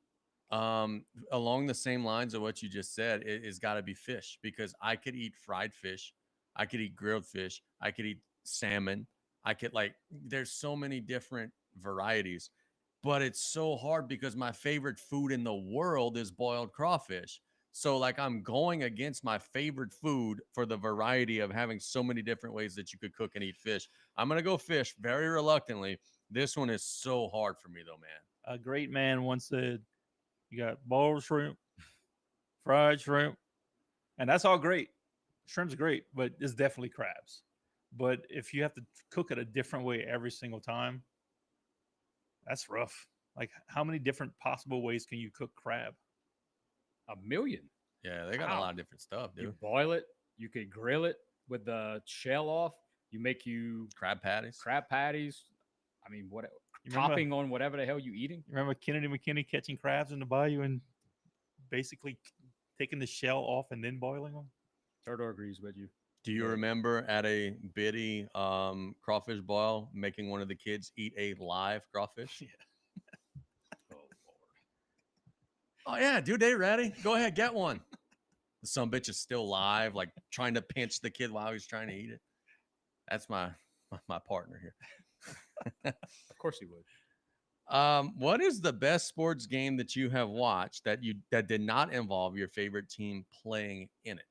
along the same lines of what you just said, it's got to be fish, because I could eat fried fish, I could eat grilled fish, I could eat salmon, I could, like, there's so many different varieties, but it's so hard because my favorite food in the world is boiled crawfish. So, like, I'm going against my favorite food for the variety of having so many different ways that you could cook and eat fish. I'm gonna go fish very reluctantly. This one is so hard for me, though, man. A great man once said, "You got boiled shrimp, fried shrimp, and that's all great. Shrimp's great, but it's definitely crabs. But if you have to cook it a different way every single time, that's rough. Like, how many different possible ways can you cook crab? A million. Yeah, they got a Wow. lot of different stuff, dude. You boil it, you could grill it with the shell off. You make Crab patties. crab patties. I mean, what You remember- topping on whatever the hell you eating? You remember Kennedy McKinney catching crabs in the bayou and basically taking the shell off and then boiling them? Turtle agrees with you. Do you remember at a Biddy crawfish boil making one of the kids eat a live crawfish? Oh Lord. Oh yeah, dude, they ready? Go ahead, get one. Some bitch is still live, like trying to pinch the kid while he's trying to eat it. That's my partner here. Of course he would. What is the best sports game that you have watched that did not involve your favorite team playing in it?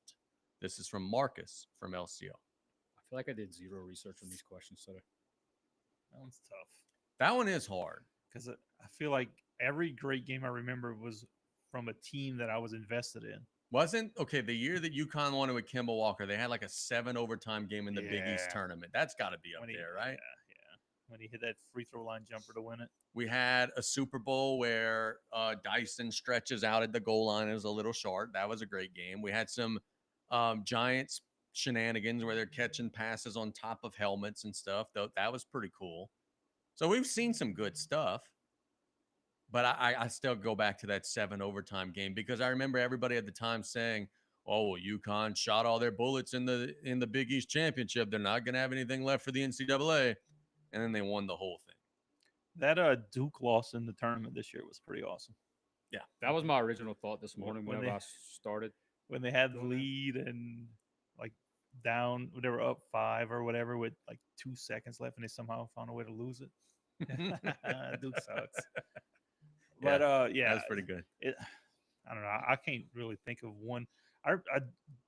This is from Marcus from LCO. I feel like I did zero research on these questions today. That one's tough That one is hard. because I feel like every great game I remember was from a team that I was invested in. Wasn't okay. The year that UConn won it with Kimball Walker, they had like a 7 overtime game in the Big East Yeah. tournament. That's got to be up When he- there, right? Yeah. When he hit that free throw line jumper to win it. We had a Super Bowl where Dyson stretches out at the goal line and is a little short. That was a great game. We had some Giants shenanigans where they're catching passes on top of helmets and stuff. Though that was pretty cool. So we've seen some good stuff. But I still go back to that 7 overtime game because I remember everybody at the time saying, "Oh, well, UConn shot all their bullets in the Big East championship. They're not going to have anything left for the NCAA," and then they won the whole thing. That Duke loss in the tournament this year was pretty awesome. Yeah, That was my original thought this morning When whenever they- I started. When they had the Doing that. lead and like down, they were up 5 or whatever with like 2 seconds left, and they somehow found a way to lose it. Duke sucks. But yeah, that was pretty good. I don't know. I can't really think of one.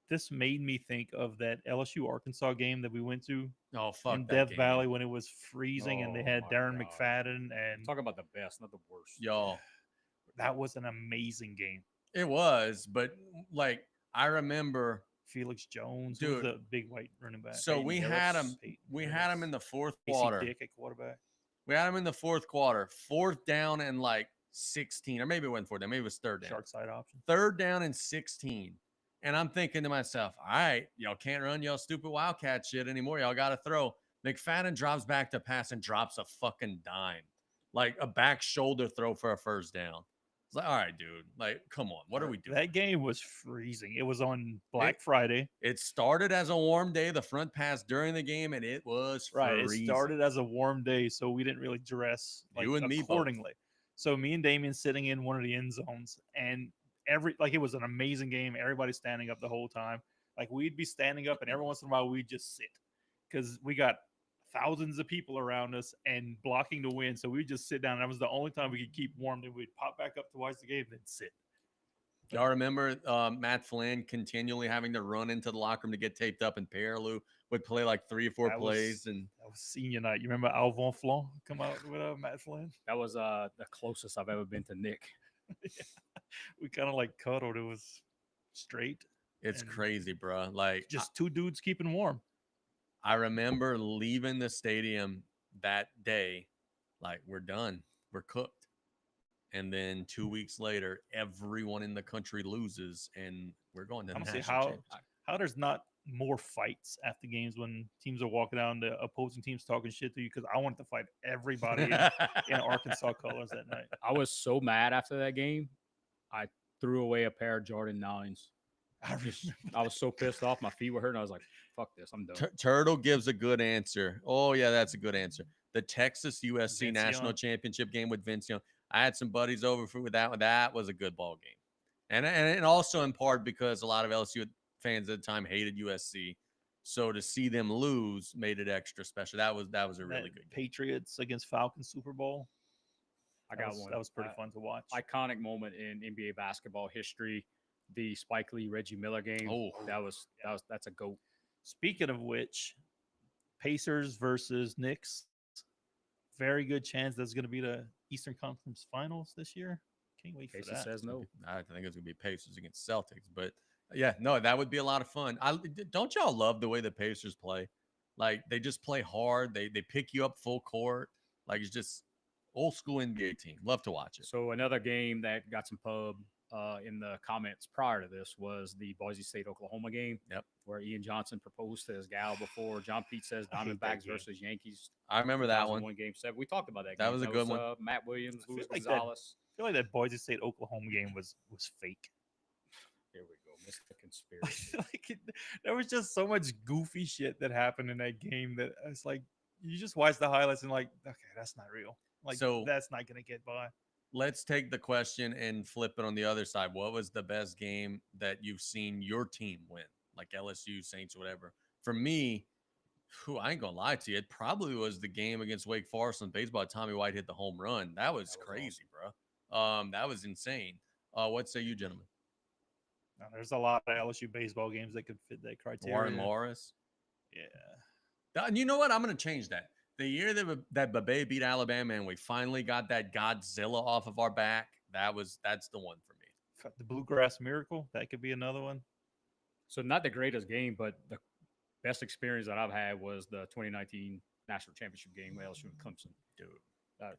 This made me think of that LSU Arkansas game that we went to Oh, fuck in that Death game. Valley when it was freezing and they Oh had my Darren God. McFadden, and Talk about the best, not the worst. Y'all, that was an amazing game. it was, but like I remember, Felix Jones, who was Dude. the big white running back. so we Peyton had Hillis. him. Peyton We had him Hillis. in the fourth Casey quarter. Dick at quarterback. We had him in the fourth quarter, 4th down and like 16, or maybe it wasn't 4th down, maybe it was 3rd down. Shark side option. 3rd down and 16. And I'm thinking to myself, all right, y'all can't run y'all stupid Wildcat shit anymore. Y'all got to throw. McFadden drops back to pass and drops a fucking dime, like a back shoulder throw for a 1st down. It's like, all right, dude, like, come on, what are we doing? That game was freezing. It was on Black Friday. It started as a warm day, the front pass during the game, and it was Right. freezing. It started as a warm day, so we didn't really dress like, You and me both. accordingly. So me and Damien sitting in one of the end zones, and it was an amazing game. Everybody standing up the whole time. Like we'd be standing up, and every once in a while we'd just sit because we got thousands of people around us and blocking the wind. So we'd just sit down. And that was the only time we could keep warm. Then we'd pop back up to watch the game, then sit. Y'all remember Matt Flynn continually having to run into the locker room to get taped up, and Pearlou would play like 3 or 4 That plays. was- And That was senior night. You remember Alvon Flon come out with Matt Flynn? That was the closest I've ever been to Nick. We kind of like cuddled. It was straight. it's And crazy, bro. Like, Just 2 dudes keeping warm. I remember leaving the stadium that day, like, we're done, we're cooked. And then 2 weeks later, everyone in the country loses, and we're going to the Honestly, national championship. how there's not more fights after games when teams are walking down, the opposing teams talking shit to you, because I wanted to fight everybody in Arkansas colors that night. I was so mad after that game. I threw away a pair of Jordan 9s. I was so pissed off. My feet were hurting. I was like, fuck this. I'm done. Turtle gives a good answer. Oh, yeah, that's a good answer. The Texas USC Vince national Young. championship game with Vince Young. I had some buddies over for that one. That was a good ball game. And also in part because a lot of LSU fans at the time hated USC. So to see them lose made it extra special. That was a really That good game. Patriots against Falcons Super Bowl. I That got was, one. That was pretty fun to watch. Iconic moment in NBA basketball history. The Spike Lee Reggie Miller game. Oh. That's a GOAT. Speaking of which, Pacers versus Knicks. Very good chance that's going to be the Eastern Conference Finals this year. Can't wait for Casey that. says no. I think it's gonna be Pacers against Celtics, but yeah, no, that would be a lot of fun. Don't y'all love the way the Pacers play? Like they just play hard. They pick you up full court. Like it's just old school NBA team. Love to watch it. So another game that got some pub in the comments prior to this was the Boise State Oklahoma game. Yep. Where Ian Johnson proposed to his gal before John Pete says I hate that Diamondbacks game. versus Yankees. I remember that one. 2001 Game 7. We talked about that. That game. was a good one. Matt Williams, I feel Luis like that- Gonzalez. I feel like that Boise State Oklahoma game was fake. Here we go, Mr. Conspiracy. There was just so much goofy shit that happened in that game that it's like you just watch the highlights and like, okay, that's not real. Like So- that's not gonna get by. Let's take the question and flip it on the other side. What was the best game that you've seen your team win? Like LSU, Saints, whatever. For me, I ain't gonna lie to you, it probably was the game against Wake Forest on baseball. Tommy White hit the home run. That was crazy, bro. That was insane. What say you, gentlemen? Now, there's a lot of LSU baseball games that could fit that criteria. Warren Morris. Yeah. And you know what? I'm gonna change that. The year that Babe beat Alabama and we finally got that Godzilla off of our back, that's the one for me. The Bluegrass Miracle, that could be another one. So not the greatest game, but the best experience that I've had was the 2019 national championship game with LSU and Clemson. Dude, That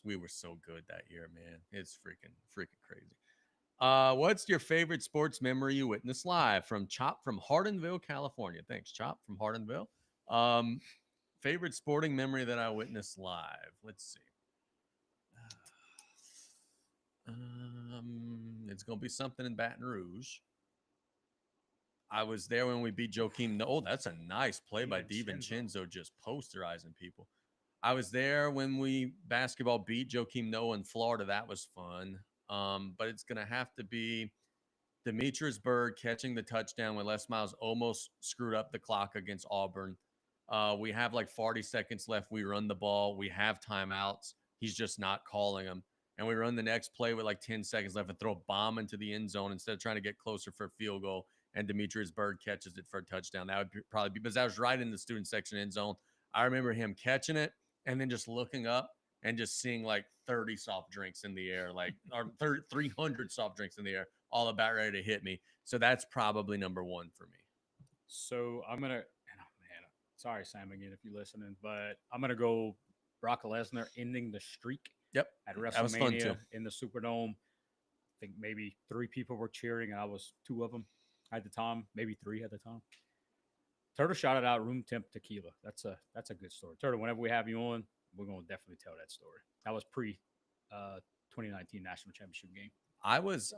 we were so good that year, man. It's freaking crazy. What's your favorite sports memory you witnessed live? From Chop from Hardinville, California. Thanks, Chop from Hardinville. Favorite sporting memory that I witnessed live. Let's see. It's going to be something in Baton Rouge. I was there when we beat Joakim. Oh, that's a nice play by DiVincenzo, just posterizing people. I was there when we basketball beat Joakim Noah in Florida. That was fun. But it's going to have to be Demetrius Byrd catching the touchdown when Les Miles almost screwed up the clock against Auburn. We have like 40 seconds left. We run the ball. We have timeouts. He's just not calling them. And we run the next play with like 10 seconds left and throw a bomb into the end zone instead of trying to get closer for a field goal. And Demetrius Byrd catches it for a touchdown. That would probably be because I was right in the student section end zone. I remember him catching it and then just looking up and just seeing like 30 soft drinks in the air, like or 300 soft drinks in the air, all about ready to hit me. So that's probably number one for me. So I'm gonna, man, sorry Sam again if you're listening, but I'm gonna go Brock Lesnar ending the streak. Yep, at that was fun too. WrestleMania in the Superdome. I think maybe 3 people were cheering, and I was 2 of them at the time, maybe 3 at the time. Turtle shouted out room temp tequila. That's a good story. Turtle, whenever we have you on, we're gonna definitely tell that story. That was pre 2019 National Championship game. I was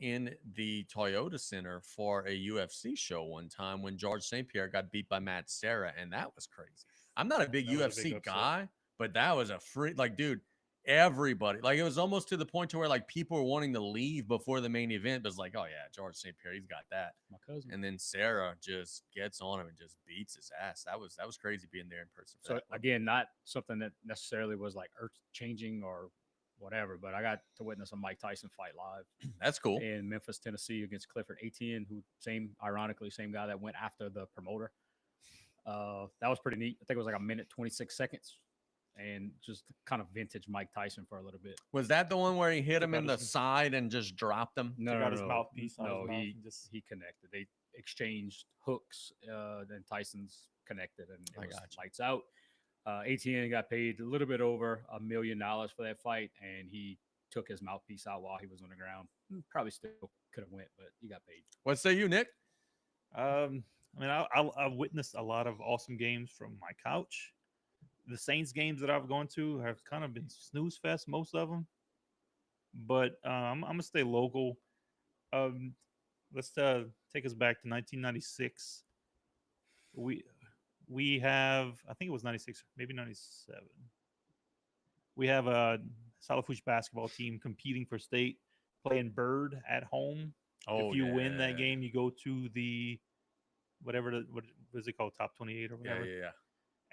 in the Toyota Center for a UFC show one time when George St. Pierre got beat by Matt Serra, and that was crazy. I'm not a big UFC guy, but that was a free, like, dude, everybody, like, it was almost to the point to where like people were wanting to leave before the main event, but it's like, oh yeah, George St. Pierre, he's got that. My cousin. And then Serra just gets on him and just beats his ass. That was crazy being there in person. So again, not something that necessarily was like earth changing or whatever, but I got to witness a Mike Tyson fight live. That's cool. In Memphis, Tennessee against Clifford Etienne, who ironically, same guy that went after the promoter. That was pretty neat. I think it was like 1 minute, 26 seconds. And just kind of vintage Mike Tyson for a little bit. Was that the one where he hit him in the side and just dropped him? No, his mouthpiece. No, he connected. They exchanged hooks. Then Tyson's connected, and it was lights out. ATN got paid a little bit over $1 million for that fight, and he took his mouthpiece out while he was on the ground. Probably still could have went, but he got paid. What say you, Nick? I mean, I've witnessed a lot of awesome games from my couch. The Saints games that I've gone to have kind of been snooze fest, most of them. But I'm gonna stay local. Let's take us back to 1996. We have, I think it was 96, maybe 97. We have a Salafouche basketball team competing for state, playing Bird at home. Oh, if you win that game, you go to the what is it called, top 28 or whatever. Yeah.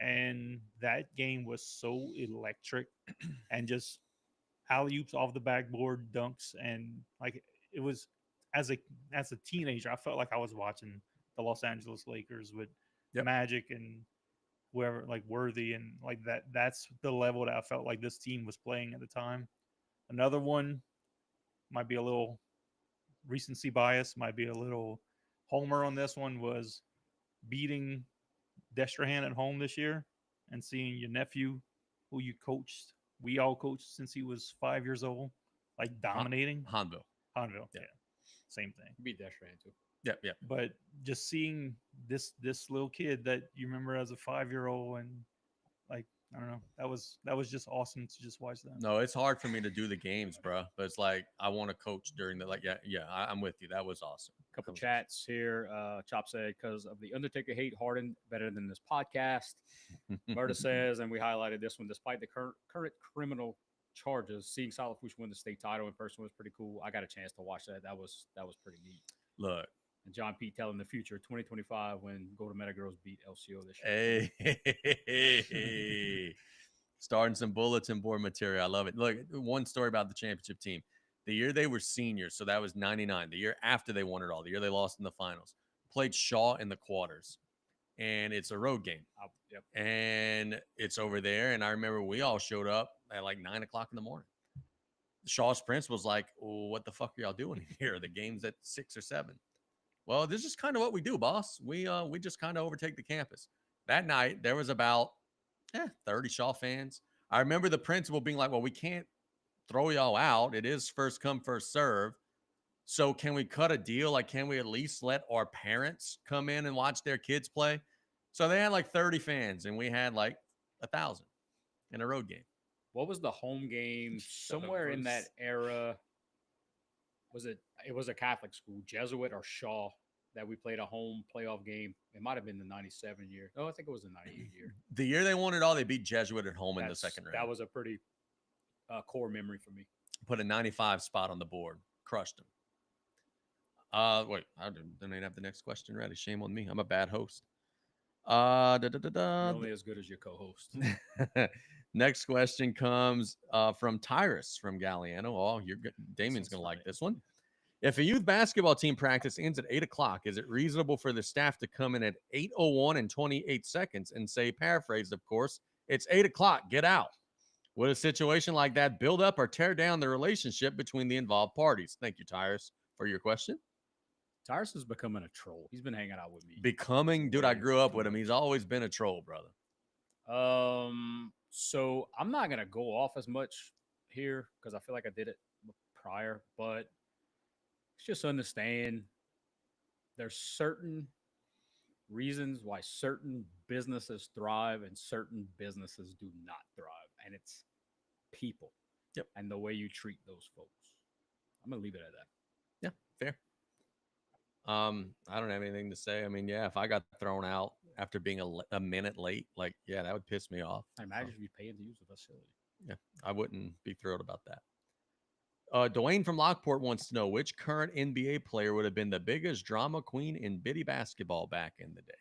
And that game was so electric, and just alley-oops off the backboard, dunks, and like it was as a teenager, I felt like I was watching the Los Angeles Lakers with Magic and whoever, like Worthy, and like that. That's the level that I felt like this team was playing at the time. Another one might be a little recency bias, might be a little homer on this one, was beating Destrehan at home this year and seeing your nephew, who you coached, we all coached since he was 5 years old, like dominating. Hanville. Yeah. Same thing. Beat Destrehan too. Yeah. But just seeing this little kid that you remember as a 5-year-old, and like, I don't know, that was just awesome to just watch that. No, it's hard for me to do the games, bro. But it's like I want to coach during the I'm with you. That was awesome. Couple chats here. Chop said, because of the Undertaker hate, Harden better than this podcast. Berta says, and we highlighted this one, despite the current criminal charges, seeing Salafouche win the state title in person was pretty cool. I got a chance to watch that. That was pretty neat. Look. And John Pete telling the future, 2025, when Golden Meta Girls beat LCO this year. Hey. Starting some bulletin board material. I love it. Look, one story about the championship team. The year they were seniors, so that was 99. The year after they won it all, the year they lost in the finals, played Shaw in the quarters. And it's a road game. Yep. And it's over there. And I remember we all showed up at like 9 o'clock in the morning. Shaw's principal's like, well, what the fuck are y'all doing here? The game's at 6 or 7. Well, this is kind of what we do, boss. We just kind of overtake the campus. That night, there was about 30 Shaw fans. I remember the principal being like, well, we can't throw y'all out. It is first come, first serve. So can we cut a deal? Like, can we at least let our parents come in and watch their kids play? So they had like 30 fans, and we had like 1,000 in a road game. What was the home game somewhere in that era? it was a Catholic school, Jesuit or Shaw, that we played a home playoff game. It might have been the 97 year. No, I think it was the 98 year. The year they won it all, they beat Jesuit at home in the second round. That was a pretty core memory for me. Put a 95 spot on the board. Crushed them. Wait, I didn't even have the next question ready. Shame on me. I'm a bad host. You're only as good as your co-host. Next question comes from Tyrus from Galliano. Oh, Damien's going to like this one. If a youth basketball team practice ends at 8 o'clock, is it reasonable for the staff to come in at 8:01 and 28 seconds and say, paraphrased, of course, it's 8 o'clock, get out? Would a situation like that build up or tear down the relationship between the involved parties? Thank you, Tyrus, for your question. Tyrus is becoming a troll. He's been hanging out with me. Dude, I grew up with him. He's always been a troll, brother. So I'm not going to go off as much here because I feel like I did it prior, but just understand there's certain reasons why certain businesses thrive and certain businesses do not thrive. And it's people. Yep. And the way you treat those folks. I'm going to leave it at that. Yeah, fair. I don't have anything to say. I mean, yeah, if I got thrown out after being a minute late, like, yeah, that would piss me off. I imagine if you paid to use the facility. Yeah, I wouldn't be thrilled about that. Dwayne from Lockport wants to know which current NBA player would have been the biggest drama queen in bitty basketball back in the day.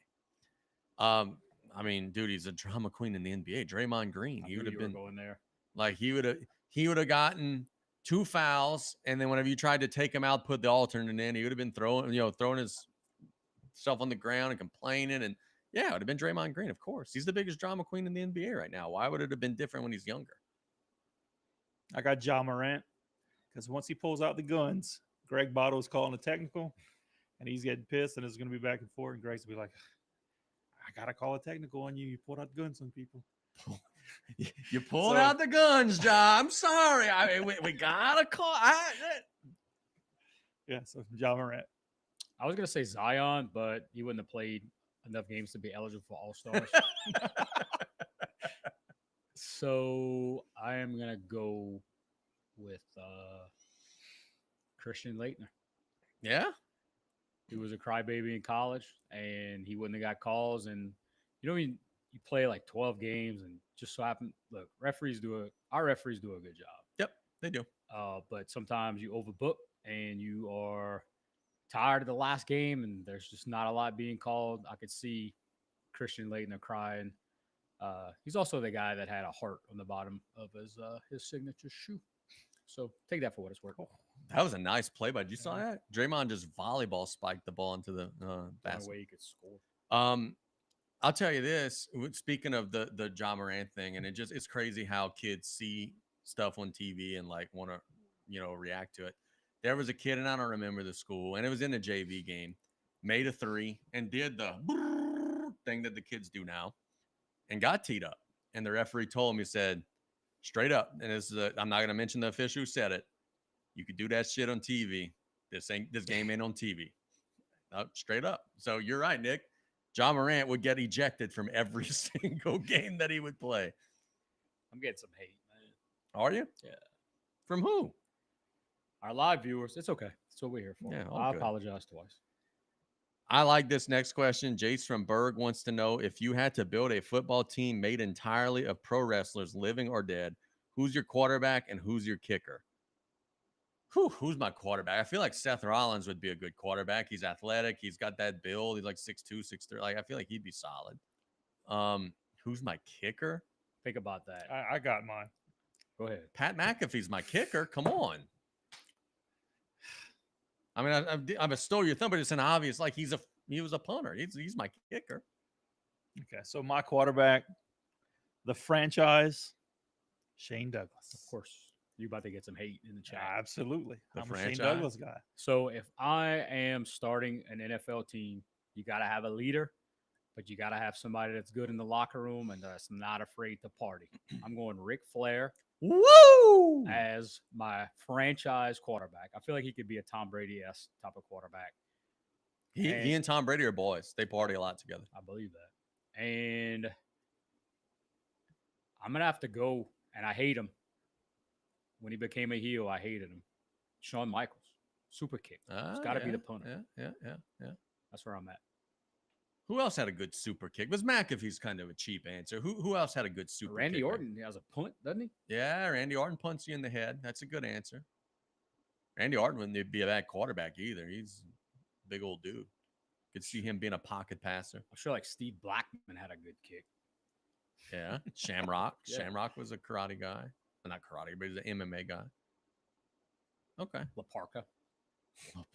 I mean, dude, he's a drama queen in the NBA. Draymond Green. He would have been going there. Like he would have gotten 2 fouls, and then whenever you tried to take him out, put the alternate in, he would have been throwing his stuff on the ground and complaining. And yeah, it would have been Draymond Green, of course. He's the biggest drama queen in the NBA right now. Why would it have been different when he's younger? I got Ja Morant because once he pulls out the guns, Greg Bottle's calling a technical, and he's getting pissed, and it's going to be back and forth. And Greg's going to be like, I got to call a technical on you. You pulled out guns on people. You pulled out the guns, Ja. I'm sorry. I mean, we got to call. Yeah, so Ja Morant. I was going to say Zion, but he wouldn't have played enough games to be eligible for All-Stars. So I am going to go with Christian Laettner. Yeah? He was a crybaby in college, and he wouldn't have got calls. And, you play like 12 games, and just so happen, look, our referees do a good job. Yep, they do. But sometimes you overbook, and you are tired of the last game, and there's just not a lot being called. I could see Christian Laettner crying. He's also the guy that had a heart on the bottom of his signature shoe. So take that for what it's worth. That was a nice play, but you saw that? Draymond just volleyball spiked the ball into the basket. No way he could score. I'll tell you this. Speaking of the Ja Morant thing, and it's crazy how kids see stuff on TV and like want to react to it. There was a kid, and I don't remember the school, and it was in a JV game, made a 3 and did the thing that the kids do now, and got teed up. And the referee told him, he said, straight up, and I'm not going to mention the official who said it. You could do that shit on TV. This game ain't on TV. Straight up. So you're right, Nick. Ja Morant would get ejected from every single game that he would play. I'm getting some hate, man. Are you? Yeah. From who? Our live viewers. It's okay. That's what we're here for. Yeah, I apologize twice. I like this next question. Jace from Berg wants to know, if you had to build a football team made entirely of pro wrestlers, living or dead, who's your quarterback and who's your kicker? Who's my quarterback? I feel like Seth Rollins would be a good quarterback. He's athletic. He's got that build. He's like 6'2", 6'3". Like, I feel like he'd be solid. Who's my kicker? Think about that. I got mine. Go ahead. Pat McAfee's my kicker. Come on. I mean, I'm a stole your thunder, but it's an obvious, like he was a punter. He's my kicker. Okay, so my quarterback, the franchise, Shane Douglas. Of course. You're about to get some hate in the chat. Absolutely. I'm a Shane franchise? Douglas guy. So if I am starting an NFL team, you got to have a leader, but you got to have somebody that's good in the locker room and that's not afraid to party. I'm going Ric Flair. Woo! As my franchise quarterback. I feel like he could be a Tom Brady-esque type of quarterback. He and Tom Brady are boys. They party a lot together. I believe that. And I'm going to have to go, and I hate him. When he became a heel, I hated him. Shawn Michaels. Super kick. Ah, gotta be yeah, the punter. Yeah. That's where I'm at. Who else had a good super kick? Was McAfee's kind of a cheap answer. Who else had a good super Randy kick? Orton has a punt, doesn't he? Yeah, Randy Orton punts you in the head. That's a good answer. Randy Orton wouldn't be a bad quarterback either. He's a big old dude. Could see him being a pocket passer. I'm sure like Steve Blackman had a good kick. Yeah. Shamrock. Yeah. Shamrock was a karate guy. Well, not karate, but he's an MMA guy. Okay. La Parka.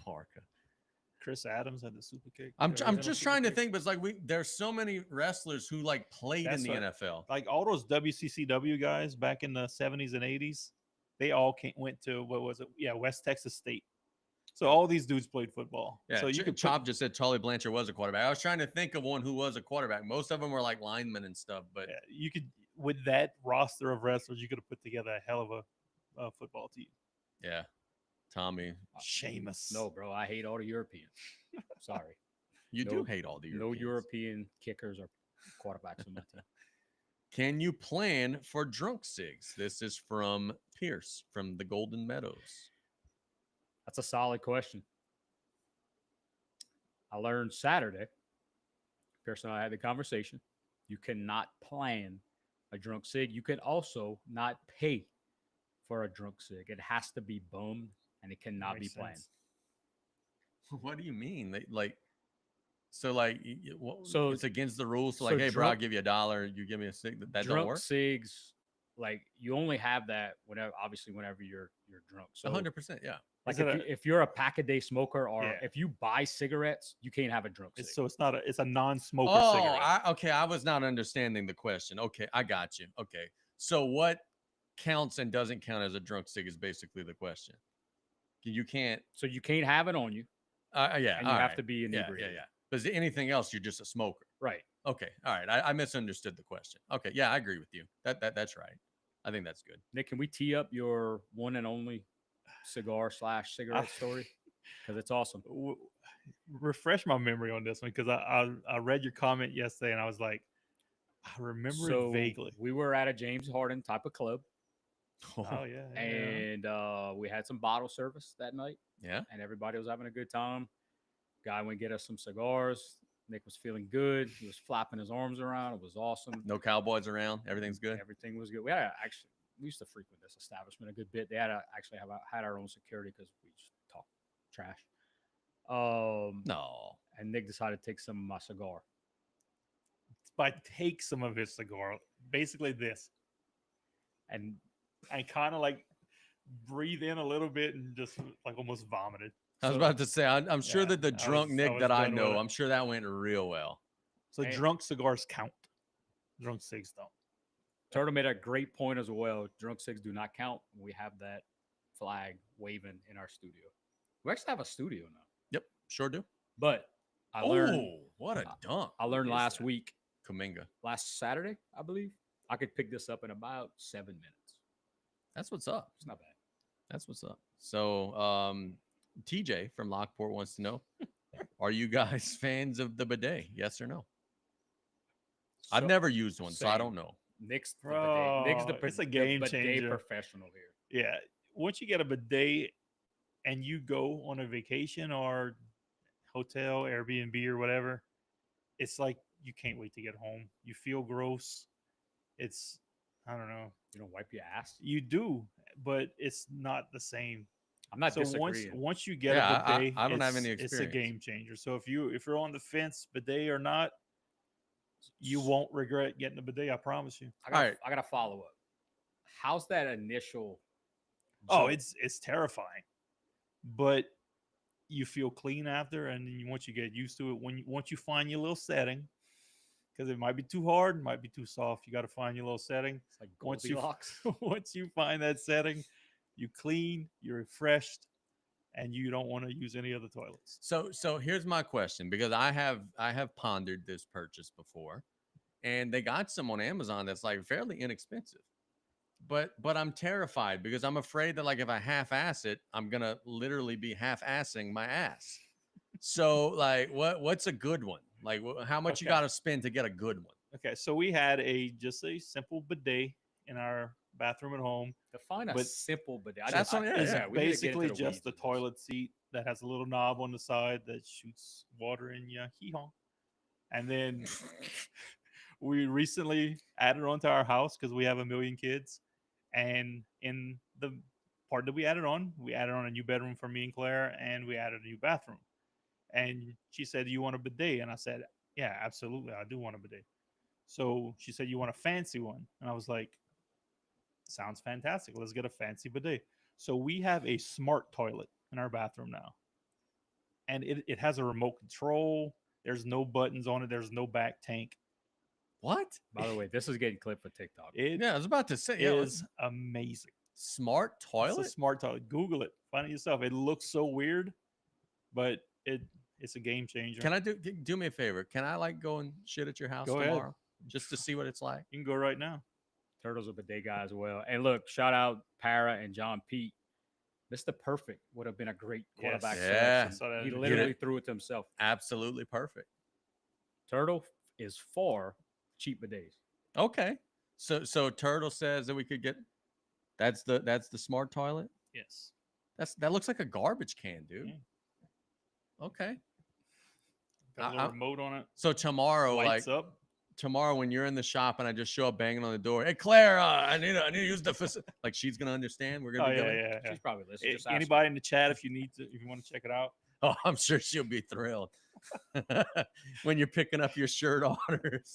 Parka. Chris Adams had the super kick. I'm He I'm had a just super trying to kick. think, but it's like there's so many wrestlers who like played That's in the what- NFL. Like all those WCCW guys back in the 70s and 80s, they all went to what was it? Yeah, West Texas State. So all these dudes played football. Yeah, so you could Chop just said Charlie Blanchard was a quarterback. I was trying to think of one who was a quarterback. Most of them were like linemen and stuff, but yeah, you could with that roster of wrestlers, you could have put together a hell of a football team. yeah. Tommy, Sheamus. No, bro, I hate all the Europeans. Sorry. you No- do hate all the No Europeans. European kickers or quarterbacks on my team. Can you plan for drunk sigs? This is from Pierce from the Golden Meadows. That's a solid question. I learned Saturday. Pierce and I had the conversation. You cannot plan a drunk sig. You can also not pay for a drunk sig. It has to be bummed and it cannot Makes be planned. sense. What do you mean? So like, So- it's against the rules. So so like, hey, bro, I'll drunk- give you $1. You give me a cig. That don't Drunk work. sigs, like you only have that whenever, obviously, whenever you're drunk. So 100%. Yeah. like Is it if you're a pack a day smoker or Yeah. if you buy cigarettes, you can't have a drunk sig. So it's a non-smoker Oh, cigarette. okay. I was not understanding the question. Okay, I got you. Okay, so what counts and doesn't count as a drunk cig is basically the question. You can't. So you can't have it on you, Yeah, and you all have right. to be Yeah, inebriated. yeah. But is anything else, you're just a smoker. Right. Okay, all right. I misunderstood the question. Okay, yeah, I agree with you. That's right. I think that's good. Nick, can we tee up your one and only cigar/cigarette story? Because it's awesome. Refresh my memory on this one because I read your comment yesterday and I was like, I remember So it vaguely. we were at a James Harden type of club, Oh yeah, yeah. and we had some bottle service that night, Yeah. and everybody was having a good time. Guy went get us some cigars. Nick was feeling good. He was flapping his arms around. It was awesome. No cowboys around. Everything's good. Everything was good. We used to frequent this establishment a good bit. They had had our own security because we just talk trash. No. And Nick decided to take some of my cigar. But take some of his cigar, basically this, And and kind of like breathe in a little bit and just like almost vomited. I was So- about to say, I'm sure Yeah, that the I drunk was- I Nick was that I done with know, it. I'm sure that went real well. So And- drunk cigars count. Drunk cigs don't. Turtle made a great point as well. Drunk cigs do not count. We have that flag waving in our studio. We actually have a studio now. Yep, sure do. But I learned Oh, what a dunk. I learned What is last that? week, Kaminga. last Saturday, I believe, I could pick this up in about 7 minutes. That's what's up. It's not bad. That's what's up. So, TJ from Lockport wants to know, are you guys fans of the bidet? Yes or no? I've So- never used one, so I same. don't know. Nick's the bidet. Nick's Bro, it's a game bidet changer. professional here. Yeah. Once you get a bidet and you go on a vacation or hotel, Airbnb or whatever, it's like you can't wait to get home. You feel gross. It's, I don't know. You don't wipe your ass. You do, but it's not the same. I'm not So disagreeing. once you get Yeah, a bidet, I don't have any it's a experience. game changer. So if you're on the fence, bidet or not, you won't regret getting a bidet. I promise you. Alright. I got to follow up. How's that initial? Oh, jump? it's terrifying, but you feel clean after, and then once you get used to it, once you find your little setting, because it might be too hard, might be too soft. You got to find your little setting. It's like once you- Goldilocks. Once you find that setting, you clean, you're refreshed, and you don't want to use any other toilets. So here's my question, because I have pondered this purchase before, and they got some on Amazon that's like fairly inexpensive. But I'm terrified because I'm afraid that like if I half-ass it, I'm gonna literally be half-assing my ass. So like what's a good one? Like how much you Okay. got to spend to get a good one? Okay, so we had just a simple bidet in our bathroom at home. Define a But simple bidet. That's what- yeah, It's yeah, we need to get into basically the just weeds the of this. toilet seat that has a little knob on the side that shoots water in your hee-haw. And then we recently added on to our house because we have 1 million kids. And in the part that we added on a new bedroom for me and Claire, and we added a new bathroom. And she said, "You want a bidet?" And I said, "Yeah, absolutely. I do want a bidet." So she said, "You want a fancy one?" And I was like, "Sounds fantastic. Let's get a fancy bidet." So we have a smart toilet in our bathroom now. And it has a remote control. There's no buttons on it. There's no back tank. What? By the way, this is getting clipped for TikTok. It Yeah, I was about to say. Yeah, is amazing. smart It's toilet. a smart toilet. Google it. Find it yourself. It looks so weird, but it's a game changer. Can I do me a favor? Can I like go and shit at your house Go ahead. tomorrow just to see what it's like? You can go right now. Turtle's a bidet guy as well. And look, shout out Para and John Pete. Mr. Perfect would have been a great quarterback Yes. Yeah. selection. Saw that He in the literally video. threw it to himself. Absolutely perfect. Turtle is for cheap bidets. Okay. So Turtle says that we could get that's the smart toilet. Yes. That looks like a garbage can, dude. Yeah. Okay. Got a I- little I- remote on it. So tomorrow, Lights like up. tomorrow when you're in the shop and I just show up banging on the door, hey Claire, I need to use the like she's gonna understand. We're gonna Oh be yeah, good. yeah, yeah. She's probably listening. Just ask her. Anybody in the chat, if you want to check it out. Oh, I'm sure she'll be thrilled when you're picking up your shirt orders.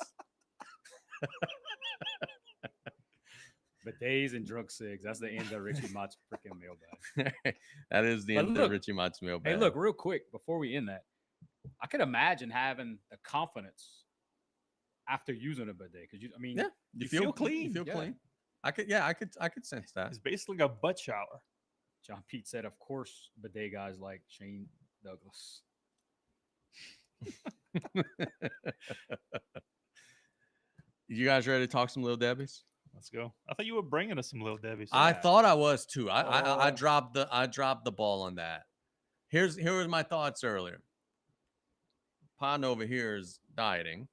Bidets and drunk cigs. That's the end of Richie Mott's freaking mailbag. That is the But end look- of Richie Mott's mailbag. Hey, look, real quick before we end that, I could imagine having the confidence after using a bidet because I mean, Yeah. You feel clean. You feel Yeah. clean. I could sense that. It's basically like a butt shower. John Pete said, of course, bidet guys like Shane Douglas. You guys ready to talk some Little Debbie's? Let's go. I thought you were bringing us some Little Debbie's. I Yeah. thought I was too. I Oh. dropped the ball on that. Here was my thoughts earlier. Pond over here is dieting.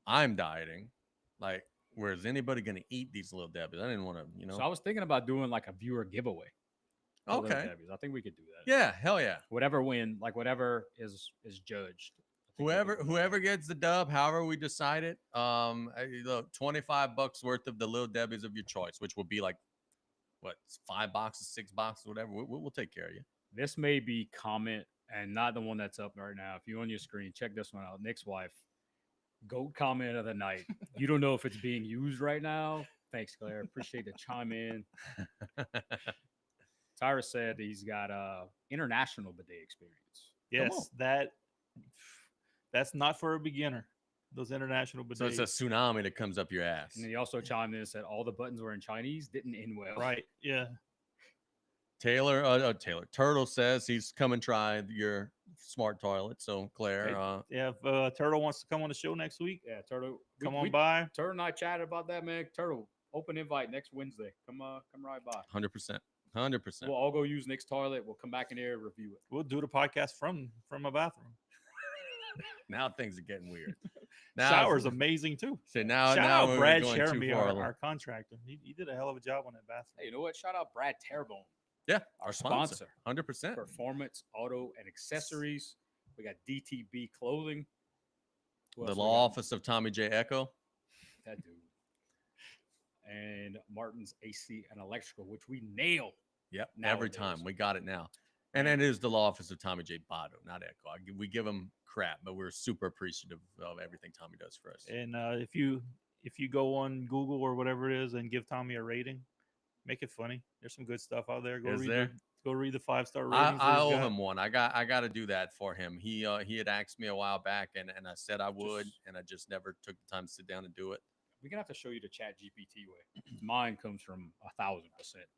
I'm dieting. Like, where's anybody gonna eat these Little Debbie's? I didn't want to, So I was thinking about doing like a viewer giveaway. for Little Okay. Debbie's. I think we could do that. Yeah, hell yeah. Whatever whatever is judged. I think we can do that. Whoever gets the dub, however we decide it, look, $25 worth of the Little Debbie's of your choice, which will be like what, 5 boxes, 6 boxes, whatever. We'll take care of you. This may be comment and not the one that's up right now. If you're on your screen, check this one out. Nick's wife, GOAT comment of the night. You don't know if it's being used right now. Thanks, Claire. Appreciate the chime in. Tyra said he's got international bidet experience. Yes, that's not for a beginner. Those international bidets. So it's a tsunami that comes up your ass. And he also chimed in and said all the buttons were in Chinese. Didn't end well. right. Yeah. Turtle says he's come and try your smart toilet. So Claire, Yeah. If Turtle wants to come on the show next week, Yeah, Turtle. come on by. Turtle and I chatted about that, man. Turtle, open invite next Wednesday. Come right by. 100%. 100%. We'll all go use Nick's toilet. We'll come back in here and review it. We'll do the podcast from a bathroom. Now things are getting weird. Shower's amazing too. So now, Shout now out we're Brad going too Jeremy, far our, along. our contractor. He did a hell of a job on that bathroom. Hey, you know what? Shout out Brad Terrebonne, Yeah, our sponsor. 100%. Performance Auto and Accessories. We got DTB Clothing. Who The else we law got? office of Tommy J. Echo. That dude. And Martin's AC and Electrical, which we nail. Yep. Every Nowadays. time we got it now. And it is the law office of Tommy J. Botto, not Echo. We give him crap, but we're super appreciative of everything Tommy does for us. And if you go on Google or whatever it is and give Tommy a rating, make it funny. There's some good stuff out there. Is there? Go read the 5-star I ratings. that he's owe got. him one. I got to do that for him. He had asked me a while back, and I said I would, and I just never took the time to sit down and do it. We're gonna have to show you the Chat GPT way. Mine comes from 1,000%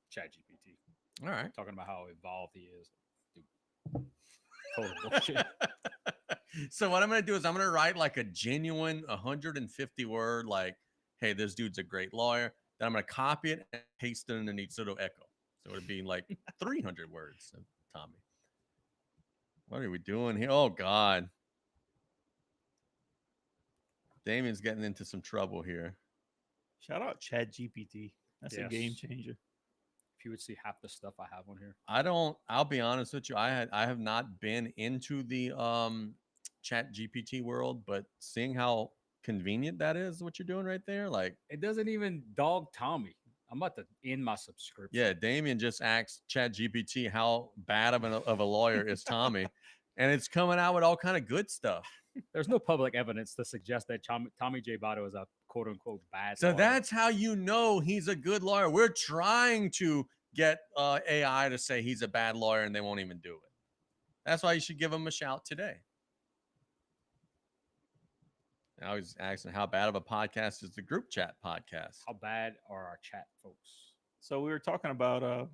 Chat GPT. All right. Talking about how evolved he is. Dude. Total bullshit. So what I'm gonna do is I'm gonna write like a genuine 150 word, like, hey, this dude's a great lawyer. Then I'm gonna copy it and paste it underneath so it'll echo. So it'd be like 300 words of Tommy. What are we doing here? Oh God. Damien's getting into some trouble here. Shout out Chad GPT. That's a game Yes. changer. If you would see half the stuff I have on here. I'll be honest with you. I have not been into the chat GPT world, but seeing how convenient that is, what you're doing right there, like, It doesn't even dog Tommy. I'm about to end my subscription. yeah, Damien just asked chat GPT how bad of a lawyer is Tommy, and it's coming out with all kind of good stuff. There's no public evidence to suggest that Tommy J. Votto is a quote unquote bad So lawyer. that's how you know he's a good lawyer. We're trying to get AI to say he's a bad lawyer, and they won't even do it. That's why you should give him a shout today. I was asking how bad of a podcast is the group chat podcast. How bad are our chat folks? So we were talking about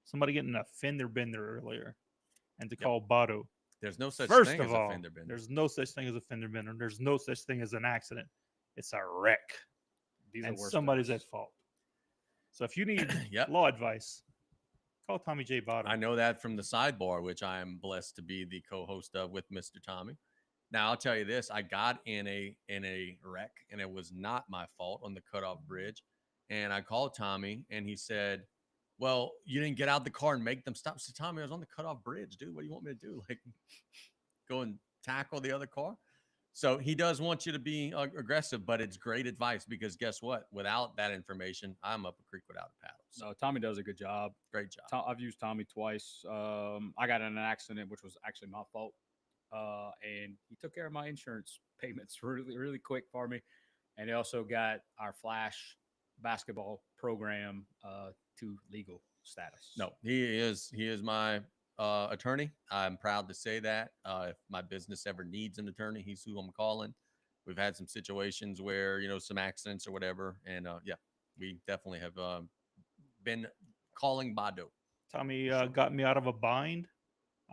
somebody getting a fender bender earlier, and to Yep. call Botto. There's no such First thing of as all, a fender bender. there's no such thing as a fender bender. There's no such thing as an accident. It's a wreck, These and are worse somebody's things. at fault. So if you need Yep. law advice, call Tommy J. Botto. I know that from the sidebar, which I am blessed to be the co-host of with Mr. Tommy. Now I'll tell you this: I got in a wreck, and it was not my fault on the cutoff bridge. And I called Tommy, and he said, "Well, you didn't get out the car and make them stop." I said, "Tommy, I was on the cutoff bridge, dude. What do you want me to do? Like, go and tackle the other car?" So he does want you to be aggressive, but it's great advice because guess what? Without that information, I'm up a creek without a paddle. So No, Tommy does a good job. great job. I've used Tommy twice. I got in an accident, which was actually my fault. And he took care of my insurance payments really, really quick for me. And he also got our Flash basketball program to legal status. No, he is my attorney. I'm proud to say that. If my business ever needs an attorney, he's who I'm calling. We've had some situations where some accidents or whatever, and yeah, we definitely have been calling Bado. Tommy got me out of a bind.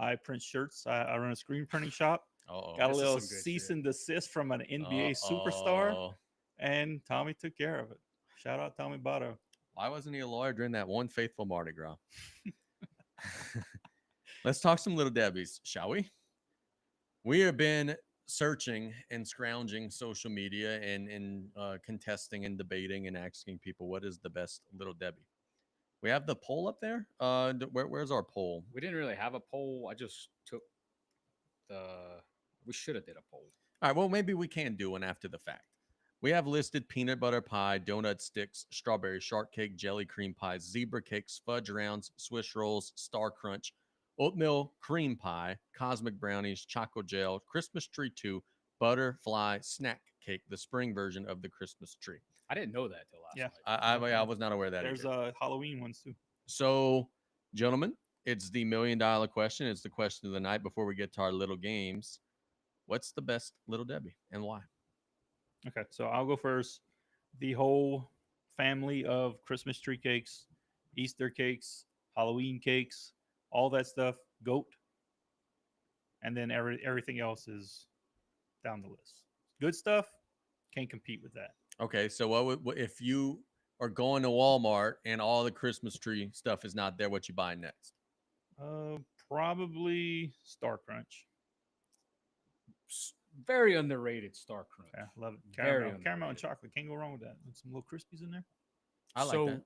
I print shirts. I run a screen printing shop. Uh-oh. Got a This is little some good cease shit. and desist from an NBA superstar, Uh-oh. and Tommy took care of it. Shout out Tommy Botto. Why wasn't he a lawyer during that one faithful Mardi Gras? Let's talk some Little Debbies, shall we? We have been searching and scrounging social media and contesting and debating and asking people what is the best Little Debbie. We have the poll up there. Where's our poll? We didn't really have a poll. I just took we should have did a poll. All right, well, maybe we can do one after the fact. We have listed peanut butter pie, donut sticks, strawberry shortcake, jelly cream pies, zebra cakes, fudge rounds, Swiss rolls, Star Crunch, oatmeal cream pie, cosmic brownies, choco gel, Christmas tree 2, butterfly snack cake, the spring version of the Christmas tree. I didn't know that till last Yeah. night. I was not aware of that. There's either. Halloween ones too. So, gentlemen, it's the $1 million question. It's the question of the night before we get to our little games. What's the best Little Debbie and why? Okay, so I'll go first. The whole family of Christmas tree cakes, Easter cakes, Halloween cakes, all that stuff, goat. And then everything else is down the list. Good stuff, can't compete with that. Okay, so what if you are going to Walmart and all the Christmas tree stuff is not there? What you buy next? Probably Star Crunch. Very underrated Star Crunch. Yeah, love it. Very Caramel and underrated. chocolate. Can't go wrong with that. And some little Crispies in there. I like so that.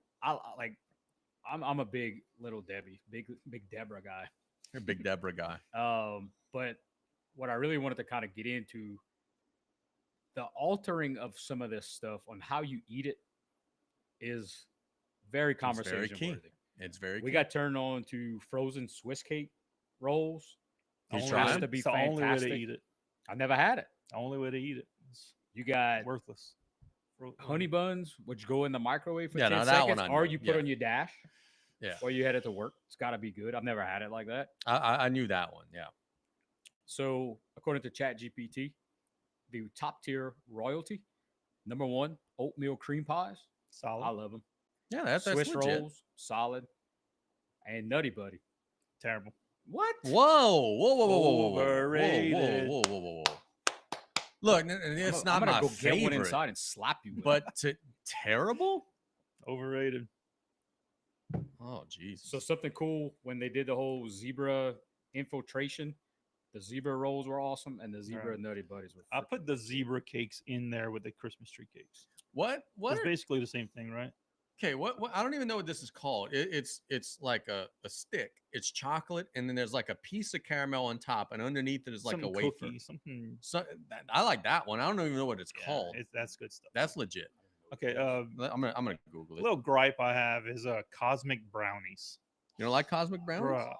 I'm a big Little Debbie, big Deborah guy. You're a big Deborah guy. But what I really wanted to kind of get into, the altering of some of this stuff on how you eat it is very conversation key. worthy. It's very. We key. got turned on to frozen Swiss cake rolls. You Which tried used it? to be It's the only way fantastic. to eat it. I never had it. The only way to eat it. It's You got worthless. honey buns, which go in the microwave for Yeah, 10 now that one seconds, I or know. you put Yeah. on your dash, Yeah, or you head it to work. It's got to be good. I've never had it like that. I knew that one. Yeah. So, according to ChatGPT, the top tier royalty, number one, oatmeal cream pies. solid. I love them. Yeah, that's Swiss legit. rolls, solid, and Nutty Buddy. Terrible. What? Whoa, whoa, whoa, whoa, whoa, whoa, whoa, Overrated. whoa, whoa, whoa, whoa. Look, it's I'm not gonna my go get one favorite, inside and slap you. With it. but terrible. Overrated. Oh, jeez. So something cool when they did the whole zebra infiltration. The zebra rolls were awesome, and the zebra Right. Nutty Buddies were. I freaking put the good. zebra cakes in there with the Christmas tree cakes. what? What? It's basically the same thing, right? Okay, what I don't even know what this is called. It's like a stick. It's chocolate, and then there's like a piece of caramel on top, and underneath it is like Some a wafer. cookie, something. So I like that one. I don't even know what it's Yeah, called. that's good stuff. That's legit. Okay. I'm gonna Google it. Little gripe I have is cosmic brownies. You don't like cosmic brownies? Bruh.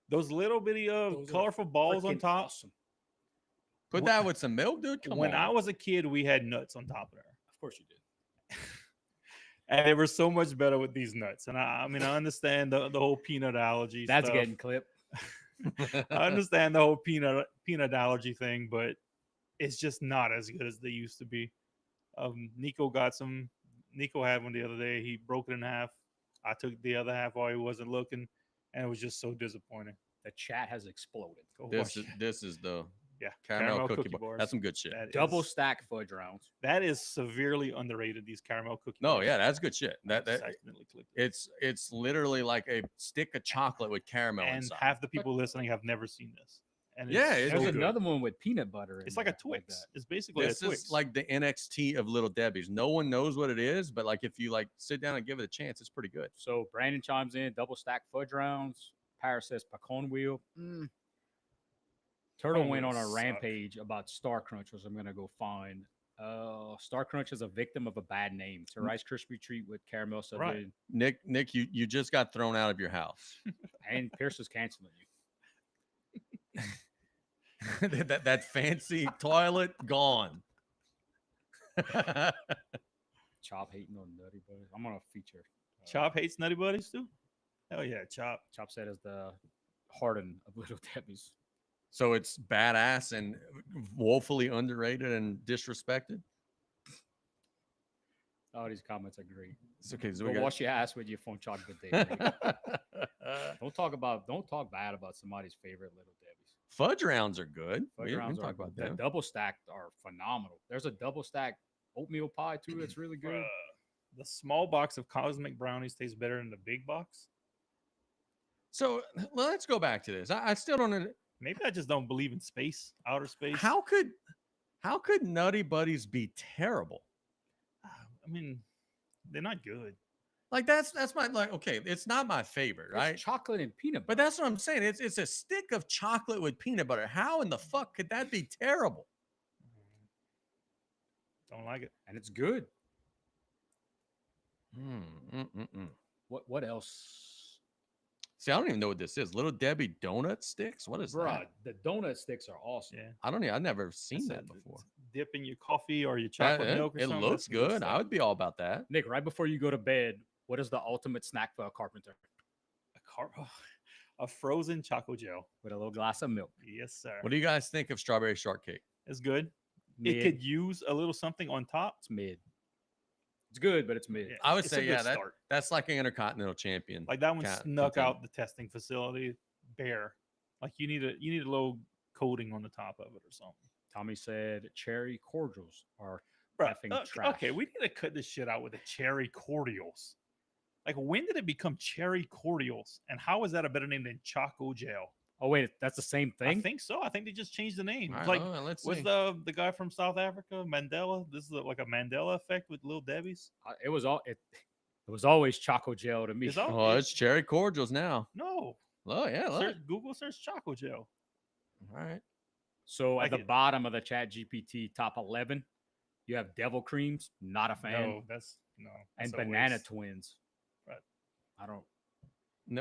Those little bitty Those are colorful balls on Freaking top. Awesome. Put that with some milk, dude. Come When on. I was a kid, we had nuts on top of there. Of course you did. And they were so much better with these nuts. And I mean, I understand the whole peanut allergy That's stuff. getting clipped. I understand the whole peanut allergy thing, but it's just not as good as they used to be. Nico had one the other day. He broke it in half. I took the other half while he wasn't looking, and it was just so disappointing. The chat has exploded. Go this watch- is the yeah, caramel cookie bar. bars. That's some good shit. That Double is- stack fudge rounds. That is severely underrated. These caramel cookie. No, bars. yeah, that's good shit. I That just accidentally clicked it. it's literally like a stick of chocolate with caramel And inside. half the people listening have never seen this. And Yeah, it's it's so There's good. another one with peanut butter. It's in like a there, Twix. that. It's basically This a Twix. is like the NXT of Little Debbie's. No one knows what it is, but like if you like sit down and give it a chance, it's pretty good. So Brandon chimes in, double stack fudge rounds. Paris says pecan wheel. Turtle Pecan went on wheels a suck. rampage about Star Crunch, which I'm gonna go find. Star Crunch is a victim of a bad name. It's a Rice Krispie treat with caramel submitted, Nick, you just got thrown out of your house. and Pierce is canceling you. that fancy toilet gone. Chop hating on Nutty Buddies. I'm gonna feature. Chop hates Nutty Buddies too. Hell yeah, Chop. Chop said is the Harden of Little Debbie's. So it's badass and woefully underrated and disrespected. Oh, these comments are great. It's okay. So Go we got wash your ass with your phone chocolate day. Don't talk bad about somebody's favorite Little Debbie's. fudge rounds are good. Fudge We didn't rounds talk are about the them. double stacked are phenomenal. There's a double stacked oatmeal pie too that's really good. The small box of cosmic brownies tastes better than the big box. So well, let's go back to this. I still don't. Maybe I just don't believe in space, outer space. How could Nutty Buddies be terrible? I mean, they're not good. Like that's my like. Okay, it's not my favorite, It's right? chocolate and peanut butter. But that's what I'm saying. It's a stick of chocolate with peanut butter. How in the fuck could that be terrible? Don't like it. and it's good. Mm. What else? See, I don't even know what this is. Little Debbie donut sticks. What is Bruh, that? the donut sticks are awesome. Yeah. I don't even. I've never seen That's that it. before. Dip in your coffee or your That- chocolate milk or it something. looks that's some good. I stuff. would be all about that. Nick, right before you go to bed, what is the ultimate snack for a carpenter? A frozen choco gel. With a little glass of milk. Yes, sir. What do you guys think of strawberry shortcake? It's good. Mid. It could use a little something on top. It's mid. It's good, but it's mid. Yeah, I would it's a say, good yeah, start. that's like an intercontinental champion. Like that one Ca- snuck contender. out the testing facility bare. Like you need a little coating on the top of it or something. Tommy said cherry cordials are Bruh, effing trash. okay, we need to cut this shit out with the cherry cordials. Like when did it become cherry cordials? And how is that a better name than choco gel? Oh wait, that's the same thing. I think so. I think they just changed the name. All right, Like let's was see. the guy from South Africa, Mandela? This is like a Mandela effect with Little Debbie's. It was always choco gel to me. Is that- Oh, it's cherry cordials now. No. Oh yeah, look. Google search choco gel. All right. So Like at the it. bottom of the Chat GPT top 11, you have Devil Creams, not a fan, No, that's and that's a Banana waste. Twins. Right. I don't.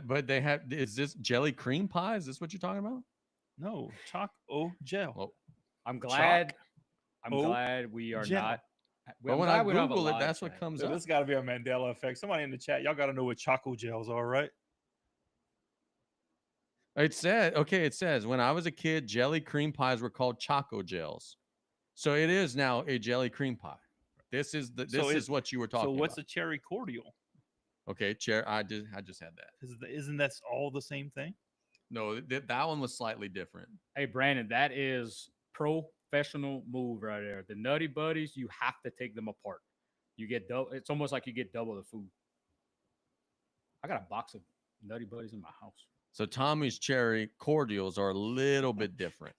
But they have. Is this jelly cream pie? Is this what you're talking about? No, choco gel. Well, I'm glad. I'm O glad we are gel. not. but I'm when I glad we don't have a Google it, live that's what chat. comes So up. this got to be a Mandela effect. Somebody in the chat, y'all got to know what choco gels are, right? It says when I was a kid, jelly cream pies were called choco gels. So it is now a jelly cream pie. This is So is what you were talking So what's about. a cherry cordial? Okay, chair. I just had that. Isn't that all the same thing? No, that one was slightly different. Hey Brandon, that is professional move right there. The Nutty Buddies, you have to take them apart. You get double. It's almost like you get double the food. I got a box of Nutty Buddies in my house. So Tommy's cherry cordials are a little bit different.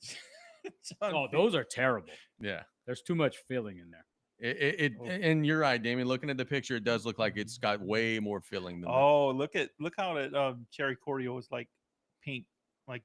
Oh, those are terrible. Yeah. There's too much filling in there. And you're right, Damien. Looking at the picture, it does look like it's got way more filling than that. Oh, look how that cherry cordial is like pink, like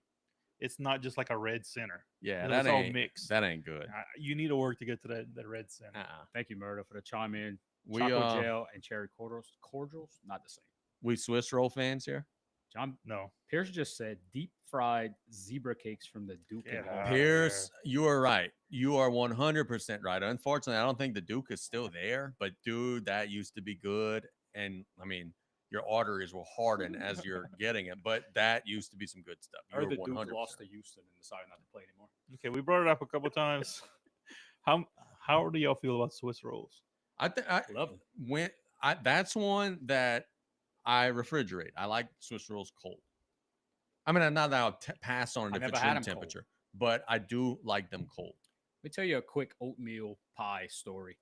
it's not just like a red center. Yeah, It's all ain't mixed. That ain't good. You need to work to get to that red center. Thank you, Murda, for the chime in. We Chocolate gel and cherry cordials, not the same. we Swiss roll fans here. John No, Pierce just said deep fried zebra cakes from the Duke. Get and out. Hall. Pierce, you are right. You are 100% right. Unfortunately, I don't think the Duke is still there, but dude, that used to be good. And I mean, your arteries will harden as you're getting it, but that used to be some good stuff. Or You're the Duke 100%. lost to Houston and decided not to play anymore. okay, we brought it up a couple times. How do y'all feel about Swiss rolls? I think I Love them. that's one that I refrigerate. I like Swiss rolls cold. I mean, not that I'll pass on I it if never it's had room 'em cold. temperature, but I do like them cold. Let me tell you a quick oatmeal pie story.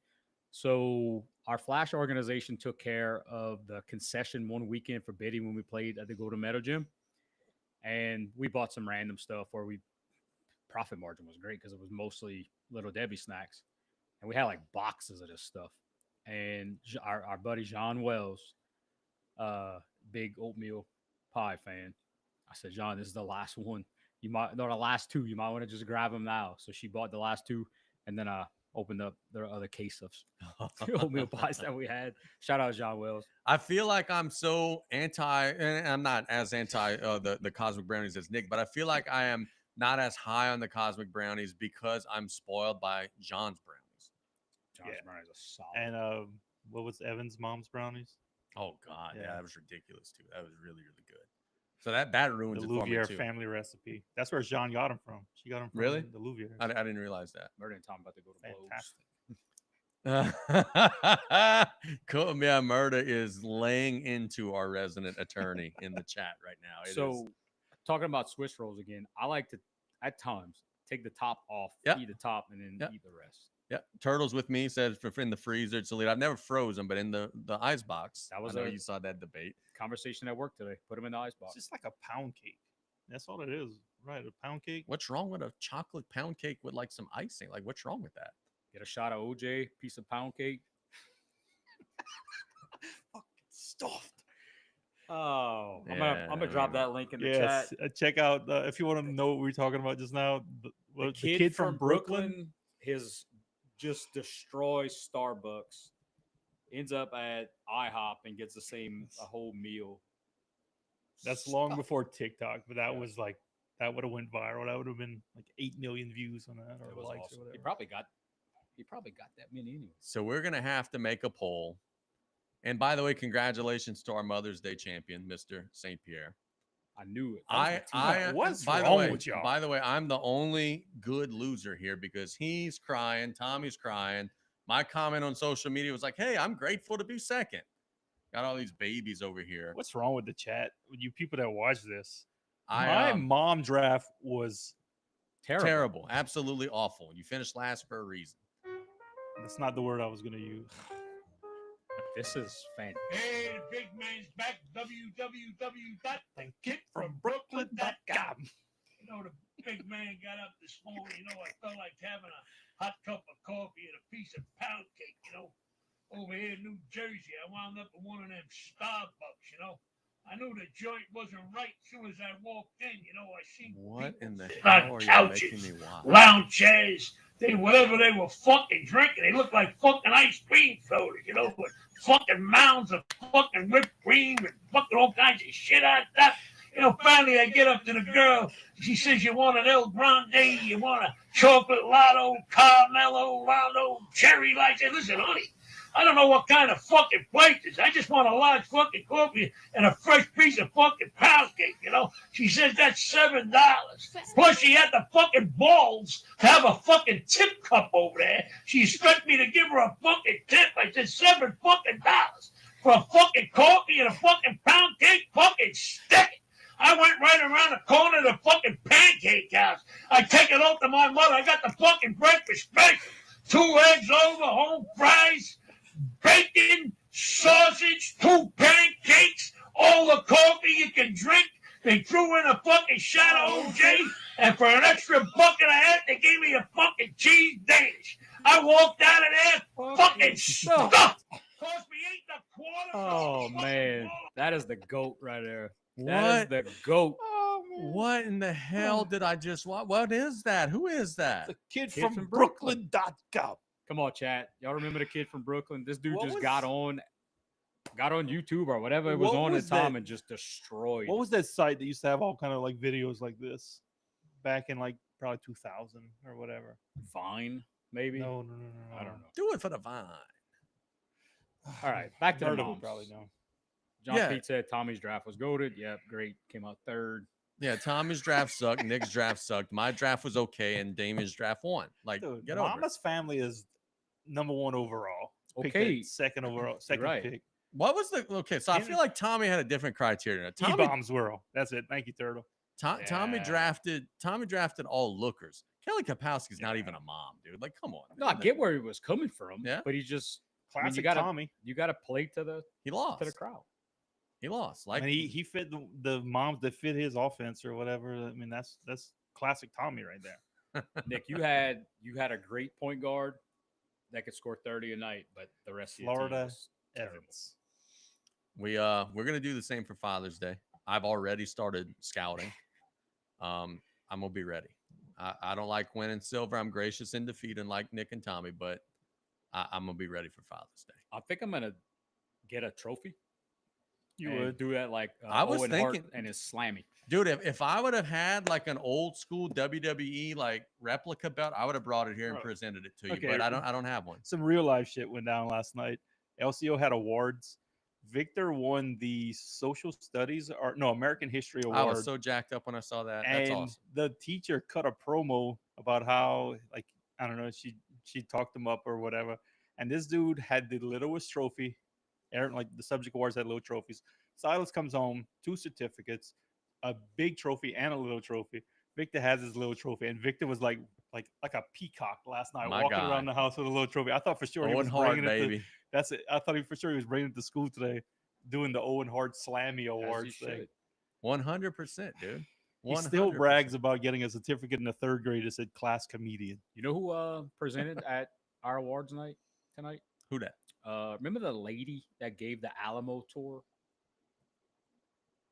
So our Flash organization took care of the concession one weekend for bidding when we played at the Golden Meadow Gym. And we bought some random stuff where profit margin was great because it was mostly Little Debbie snacks. And we had like boxes of this stuff. And our buddy John Wells, big oatmeal pie fan. I said, John, this is the last one. The last two. You might want to just grab them now. So she bought the last two, and then opened up the other case of oatmeal pies that we had. Shout out John Wells. I feel like I'm so anti, and I'm not as anti the Cosmic Brownies as Nick, but I feel like I am not as high on the Cosmic Brownies because I'm spoiled by John's Brownies. John's Yeah. brownies are solid. And what was Evan's mom's brownies? Oh God, yeah, Yeah. that was ridiculous too. That was really, really good. So that ruins The it for me Louvier too. family recipe. That's where Jean got them from. She got them from Really? the Louviers. I didn't realize that. Murder and Tom about to go to blows. Fantastic. Cool. Yeah, Murda is laying into our resident attorney in the chat right now. It So is- talking about Swiss rolls again, I like to at times take the top off, Yep. eat the top, and then Yep. eat the rest. yeah, Turtles with me says for in the freezer to leave. I've never frozen, but in the ice box. That was I know a- you saw that debate. Conversation at work today. Put them in the ice It's box. just like a pound cake. That's all it is, right? A pound cake. What's wrong with a chocolate pound cake with like some icing? Like, what's wrong with that? Get a shot of OJ, piece of pound cake. Stuffed. Oh, I'm gonna drop Yeah. that link in the Yes. chat. Check out if you want to know what we were talking about just now. The kid from Brooklyn, his just destroys Starbucks, ends up at IHOP and gets a whole meal. That's long Stuff. before TikTok, but that Yeah. was like that would have went viral. That would have been like 8 million views on that or It was likes awesome. or whatever. He probably got that many anyway. So we're gonna have to make a poll. And by the way, congratulations to our Mother's Day champion, Mr. St. Pierre. I knew it. That was my team. What's by wrong the way, with y'all? By the way, I'm the only good loser here because he's crying, Tommy's crying. My comment on social media was like, "Hey, I'm grateful to be second." Got all these babies over here. What's wrong with the chat? With you people that watch this, I my mom draft was terrible, absolutely awful. You finished last for a reason. that's not the word I was gonna use. This is fantastic. Hey, the big man's back. www.thekidfrombrooklyn.com. You know, the big man got up this morning. You know, I felt like having a hot cup of coffee and a piece of pound cake. You know, over here in New Jersey, I wound up at one of them Starbucks. You know, I knew the joint wasn't right as soon as I walked in. You know, I seen What people in the sitting hell on are you couches, making me watch? lounge chairs, whatever they were fucking drinking. They looked like fucking ice cream sodas, you know, with fucking mounds of fucking whipped cream and fucking all kinds of shit out there. You know, finally I get up to the girl. She says, you want an El Grande, you want a chocolate lotto, Carmelo, Lotto, cherry light. I said, listen, honey, I don't know what kind of fucking place this is. I just want a large fucking coffee and a fresh piece of fucking pound cake, you know? She says that's $7. Plus she had the fucking balls to have a fucking tip cup over there. She expected me to give her a fucking tip. I said $7 fucking for a fucking coffee and a fucking pound cake. Fucking stick it. I went right around the corner of the fucking pancake house. I take it out to my mother. I got the fucking breakfast special. 2 eggs over, home fries, bacon, sausage, 2 pancakes, all the coffee you can drink, They threw in a fucking shot of OJ, and for an extra $1.50, they gave me a fucking cheese Danish. I walked out of there fucking stuffed. Cost me $8.25. Oh man, that is the goat right there. That is What? the goat. What in the hell did I just watch? What is that? Who is that? The kid, Kid from from Brooklyn.com. Come on, chat. Y'all remember the kid from Brooklyn? This dude What just was- got on YouTube or whatever it was What on was at the time that? and just destroyed. What was that site that used to have all kind of like videos like this back in like probably 2000 or whatever? Vine? Maybe. No. I don't know. Do it for the Vine. All right, back to the Heard of it, moms. probably no. John Yeah. Pete said Tommy's draft was goated. Yep, great. Came out third. Yeah, Tommy's draft sucked. Nick's draft sucked. My draft was okay, and Damien's draft won. Like, Dude, get over it. Mama's family is number one overall. Picked at Okay. second overall, second right. pick. What was the okay? So I feel like Tommy had a different criteria. Tommy, E-bombs world. That's it. Thank you, Turtle. Tommy Yeah. drafted all lookers. Kelly Kapowski's not even a mom, dude. Like, come on. No, I get where he was coming from. Yeah. But he just Classic you gotta Tommy. you gotta play to the He lost. crowd. He lost. Like, And he fit the moms that fit his offense or whatever. I mean, that's classic Tommy right there. Nick, you had a great point guard that could score 30 a night, but the rest of your team Florida was terrible. Evans. we're gonna do the same for Father's Day. I've already started scouting. I'm gonna be ready. I don't like winning silver. I'm gracious in defeat, and like Nick and Tommy, but I'm gonna be ready for Father's Day. I think I'm gonna get a trophy. You and would. do that like I was Owen Hart thinking- and his slammy. Dude, if I would have had like an old school WWE like replica belt, I would have brought it here and Bro, presented it to you. okay, But I don't have one. Some real life shit went down last night. LCO had awards. Victor won the social studies or no American history award. I was so jacked up when I saw that. That's and awesome. the teacher cut a promo about how like I don't know she talked him up or whatever, and this dude had the littlest trophy. Aaron, like the subject awards had little trophies. Silas comes home, 2 certificates, a big trophy and a little trophy. Victor has his little trophy, and Victor was like a peacock last night, My walking God. around the house with a little trophy. I thought for sure he Owen was Hart, bringing it to, baby. that's it. I thought he for sure he was bringing it to school today, doing the Owen Hart Slammy As he Awards thing. should. 100%, dude. He still 100%. brags about getting a certificate in the 3rd grade that said class comedian. You know who presented at our awards night tonight? Who that? Remember the lady that gave the Alamo tour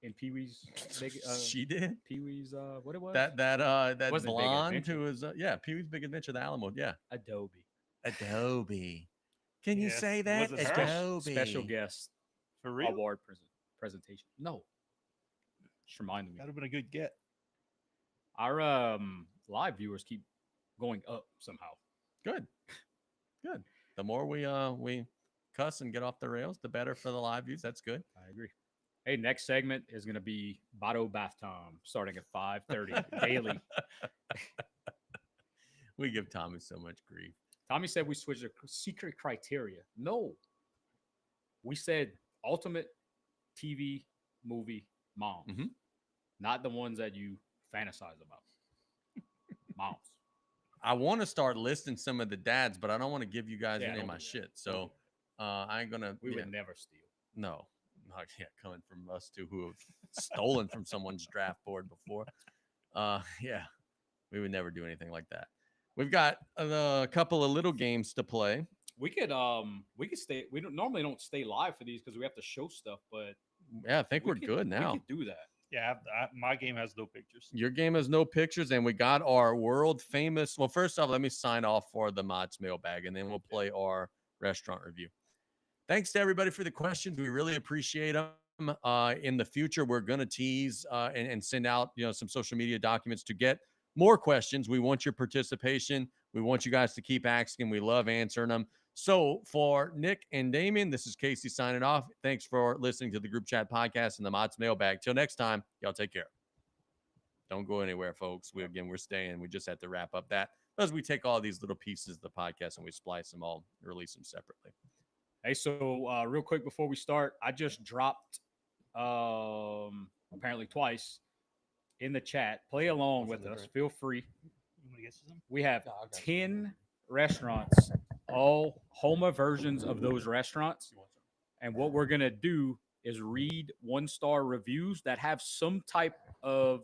in Pee Wee's big She did Pee Wee's what it was? that Wasn't Big blonde Adventure. who was Pee Wee's Big Adventure, the Alamo. Yeah, Adobe. Adobe. Can you Yes, say that? was it her? Adobe. Special guest For real? award presentation. No. Just reminded me. That would have been a good get. Our live viewers keep going up somehow. Good. Good. The more we cuss and get off the rails, the better for the live views. That's good. I agree. Hey, next segment is going to be Botto Bath Time, starting at 5:30 daily. We give Tommy so much grief. Tommy said we switched the secret criteria. No. We said ultimate TV movie moms, Mhm. not the ones that you fantasize about. Moms. I want to start listing some of the dads, but I don't want to give you guys Yeah, any of don't my do that. shit. Don't So I ain't gonna. We yeah, would never steal. no, not yet. Coming from us two who have stolen from someone's draft board before. Yeah, we would never do anything like that. We've got a couple of little games to play. We could stay. We normally don't stay live for these because we have to show stuff, but Yeah, I think we we're could- good now. We could do that. Yeah, my game has no pictures. Your game has no pictures, and we got our world famous. Well, first off, let me sign off for the Mods mailbag, and then we'll play our restaurant review. Thanks to everybody for the questions. We really appreciate them. In the future, we're going to tease and send out some social media documents to get more questions. We want your participation. We want you guys to keep asking. We love answering them. So for Nick and Damien, this is Casey signing off. Thanks for listening to the Group Chat Podcast and the Mods Mailbag. Till next time, y'all take care. Don't go anywhere, folks. We're staying. We just have to wrap up that as we take all these little pieces of the podcast and we splice them all and release them separately. Hey, so real quick before we start, I just dropped apparently twice in the chat. Play along with us. Feel free. You want to get some? We have 10 restaurants, all Homa versions of those restaurants. And what we're going to do is read 1-star reviews that have some type of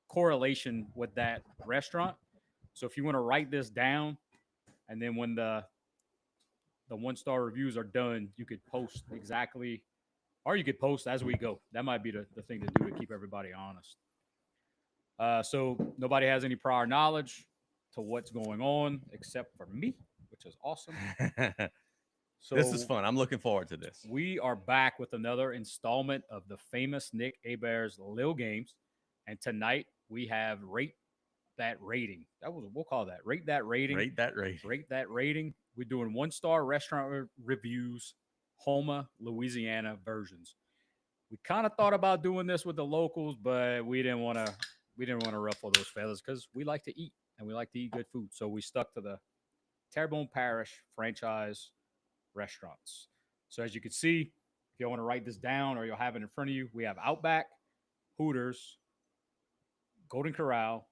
correlation with that restaurant. So if you want to write this down, and then when the 1-star reviews are done, you could post exactly, or you could post as we go. That might be the thing to do to keep everybody honest. So nobody has any prior knowledge to what's going on except for me, which is awesome. So this is fun. I'm looking forward to this. We are back with another installment of the famous Nick Hebert's Lil Games. And tonight we have Rate That Rating. We'll call that Rate That Rating. Rate that rating. Rate That Rating. We're doing 1-star restaurant reviews, Houma, Louisiana versions. We kind of thought about doing this with the locals, but we didn't want to ruffle those feathers because we like to eat and we like to eat good food. So we stuck to the Terrebonne Parish franchise restaurants. So as you can see, if you want to write this down or you'll have it in front of you, we have Outback, Hooters, Golden Corral,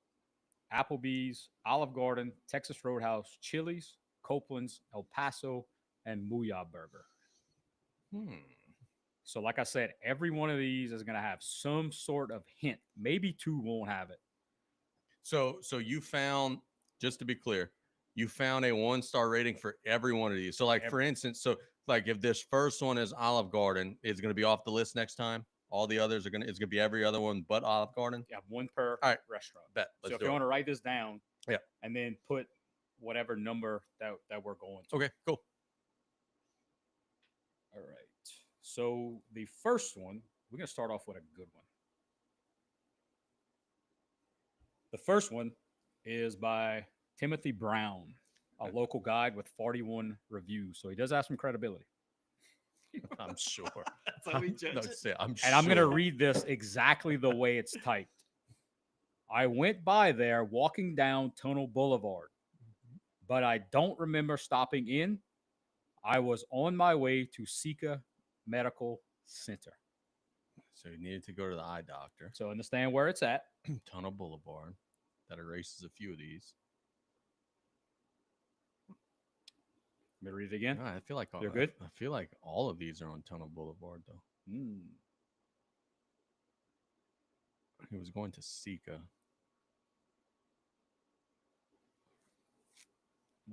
Applebee's, Olive Garden, Texas Roadhouse, Chili's, Copeland's, El Paso, and Mooyah Burger. So like I said, every one of these is going to have some sort of hint. Maybe 2 won't have it. So you found, just to be clear, you found a 1-star rating for every one of these. So like, for instance, so like if this first one is Olive Garden, it's going to be off the list next time. All the others it's going to be every other one but Olive Garden. Yeah, 1 per restaurant. Bet. So if you want to write this down, yeah, and then put whatever number that we're going to. Okay, cool. All right. So the first one, we're going to start off with a good one. The first one is by Timothy Brown, a local guide with 41 reviews. So he does have some credibility. I'm sure. That's how we judge it. I'm and I'm going to read this exactly the way it's typed. I went by there walking down Tunnel Boulevard, but I don't remember stopping in. I was on my way to Sika Medical Center. So you needed to go to the eye doctor. So understand where it's at. Tunnel Boulevard. That erases a few of these. Let me read it again. No, I feel like You're good. I feel like all of these are on Tunnel Boulevard, though. He was going to Sika. I'm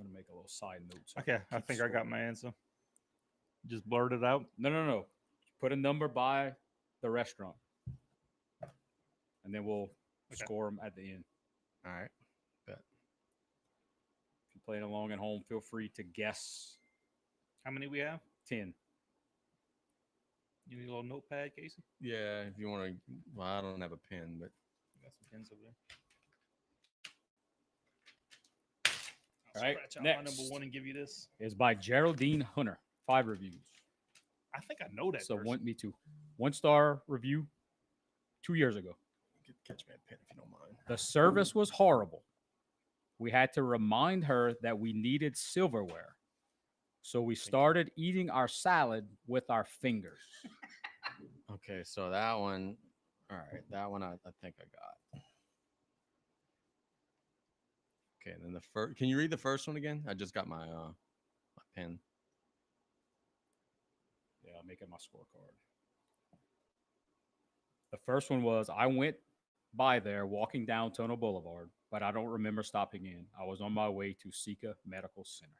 going to make a little side note. So Okay, I think I got my answer. Just blurt it out. No. Put a number by the restaurant. And then we'll score them at the end. All right. Bet. If you're playing along at home, feel free to guess. How many we have? 10. You need a little notepad, Casey? Yeah, if you want to. Well, I don't have a pen, but Got some pens over there. All right, Scratch out next. my number 1 and give you this. Is by Geraldine Hunter. 5 reviews. I think I know that. So person. me too. 1-star review 2 years ago. catch me a pen if you don't mind. The service was horrible. We had to remind her that we needed silverware. So we started eating our salad with our fingers. Okay, so that one, all right, that one I think I got. Okay, and then the first, can you read the first one again? I just got my my pen. Yeah, I'll make it my scorecard. The first one was, I went by there walking down Tunnel Boulevard, but I don't remember stopping in. I was on my way to Sika Medical Center.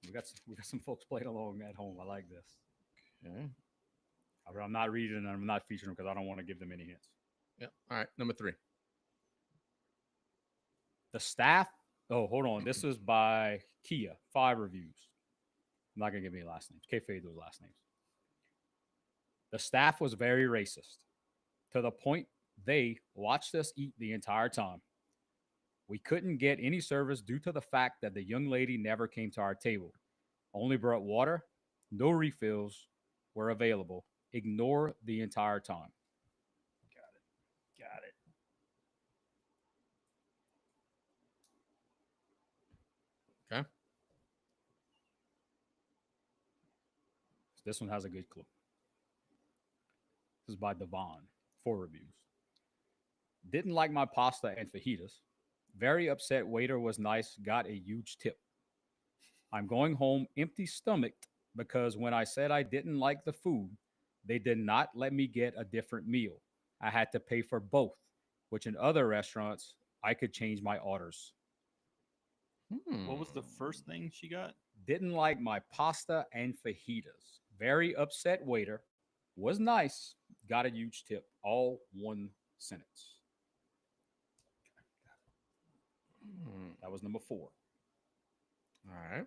We got some folks playing along at home. I like this. Okay. I'm not reading and I'm not featuring them because I don't want to give them any hints. Yeah. All right. Number 3. The staff. Oh, hold on. This is by Kia. 5 reviews. I'm not gonna give any last names. Kayfabe those last names. The staff was very racist to the point they watched us eat the entire time. We couldn't get any service due to the fact that the young lady never came to our table. Only brought water. No refills were available. Ignore the entire time. Got it. Okay. This one has a good clue. This is by Devon. 4 reviews. Didn't like my pasta and fajitas. Very upset waiter was nice. Got a huge tip. I'm going home empty stomached because when I said I didn't like the food, they did not let me get a different meal. I had to pay for both, which in other restaurants, I could change my orders. What was the Hmm. first thing she got? Didn't like my pasta and fajitas. Very upset waiter. Was nice. Got a huge tip. All one sentence. Hmm. That was number 4. All right.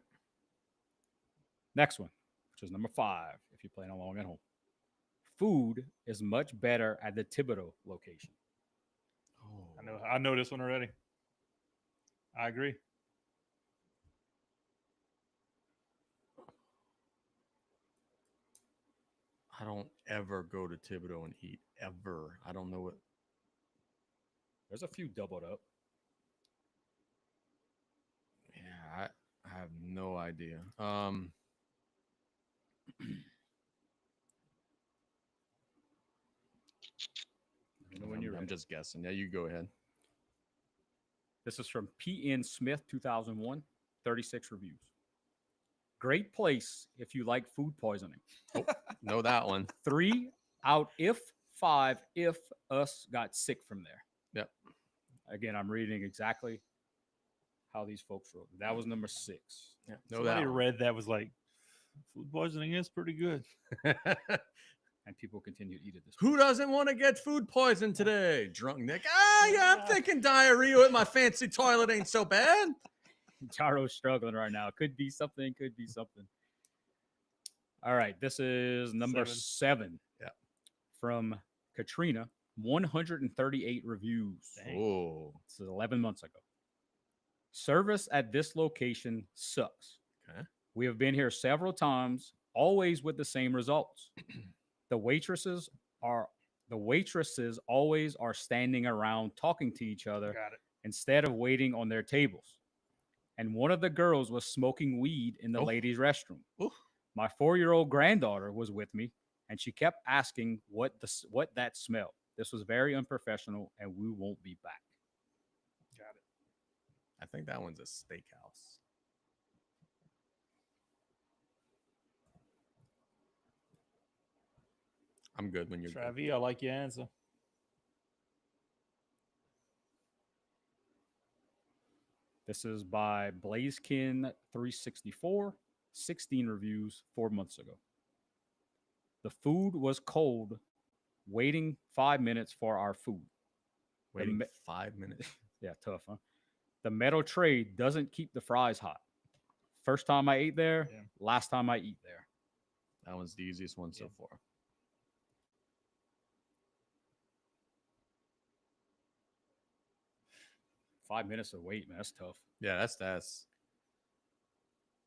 Next one, which is number 5, if you're playing along at home. Food is much better at the Thibodeau location. Oh. I know this one already. I agree. I don't ever go to Thibodeau and eat ever. I don't know what. There's a few doubled up. Yeah, I have no idea. You know when you're I'm ready. just guessing. Yeah, you go ahead. This is from P.N. Smith, 2001, 36 reviews. Great place if you like food poisoning. Know that one. 3 out if 5 if us got sick from there. Yep. Again, I'm reading exactly how these folks wrote. That was number 6. Yeah, know Somebody that one. read that was like, food poisoning is pretty good. And people continue to eat it this Who doesn't want to get food poisoned today? Drunk Nick. Ah, yeah, I'm thinking diarrhea with my fancy toilet ain't so bad. Charo's struggling right now. Could be something. Could be something. All right. This is number 7. Yeah. From Katrina, 138 reviews. Oh. This is 11 months ago. Service at this location sucks. Okay. We have been here several times, always with the same results. The waitresses always are standing around talking to each other Got it. instead of waiting on their tables. And one of the girls was smoking weed in the Oh. ladies' restroom. Oof. My 4-year-old granddaughter was with me, and she kept asking what that smelled. This was very unprofessional, and we won't be back. Got it. I think that one's a steakhouse. I'm good when you're good. Travi, I like your answer. This is by Blazekin364, 16 reviews 4 months ago. The food was cold, waiting 5 minutes for our food. Waiting 5 minutes. Yeah, tough, huh? The metal tray doesn't keep the fries hot. First time I ate there, Yeah. last time I eat there. That one's the easiest one so far. Five minutes of wait, man. That's tough. Yeah, that's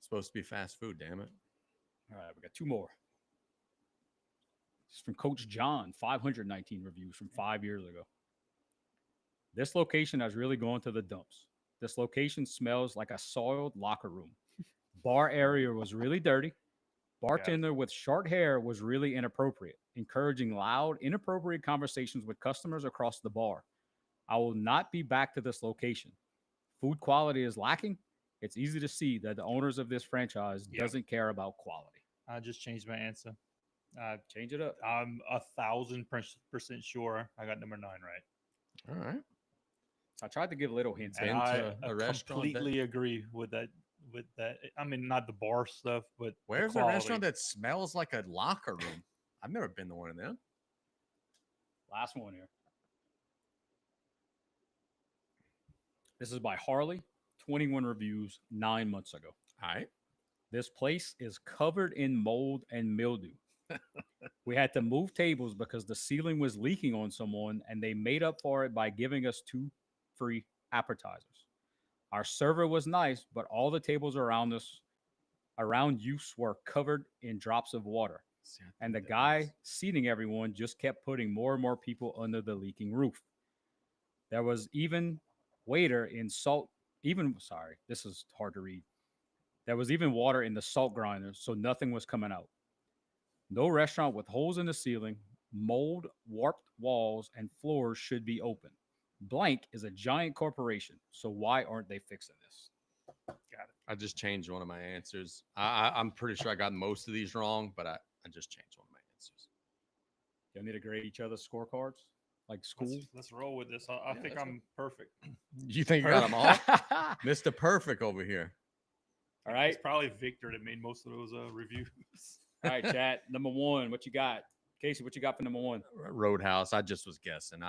supposed to be fast food, damn it. All right, we got 2 more. This is from Coach John, 519 reviews from 5 years ago. This location has really gone to the dumps. This location smells like a soiled locker room. Bar area was really dirty. Bartender with short hair was really inappropriate, encouraging loud, inappropriate conversations with customers across the bar. I will not be back to this location. Food quality is lacking. It's easy to see that the owners of this franchise doesn't care about quality. I just changed my answer. Change it up. I'm 1,000% sure I got number 9 right. All right. I tried to give little hints. And Into I a restaurant that- completely agree with that. I mean, not the bar stuff, but the Where's a quality. restaurant that smells like a locker room? I've never been to one of them. Last one here. This is by Harley, 21 reviews 9 months ago. All right. This place is covered in mold and mildew. We had to move tables because the ceiling was leaking on someone, and they made up for it by giving us 2 free appetizers. Our server was nice, but all the tables around use were covered in drops of water. See, I And the think that guy was- seating everyone just kept putting more and more people under the leaking roof. There was even waiter in salt, this is hard to read. There was even water in the salt grinder, so nothing was coming out. No restaurant with holes in the ceiling, mold, warped walls, and floors should be open. Blank is a giant corporation, so why aren't they fixing this? I just changed one of my answers. I'm pretty sure I got most of these wrong, but I just changed one of my answers. Y'all need to grade each other's scorecards like school. Let's roll with this. I think let's I'm perfect. You think you got them all? Mr. Perfect over here. All right. It's probably Victor that made most of those reviews. All right, chat. Number one, what you got? Casey, what you got for number one? Roadhouse. I just was guessing.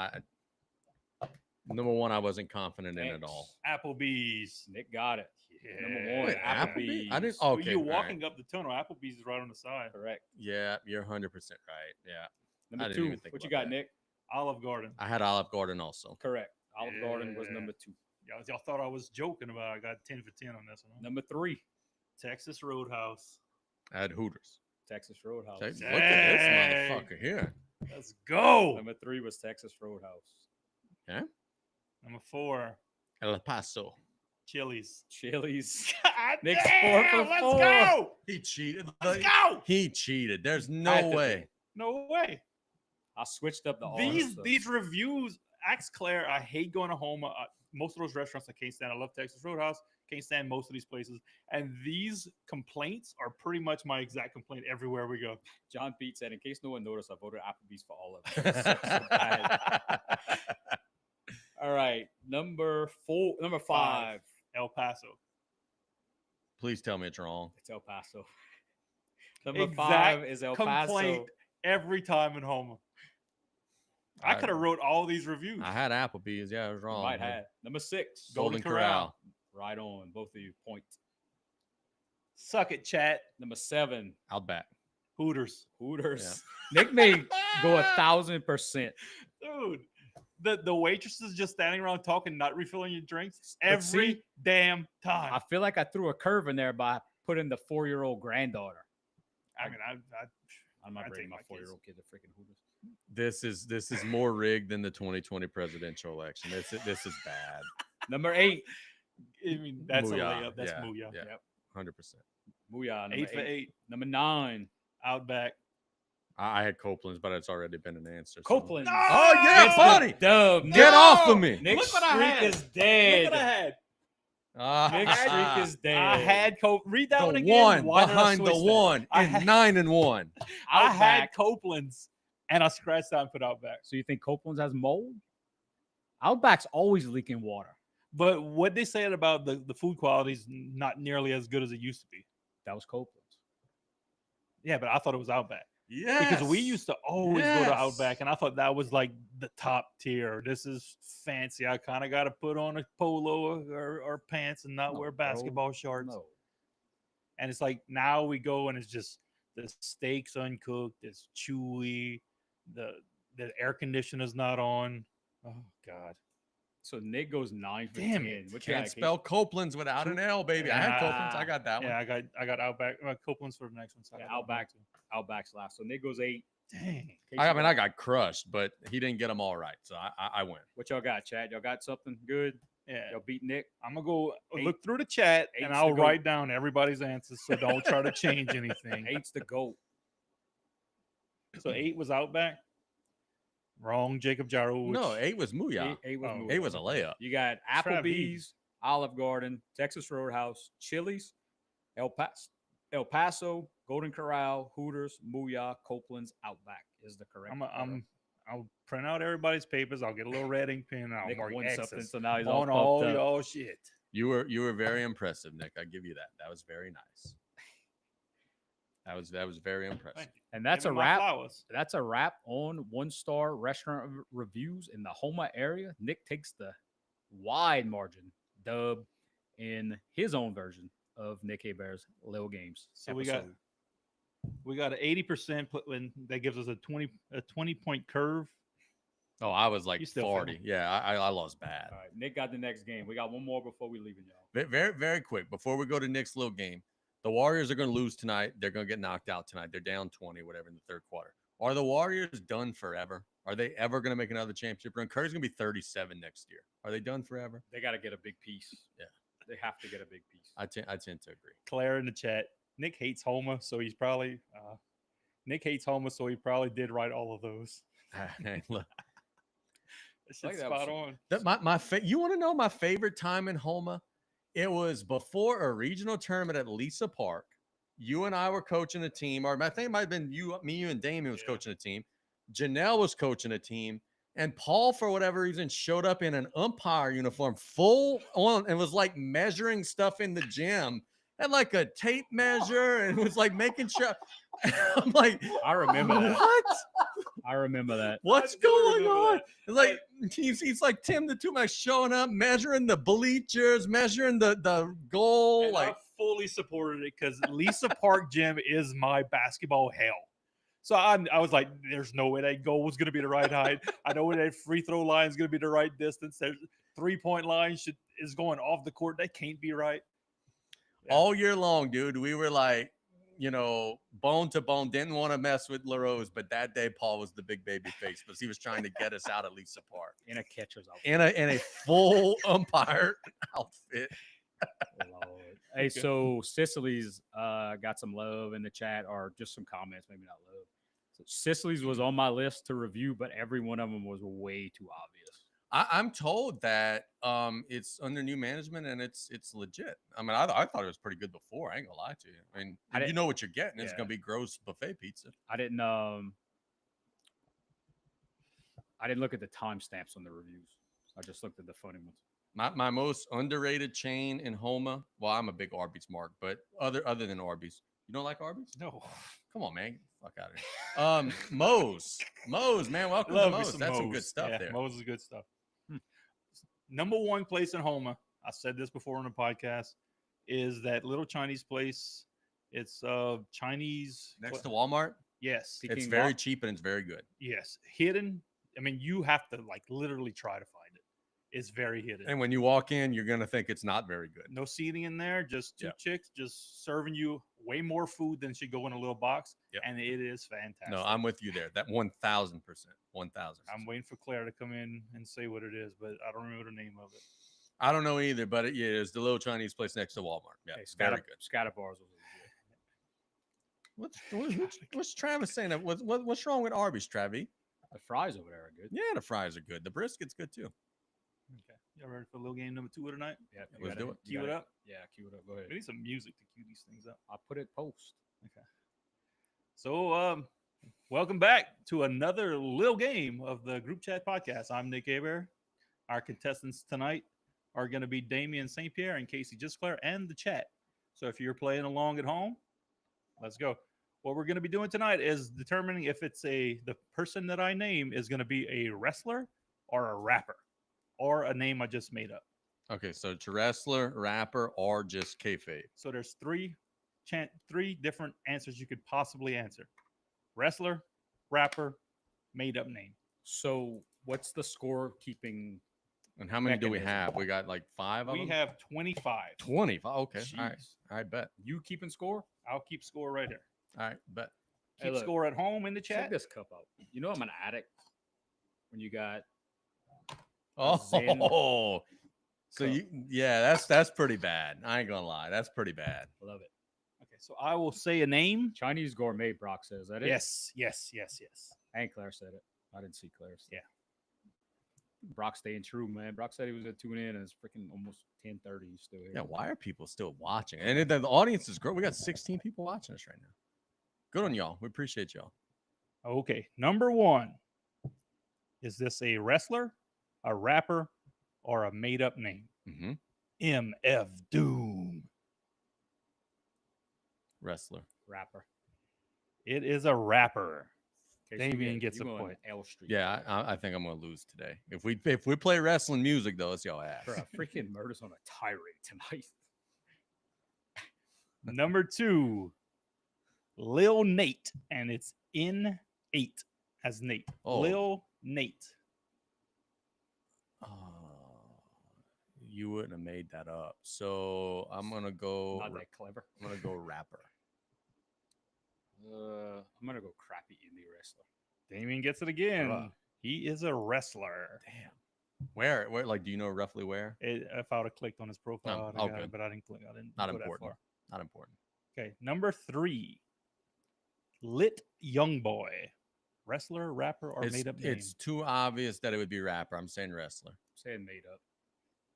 Number one, I wasn't confident in at all. Applebee's. Nick got it. Yeah. Number one, Wait, Applebee's. I didn't. Well, Okay, you're all right. walking up the tunnel. Applebee's is right on the side. Correct. Yeah, you're 100% right. Yeah, I Number didn't two, even think what you about got, that. Nick? Olive Garden. I had Olive Garden also. Correct. Olive Garden was Yeah. number two. Y'all thought I was joking about it. I got 10 for 10 on this one. Number three, Texas Roadhouse. I had Hooters. Texas Roadhouse. Look at this Dang. motherfucker here. Let's go. Number three was Texas Roadhouse. Number 4, El Paso. Chili's. Chili's. God Nick's damn, 4 for let's 4. go. He cheated. Let's go. He cheated. There's Had no to way. No way. I switched up the order. These reviews, ask Claire. I hate going to Homa. Most of those restaurants I can't stand. I love Texas Roadhouse. Can't stand most of these places. And these complaints are pretty much my exact complaint everywhere we go. John Pete said, in case no one noticed, I voted Applebee's for all of them. So bad. All right. Number 5. El Paso. Please tell me it's wrong. It's El Paso. Number Exact 5 is El Paso. Complaint every time in Homa. I could have wrote all these reviews. I had Applebee's. Yeah, I was wrong. Might have. Number 6. Golden Corral. Right on. Both of you point. Suck it, chat. Number 7. Outback. Hooters. Hooters. Nick may go 1,000%. Dude, the waitresses just standing around talking, not refilling your drinks But every see, damn time. I feel like I threw a curve in there by putting the 4-year-old granddaughter. I mean, I'm not I bringing take my my kids. 4-year-old kid to freaking Hooters. This is more rigged than the 2020 presidential election. This is bad. Number 8. I mean, that's Mooyah. a layup. That's Yeah, Mooyah. yeah. Yep. 100%. Booyah. Number 8 for 8. 8. Number 9. Outback. I had Copeland's, but it's already been an answer. so- Copeland. Oh yeah, It's buddy. the dub. Get off of me. Nick's Look what I streak had. is dead. Look what I had. Nick's streak is dead. I had read that one the again. one Why did I behind the switch that? one I in had- 9-1. I had Outback. Copeland's and I scratched out and put Outback. So you think Copeland's has mold? Outback's always leaking water. But what they said about the food quality is not nearly as good as it used to be. That was Copeland's. Yeah, but I thought it was Outback. Yeah. Because we used to always go to Yes. Outback, and I thought that was like the top tier. This is fancy. I kind of got to put on a polo or pants and not No, wear bro. basketball shorts. No. And it's like now we go and it's just the steak's uncooked, it's chewy, the air conditioner's not on. Oh God. So Nick goes 9 for Damn 10. it. What you Can't got, Casey? spell Copeland's without an L, baby. I had Copeland's. I got that one. Yeah, I got Outback. Copeland's for the next one. So I Yeah, got that one Outback. too. Outback's last. So Nick goes 8. Dang. Casey I mean, goes- I got crushed, but he didn't get them all right, so I win. What y'all got, Chad? Y'all got something good? Yeah. Y'all beat Nick? I'm gonna go Eight- look through the chat and eight's I'll the goat. write down everybody's answers. So don't try to change anything. 8's the GOAT. So 8 was Outback. Wrong, Jacob Jarrow. No, 8 was Mooyah. 8 was Oh. moving. 8 was a layup. You got Travis. Applebee's, Olive Garden, Texas Roadhouse, Chili's, El Paso, Golden Corral, Hooters, Mooyah, Copeland's, Outback is the correct. order. I'll print out everybody's papers. I'll get a little red ink pen. And I'll Nick mark won X's something, so now he's all on pumped all up. y'all shit. You were very impressive, Nick. I give you that. That was very nice. That was very impressive. Thank you. And that's Give a me my wrap. flowers. That's a wrap on 1-star restaurant reviews in the Homa area. Nick takes the wide margin dub in his own version of Nick Hebert's Lil Games. So we got an 80% when that gives us a 20 point curve. Oh, I was like You still 40. Yeah, I lost bad. All right, Nick got the next game. We got one more before we leave it, y'all. Very, very quick. Before we go to Nick's little game, the Warriors are going to lose tonight. They're going to get knocked out tonight. They're down 20, whatever, in the third quarter. Are the Warriors done forever? Are they ever going to make another championship run? Curry's going to be 37 next year. Are they done forever? They got to get a big piece. Yeah. They have to get a big piece. I tend to agree. Claire in the chat. Nick hates Homa, so he's probably Nick hates Homa, so he probably did write all of those. Hey, look, It's Like that spot was- on. you want to know my favorite time in Homa It was before a regional tournament at Lisa Park. You and I were coaching a team, or I think it might have been you, and Damien was coaching a team. Janelle was coaching a team, and Paul, for whatever reason, showed up in an umpire uniform, full on, and was like measuring stuff in the gym. Had like a tape measure and was like making sure. I'm like, I remember that. what? I remember that. What's going on? It's like he's like Tim the Two Man showing up, measuring the bleachers, measuring the goal. And like I fully supported it because Lisa Park Gym is my basketball hell. So I was like, there's no way that goal was going to be the right height. I know that free throw line is going to be the right distance. There's 3-point line is going off the court. That can't be right. Yeah. All year long, dude, we were like, bone to bone, didn't want to mess with LaRose, but that day Paul was the big baby face because he was trying to get us out of Lisa Park In a catcher's outfit. in a full umpire outfit. Lord. Hey, so Sicily's got some love in the chat, or just some comments, maybe not love. So Sicily's was on my list to review, but every one of them was way too obvious. I'm told that it's under new management and it's legit. I mean, I thought it was pretty good before. I ain't gonna lie to you. I mean, you know what you're getting. It's gonna be gross buffet pizza. I didn't look at the timestamps on the reviews. I just looked at the funny ones. My most underrated chain in Homa. Well, I'm a big Arby's mark, but other than Arby's, you don't like Arby's? No. Come on, man. Fuck out of here. Moe's, man. Welcome to Moe's. That's some good stuff there. Moe's is good stuff. Number one place in Homa, I said this before on the podcast, is that little Chinese place. It's Chinese next to Walmart. Yes, it's very cheap and it's very good. Yes, hidden. I mean, you have to like literally try to find it. It's very hidden. And when you walk in, you're gonna think it's not very good. No seating in there, just two chicks just serving you way more food than should go in a little box. Yep. And it is fantastic. No, I'm with you there. That 1,000%. 1,000. I'm waiting for Claire to come in and say what it is, but I don't remember the name of it. I don't know either, but it's the little Chinese place next to Walmart. Yeah, it's very good. Scatter bars was good. What's Travis saying? What's wrong with Arby's, Travis? The fries over there are good. Yeah, the fries are good. The brisket's good too. Okay. Y'all ready for little game number 2 of the night? Yeah, let's do it. Cue it up. Yeah, cue it up. Go ahead. We need some music to cue these things up. I'll put it post. Okay. So, welcome back to another little game of the Group Chat Podcast. I'm Nick Aber. Our contestants tonight are going to be Damian St. Pierre and Casey Gisclair and the chat. So if you're playing along at home, let's go. What we're going to be doing tonight is determining if the person that I name is going to be a wrestler or a rapper or a name I just made up. Okay, so it's a wrestler, rapper, or just kayfabe. So there's three different answers you could possibly answer: wrestler, rapper, made up name. So what's the score keeping? And how many do we have? We got like 5 of them? We have 25. 25. Okay. Jeez. All right. I bet. You keeping score? I'll keep score right here. All right. Bet. Keep score at home in the chat. Check this cup out. You know I'm an addict. When you got so that's pretty bad. I ain't gonna lie. That's pretty bad. Love it. Okay, so I will say a name. Chinese gourmet, Brock says. Is that it? Yes. And Claire said it. I didn't see Claire's. Yeah. Brock staying true, man. Brock said he was going to tune in, and it's freaking almost 10:30. He's still here. Yeah, why are people still watching? And the audience is great. We got 16 people watching us right now. Good on y'all. We appreciate y'all. Okay, number 1. Is this a wrestler, a rapper, or a made-up name? Mm-hmm. MF Doom. Wrestler. Rapper. It is a rapper. Okay, Damien gets a point. L Street. Yeah, I think I'm gonna lose today. If we play wrestling music though, it's y'all ass. For a freaking murders on a tirade tonight. Number 2, Lil Nate, and it's in 8 as Nate. Oh. Lil Nate. You wouldn't have made that up. So I'm gonna go. Not that clever. I'm gonna go rapper. I'm gonna go crappy indie wrestler. Damien gets it again. He is a wrestler. Damn. Where? Like, do you know roughly where? If I would have clicked on his profile, Oh, okay. but I didn't click. I didn't. Not go that important. far. Not important. Okay, number 3, Lit Young Boy, wrestler, rapper, or made up name. It's too obvious that it would be rapper. I'm saying wrestler. Saying made up.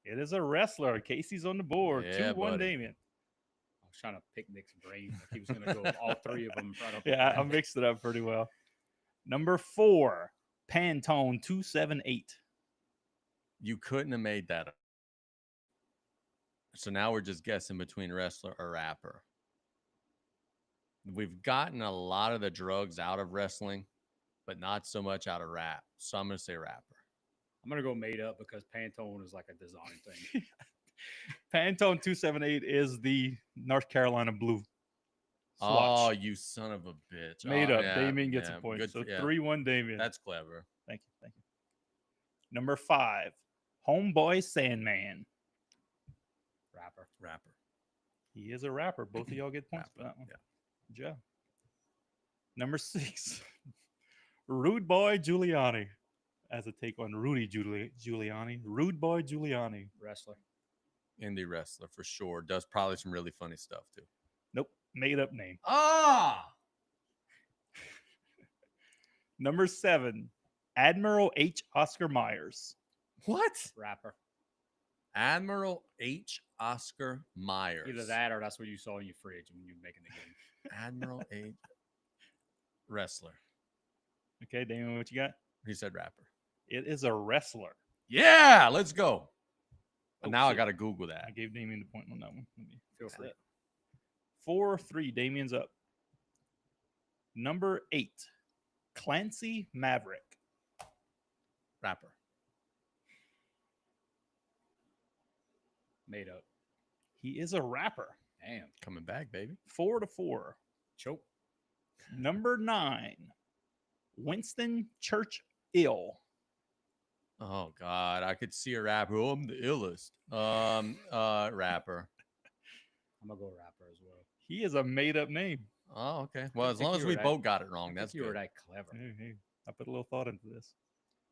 It is a wrestler. Casey's on the board. Yeah, 2-1 buddy. Damien. I was trying to pick Nick's brain. Like he was going to go with all three of them right off the Yeah, I bat. mixed it up pretty well. Number 4, Pantone 278. You couldn't have made that up. So now we're just guessing between wrestler or rapper. We've gotten a lot of the drugs out of wrestling, but not so much out of rap. So I'm going to say rapper. I'm going to go made up because Pantone is like a design thing. Pantone 278 is the North Carolina Blue. Oh, Swatch. you son of a bitch. Made Oh, up. yeah, Damien gets yeah, a point. good So for- yeah. 3-1 Damien. That's clever. Thank you. Thank you. Number 5, Homeboy Sandman. Rapper. Rapper. He is a rapper. Both of y'all get points for that one. Yeah. Good job. Number 6, Rude Boy Giuliani. As a take on Rudy Giuliani. Rude Boy Giuliani. Wrestler. Indie wrestler for sure. Does probably some really funny stuff too. Nope. Made up name. Ah, Number 7, Admiral H. Oscar Myers. what? Rapper. Admiral H. Oscar Myers. Either that or that's what you saw in your fridge when you were making the game. Admiral H. Wrestler. Okay, Damien, what you got? He said rapper. It is a wrestler. Yeah, let's go. But Oh, now I shit. got to Google that. I gave Damien the point on that one. Let me Feel fix free. that. 4-3. Damien's up. Number 8, Clancy Maverick. Rapper. Made up. He is a rapper. Damn. Coming back, baby. 4-4. Choke. Number 9, Winston Churchill. Oh God, I could see a rapper. Oh, I'm the illest. Rapper. I'm going to go rapper as well. He is a made up name. Oh, okay. Well, as think long you as were we that- both got it wrong, I that's think you were good. that clever. Hey, I put a little thought into this.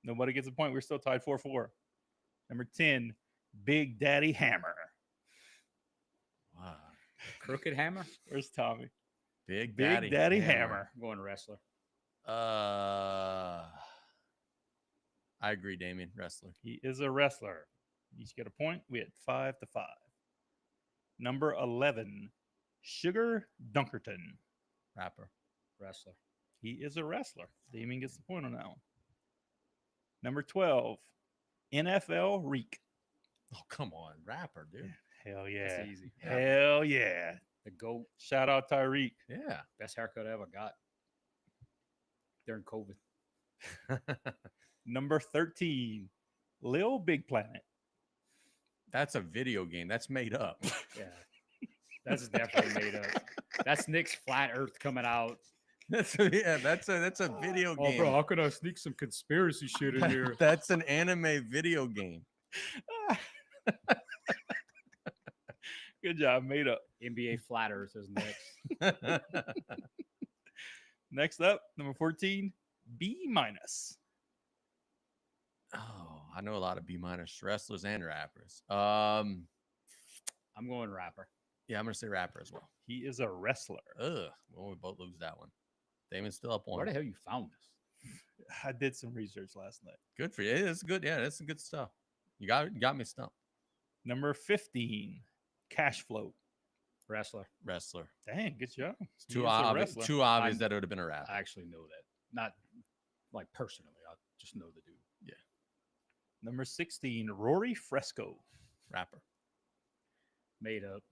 Nobody gets a point. We're still tied 4-4. Number 10, Big Daddy Hammer. Wow. Crooked Hammer. Where's Tommy? Big Big Daddy Hammer. I'm going wrestler. I agree, Damien. Wrestler. He is a wrestler. You each get a point. We had 5-5. Number 11, Sugar Dunkerton. Rapper. Wrestler. He is a wrestler. Damien gets the point on that one. Number 12, NFL Reek. Oh, come on. Rapper, dude. Hell yeah. That's easy. Hell yeah. The GOAT. Shout out Tyreek. Yeah. Best haircut I ever got during COVID. Number 13, Lil Big Planet. That's a video game. That's made up. Yeah. That's definitely made up. That's Nick's flat earth coming out. That's a video Oh, game. bro, how could I sneak some conspiracy shit in here? That's an anime video game. Good job. Made up. NBA flat earth is next. Next up, number 14, B minus. Oh, I know a lot of B minus wrestlers and rappers. I'm going rapper. Yeah, I'm gonna say rapper as well. He is a wrestler. Ugh. Well, we both lose that one. Damon's still up Where one. the hell you found this? I did some research last night. Good for you. It's good. Yeah, that's some good stuff. You got me stumped. Number 15, Cash Flow. Wrestler. Wrestler. Dang, good job. It's He too is a obvious. wrestler. Too obvious I'm- that it would have been a rapper. I actually know that. Not like personally. I just know the dude. Number 16, Rory Fresco. Rapper. Made up.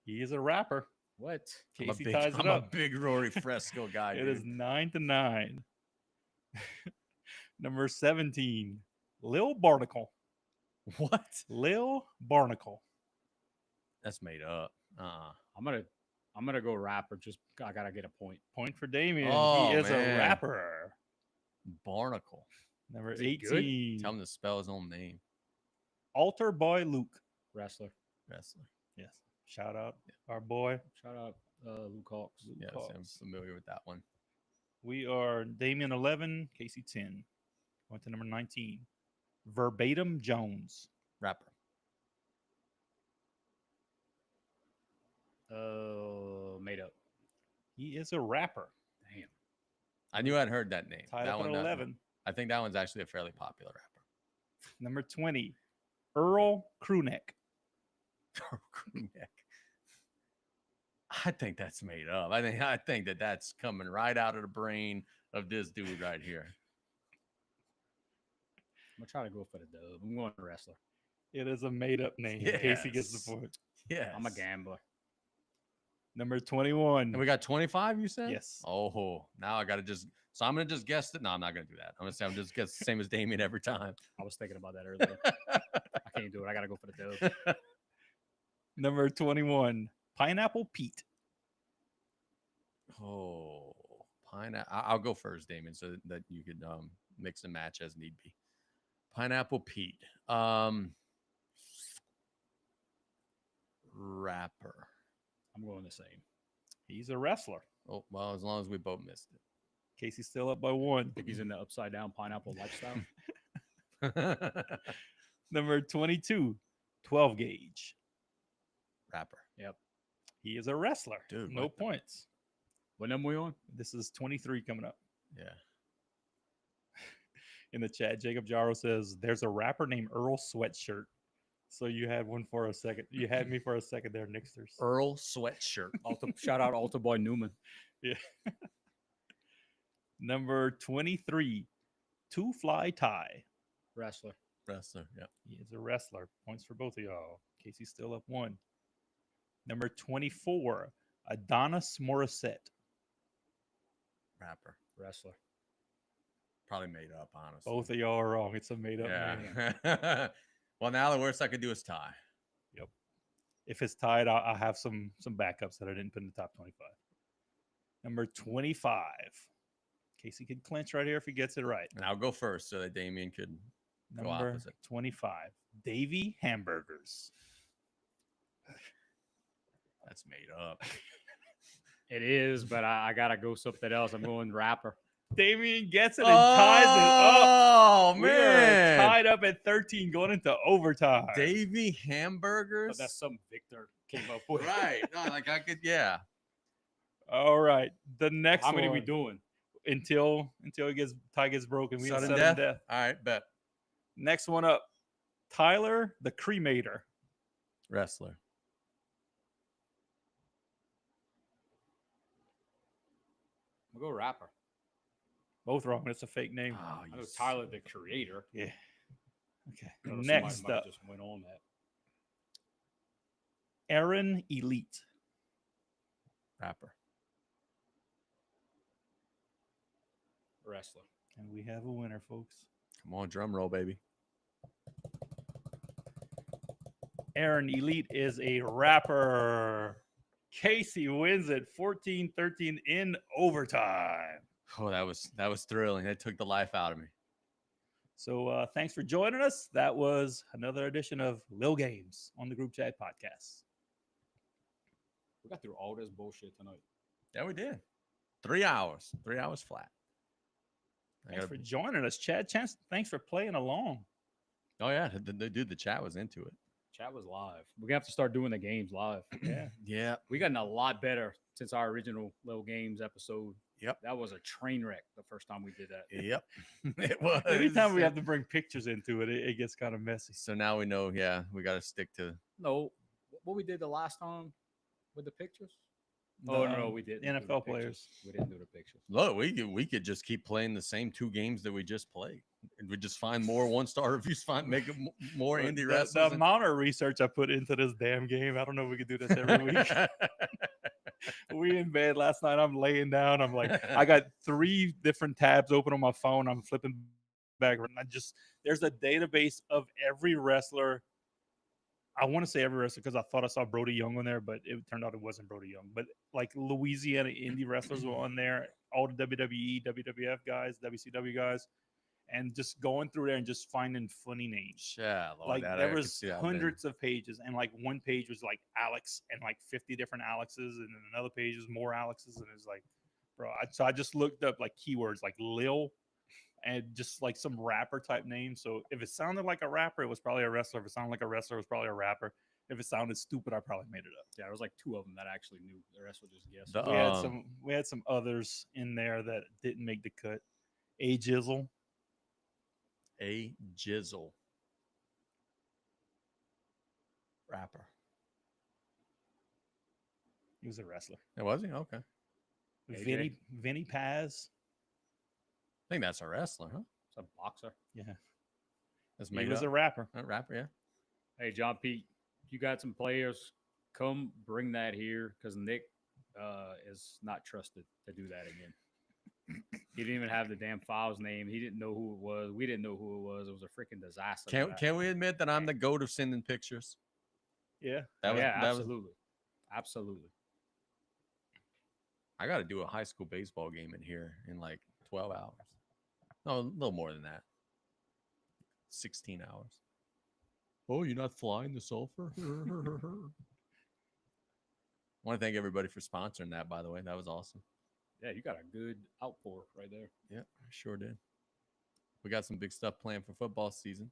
He is a rapper. What? Casey ties it I'm up. a big Rory Fresco guy. It is dude. 9-9. Number 17, Lil Barnacle. What? Lil Barnacle. That's made up. I'm gonna go rapper. Just I gotta get a point. Point for Damien. Oh, he is man. a rapper. Barnacle. Number Is he good? 18, Tell him to spell his own name. Altar Boy Luke. Wrestler. Wrestler. Yes. Shout out our boy. Shout out Luke Hawks. Luke Yes, I'm Hawks. familiar with that one. We are Damien 11, Casey 10. Going to number 19, Verbatim Jones. Rapper. Made up. He is a rapper. Damn. I knew I'd heard that name. Tied that up at one, 11. I think that one's actually a fairly popular rapper. Number 20, Earl Crewneck. Crewneck. I think that's made up. I think that that's coming right out of the brain of this dude right here. I'm gonna try to go for the dub. I'm going to wrestler. It is a made up name. Casey gets the Yes. point. Yeah, I'm a gambler. Number 21. And we got 25. You said? Yes. Oh, now I got to just. So I'm gonna just guess it. No, I'm not gonna do that. I'm gonna say I'm just guess the same as Damien every time. I was thinking about that earlier. I can't do it. I gotta go for the dub. Number 21. Pineapple Pete. Oh, pineapple. I'll go first, Damien, so that you could mix and match as need be. Pineapple Pete. Rapper. I'm going the same. He's a wrestler. Oh, well, as long as we both missed Casey's still up by 1. I think he's in the upside down pineapple lifestyle. it. Number 22. 12 Gauge. Rapper. Yep. He is a wrestler. Dude, no what the- points. What number we on? This is 23 coming up. Yeah. In the chat, Jacob Jarro says, there's a rapper named Earl Sweatshirt. So you had one for a second. You had me for a second there, Nixters. Earl Sweatshirt. Shout out Alta Boy Newman. Yeah. Number 23. Two Fly Tie. Wrestler. Wrestler. Yeah. He is a wrestler. Points for both of y'all. Casey's still up 1. Number 24. Adonis Morissette. Rapper. Wrestler. Probably made up, honestly. Both of y'all are wrong. It's a made up name. Yeah. Well, now the worst I could do is tie. Yep. If it's tied, I'll have some backups that I didn't put in the top 25. Number 25. Casey could clinch right here if he gets it right. And I'll go first so that Damien could go Number opposite. 25. Davy Hamburgers. That's made up. It is, but I gotta go something else. I'm going rapper. Damien gets it and ties it up. Oh, We are man. tied up at 13 going into overtime. Davy Hamburgers. But that's something Victor came up with. Right. No, like I could, yeah. All right. The next How one. many we doing? Until it gets tie gets broken. We have Sudden sudden death? death. All right, bet. Next one up. Tyler the Cremator. Wrestler. I'm gonna go rapper. Both wrong. It's a fake name. Oh, I know Tyler the Creator. Yeah. Okay. I know somebody Next might up. just went on that. Aaron Elite. Rapper. Wrestler. And we have a winner, folks. Come on, drum roll, baby. Aaron Elite is a rapper. Casey wins it 14-13 in overtime. Oh, that was thrilling. That took the life out of me. So thanks for joining us. That was another edition of Lil Games on the Group Chat Podcast. We got through all this bullshit tonight. Yeah, we did. 3 hours. 3 hours flat. Thanks for joining us, Chad. Chance, thanks for playing along. Oh yeah, the dude, the chat was into it. Chat was live. We're gonna have to start doing the games live. Yeah. Yeah. We gotten a lot better since our original Little Games episode. Yep. That was a train wreck the first time we did that. Yep. It was. Anytime we have to bring pictures into it, it gets kind of messy. So now we know, yeah, we got to stick to. No, what we did the last time with the pictures? Oh no, we didn't. do the NFL pictures. players. We didn't do the pictures. Look, we could just keep playing the same 2 games that we just played. And we just find more 1-star reviews, make it more But indie the wrestlers. amount of research I put into this damn game, I don't know if we could do this every week. We in bed last night. I'm laying down. I'm like, I got 3 different tabs open on my phone. I'm flipping back. And there's a database of every wrestler. I want to say every wrestler because I thought I saw Brody Young on there, but it turned out it wasn't Brody Young. But like Louisiana indie wrestlers were on there, all the WWE, WWF guys, WCW guys, and just going through there and just finding funny names. Yeah, Lord, Like that I there could was see that, man. hundreds of pages, and like one page was like Alex and like 50 different Alexes, and then another page was more Alexes, and it's like, bro. So I just looked up like keywords like Lil, and just like some rapper type name. So if it sounded like a rapper, it was probably a wrestler. If it sounded like a wrestler, it was probably a rapper. If it sounded stupid, I probably made it up. Yeah, there was like 2 of them that I actually knew. The rest was just guessing. The- We had some others in there that didn't make the cut. A Jizzle. A Jizzle. rapper? He was a wrestler. It was he? Okay. I AJ? Vinny Paz. think that's a wrestler, huh? It's a boxer. Yeah. That's He made was up. a rapper. A rapper, yeah. Hey, John Pete, you got some players. Come bring that here because Nick is not trusted to do that again. He didn't even have the damn file's name. He didn't know who it was. We didn't know who it was. It was a freaking disaster. Can we admit that I'm the goat of sending pictures? Yeah. That was, absolutely. Absolutely. I got to do a high school baseball game in here in like 12 hours. No, a little more than that. 16 hours. Oh, you're not flying the sulfur? I want to thank everybody for sponsoring that, by the way. That was awesome. Yeah, you got a good outpour right there. Yeah, I sure did. We got some big stuff planned for football season.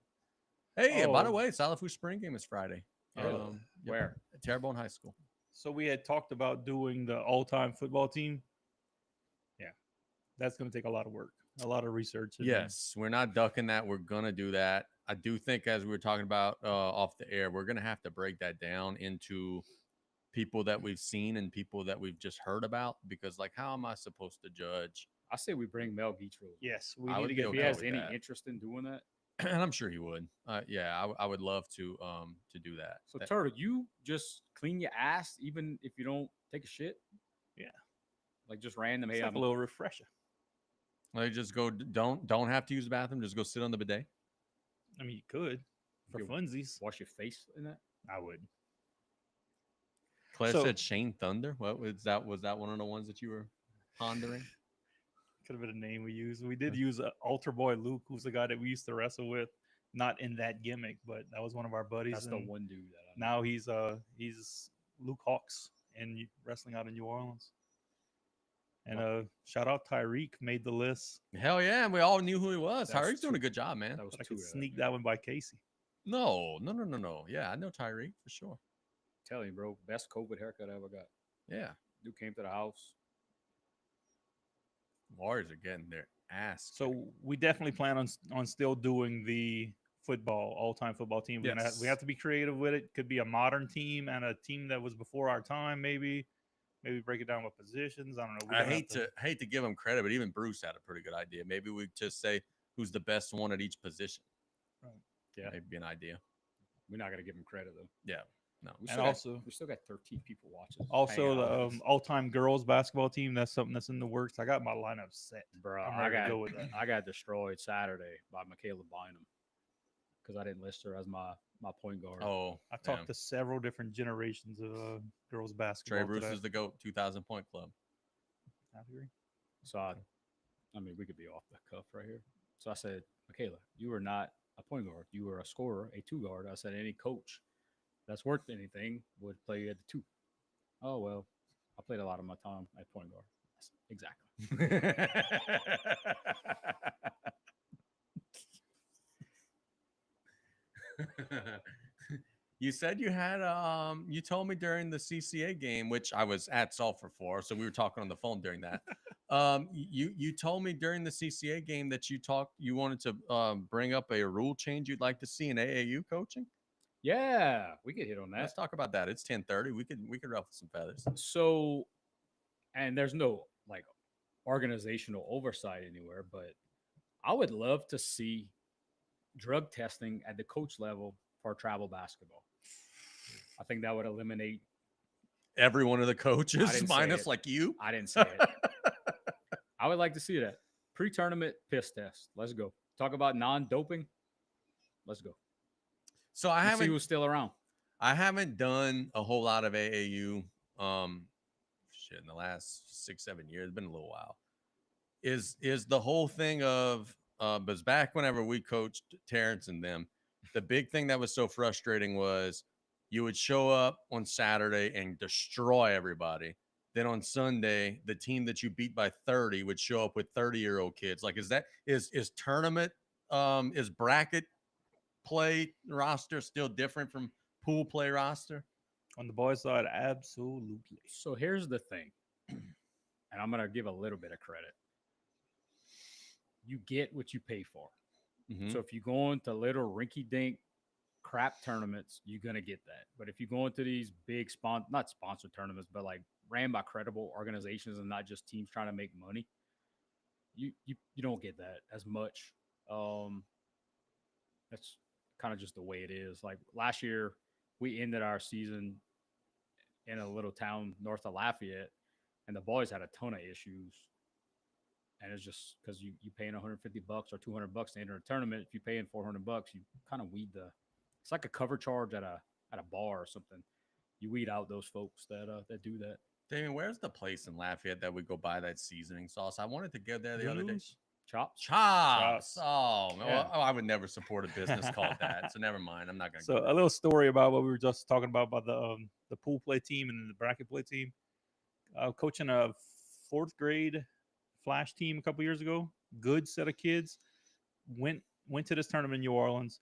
Hey, by the Oh. way, Salafu Spring Game is Friday. Really? Yep, Where? at Terrebonne High School. So we had talked about doing the all-time football team. Yeah. That's going to take a lot of work, a lot of research. and- Yes, we're not ducking that. We're going to do that. I do think, as we were talking about off the air, we're going to have to break that down into people that we've seen and people that we've just heard about, because, like, how am I supposed to judge? I say we bring Mel Geachfield. Yes. We I need would to be get If okay he has with any that. interest in doing that. And I'm sure he would. Yeah, I would love to do that. So, That- Turtle, you just clean your ass even if you don't take a shit? Yeah. Like just random. It's Hey, like I'm a little refresher. like, just go. Don't have to use the bathroom. Just go sit on the bidet. I mean, you could for You- funsies. wash your face in that. I would. Claire So- said Shane Thunder. What was that? Was that one of the ones that you were pondering? Could have been a name we used. We did use Altar Boy Luke, who's the guy that we used to wrestle with. Not in that gimmick, but that was one of our buddies. That's the and one dude that I know. Now he's Luke Hawks and wrestling out in New Orleans. And shout out Tyreek, made the list. Hell yeah, and we all knew who he was. That's Tyreek's doing two- a good job, man. That was But I two. could sneak that one by Casey. No. Yeah, I know Tyreek for sure. Tell you, bro, best COVID haircut I ever got. Yeah, Dude came to the house. Warriors are getting their ass. So we definitely plan on still doing the football all-time football team. We Yes. have to be creative with it. Could be a modern team and a team that was before our time. Maybe break it down with positions. I don't know. We're I gonna have hate to give him credit, but even Bruce had a pretty good idea. Maybe we just say who's the best one at each position. Right. Yeah. Maybe be an idea. We're not gonna give him credit though. Yeah, no. We And still also- got, we still got 13 people watching. Also, hanging out the with us. all-time girls basketball team. That's something that's in the works. I got my lineup set. Bro, I'm I ready to got go with that. I got destroyed Saturday by Michaela Bynum because I didn't list her as my point guard. Oh, I talked damn. to several different generations of girls Trey basketball. Bruce today. is the GOAT 2000 point club. I agree. So I mean, we could be off the cuff right here. So I said, Michaela, you are not a point guard. You are a scorer, a two guard. I said, any coach that's worth anything would play at the two. Oh well, I played a lot of my time at point guard. Exactly. You said you had you told me during the CCA game, which I was at Sulphur for, so we were talking on the phone during that. You told me during the CCA game that you wanted to bring up a rule change you'd like to see in AAU coaching. Yeah, we could hit on that. Let's talk about that. It's 10:30. We could ruffle some feathers. So, and there's no like organizational oversight anywhere, but I would love to see drug testing at the coach level for travel basketball. I think that would eliminate. Every one of the I coaches, didn't say minus it. like you. I didn't say it. I would like to see that pre-tournament piss test. Let's go. Talk about non-doping. Let's go. So I Let's see haven't who's still around. I haven't done a whole lot of AAU in the last 6-7 years. It's been a little while. Is the whole thing of but back whenever we coached Terrence and them, the big thing that was so frustrating was you would show up on Saturday and destroy everybody. Then on Sunday, the team that you beat by 30 would show up with 30-year-old kids. Like, is tournament is bracket play roster still different from pool play roster? On the boys' side, absolutely. So here's the thing, and I'm going to give a little bit of credit. You get what you pay for. Mhm. So if you go into little rinky-dink crap tournaments, you're gonna get that. But if you go into these big not sponsored tournaments, but like ran by credible organizations and not just teams trying to make money, you don't get that as much. That's kind of just the way it is. Like last year, we ended our season in a little town north of Lafayette, and the boys had a ton of issues. And it's just because you paying $150 or $200 to enter a tournament. If you're paying $400, you kind of weed the. It's like a cover charge at a bar or something. You weed out those folks that do that. Damien, where's the place in Lafayette that we go buy that seasoning sauce? I wanted to go there the other day. Chops. Chops. Oh, yeah. Well, I would never support a business called that. So never mind. I'm not going to. So a little story about what we were just talking about the pool play team and the bracket play team. Coaching a 4th grade Flash team a couple years ago. Good set of kids. Went to this tournament in New Orleans.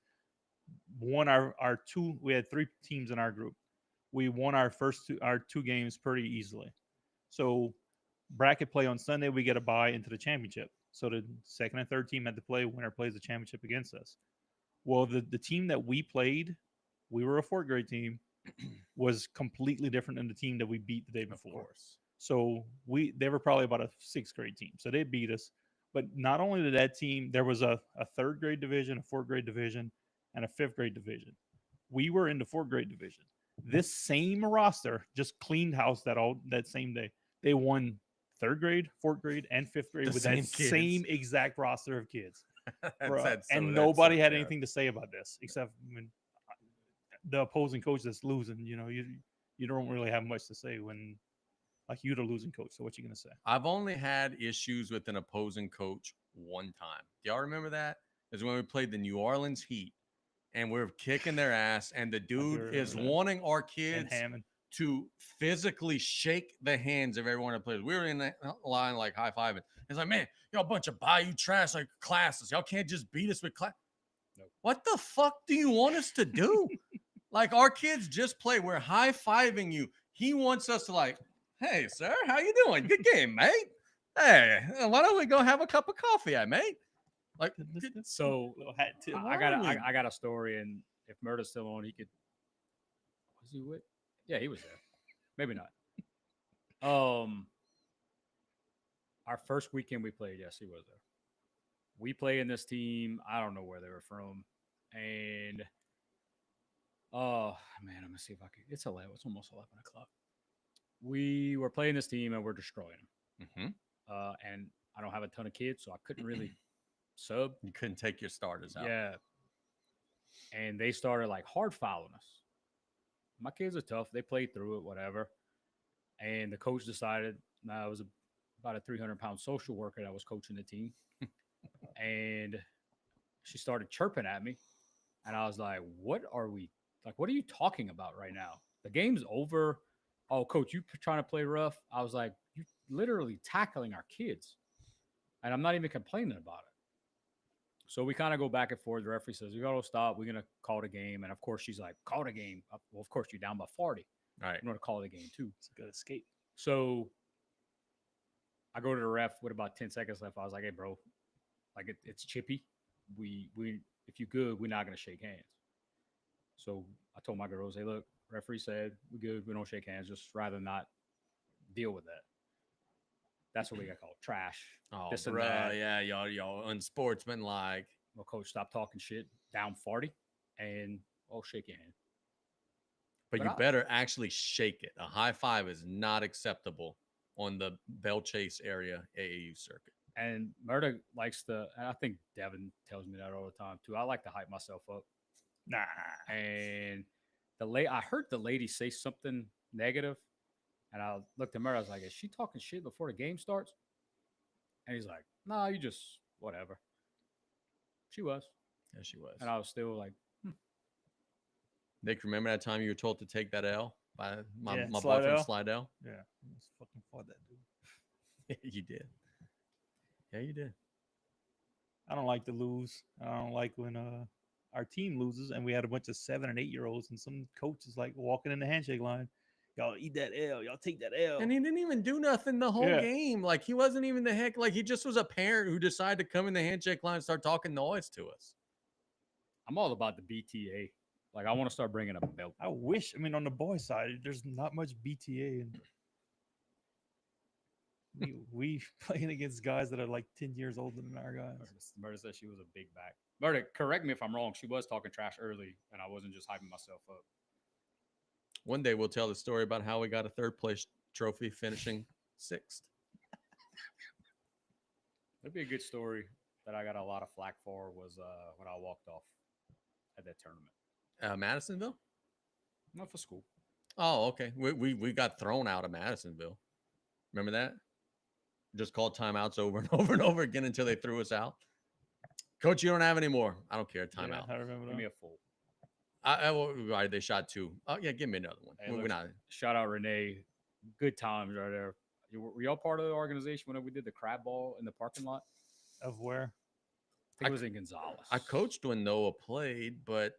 Won our two. We had 3 teams in our group. We won our two games pretty easily. So bracket play on Sunday, we get a bye into the championship. So the 2nd and 3rd team had to play. Winner plays the championship against us. Well, the team that we played, we were a 4th grade team, was completely different than the team that we beat the day before. So they were probably about a 6th grade team. So they beat us. But not only did that team, there was a 3rd grade division, a 4th grade division, and a 5th grade division. We were in the 4th grade division. This same roster just cleaned house that same day. They won 3rd grade, 4th grade, and 5th grade with that same exact roster of kids. And nobody had anything to say about this except when the opposing coach that's losing. You don't really have much to say when like you're the losing coach. So what you gonna say? I've only had issues with an opposing coach one time. Do y'all remember that? It was when we played the New Orleans Heat. And we're kicking their ass, and the dude is wanting our kids to physically shake the hands of everyone that plays. We were in the line like high-fiving. It's like, man, y'all a bunch of bayou trash like classes. Y'all can't just beat us with class. No. What the fuck do you want us to do? Like, our kids just play. We're high-fiving you. He wants us to like, hey, sir, how you doing? Good game, mate. Hey, why don't we go have a cup of coffee, mate? Like, so I got a story, and if Murda's still on, he could. Was he with? Yeah, he was there. Maybe not. Our first weekend we played, yes, he was there. We play in this team. I don't know where they were from, and oh man, I'm gonna see if I can. It's 11. It's almost 11 o'clock. We were playing this team, and we're destroying them. Mm-hmm. And I don't have a ton of kids, so I couldn't really. Sub. You couldn't take your starters out. Yeah. And they started like hard fouling us. My kids are tough. They played through it, whatever. And the coach decided, it was about a 300-pound social worker that was coaching the team. And she started chirping at me. And I was like, what are you talking about right now? The game's over. Oh, coach, you trying to play rough? I was like, you're literally tackling our kids. And I'm not even complaining about it. So we kind of go back and forth. The referee says, we got to stop. We're going to call the game. And, of course, she's like, call the game. Well, of course, you're down by 40. All right. I'm going to call the game, too. It's a good escape. So I go to the ref with about 10 seconds left. I was like, hey, bro, like it's chippy. We if you good, we're not going to shake hands. So I told my girls, hey, look, referee said we're good. We don't shake hands. Just rather not deal with that. That's what we got called trash. Oh, this bro, yeah, y'all unsportsmanlike. Well, coach, stop talking shit. Down 40, and I'll shake your hand. But you better actually shake it. A high five is not acceptable on the Bell Chase area AAU circuit. And Murda likes and I think Devin tells me that all the time too. I like to hype myself up. Nah. And I heard the lady say something negative. And I looked at Murda. I was like, is she talking shit before the game starts? And he's like, no, you just whatever. She was. Yeah, she was. And I was still like, Nick, remember that time you were told to take that L by my boyfriend Slidell? Yeah. I was fucking fought that dude. You did. Yeah, you did. I don't like to lose. I don't like when our team loses and we had a bunch of 7 and 8 year olds and some coach is like walking in the handshake line. Y'all eat that L. Y'all take that L. And he didn't even do nothing the whole game. Like, he wasn't even the heck. Like, he just was a parent who decided to come in the handshake line and start talking noise to us. I'm all about the BTA. Like I want to start bringing a belt. I wish. I mean, on the boys' side, there's not much BTA, and we playing against guys that are like 10 years older than our guys. Murder said she was a big back. Murder, correct me if I'm wrong. She was talking trash early, and I wasn't just hyping myself up. One day we'll tell the story about how we got a third place trophy, finishing 6th. That'd be a good story that I got a lot of flack for was when I walked off at that tournament. Madisonville? Not for school. Oh, okay. We got thrown out of Madisonville. Remember that? Just called timeouts over and over and over again until they threw us out. Coach, you don't have any more. I don't care. Timeout. Yeah, I remember Give that. me a full. Why they shot 2? Oh yeah, give me another one. Hey, We're look, not. Shout out Renee. Good times right there. Were y'all part of the organization when we did the crab ball in the parking lot? Of where? I think it was in Gonzales. I coached when Noah played, but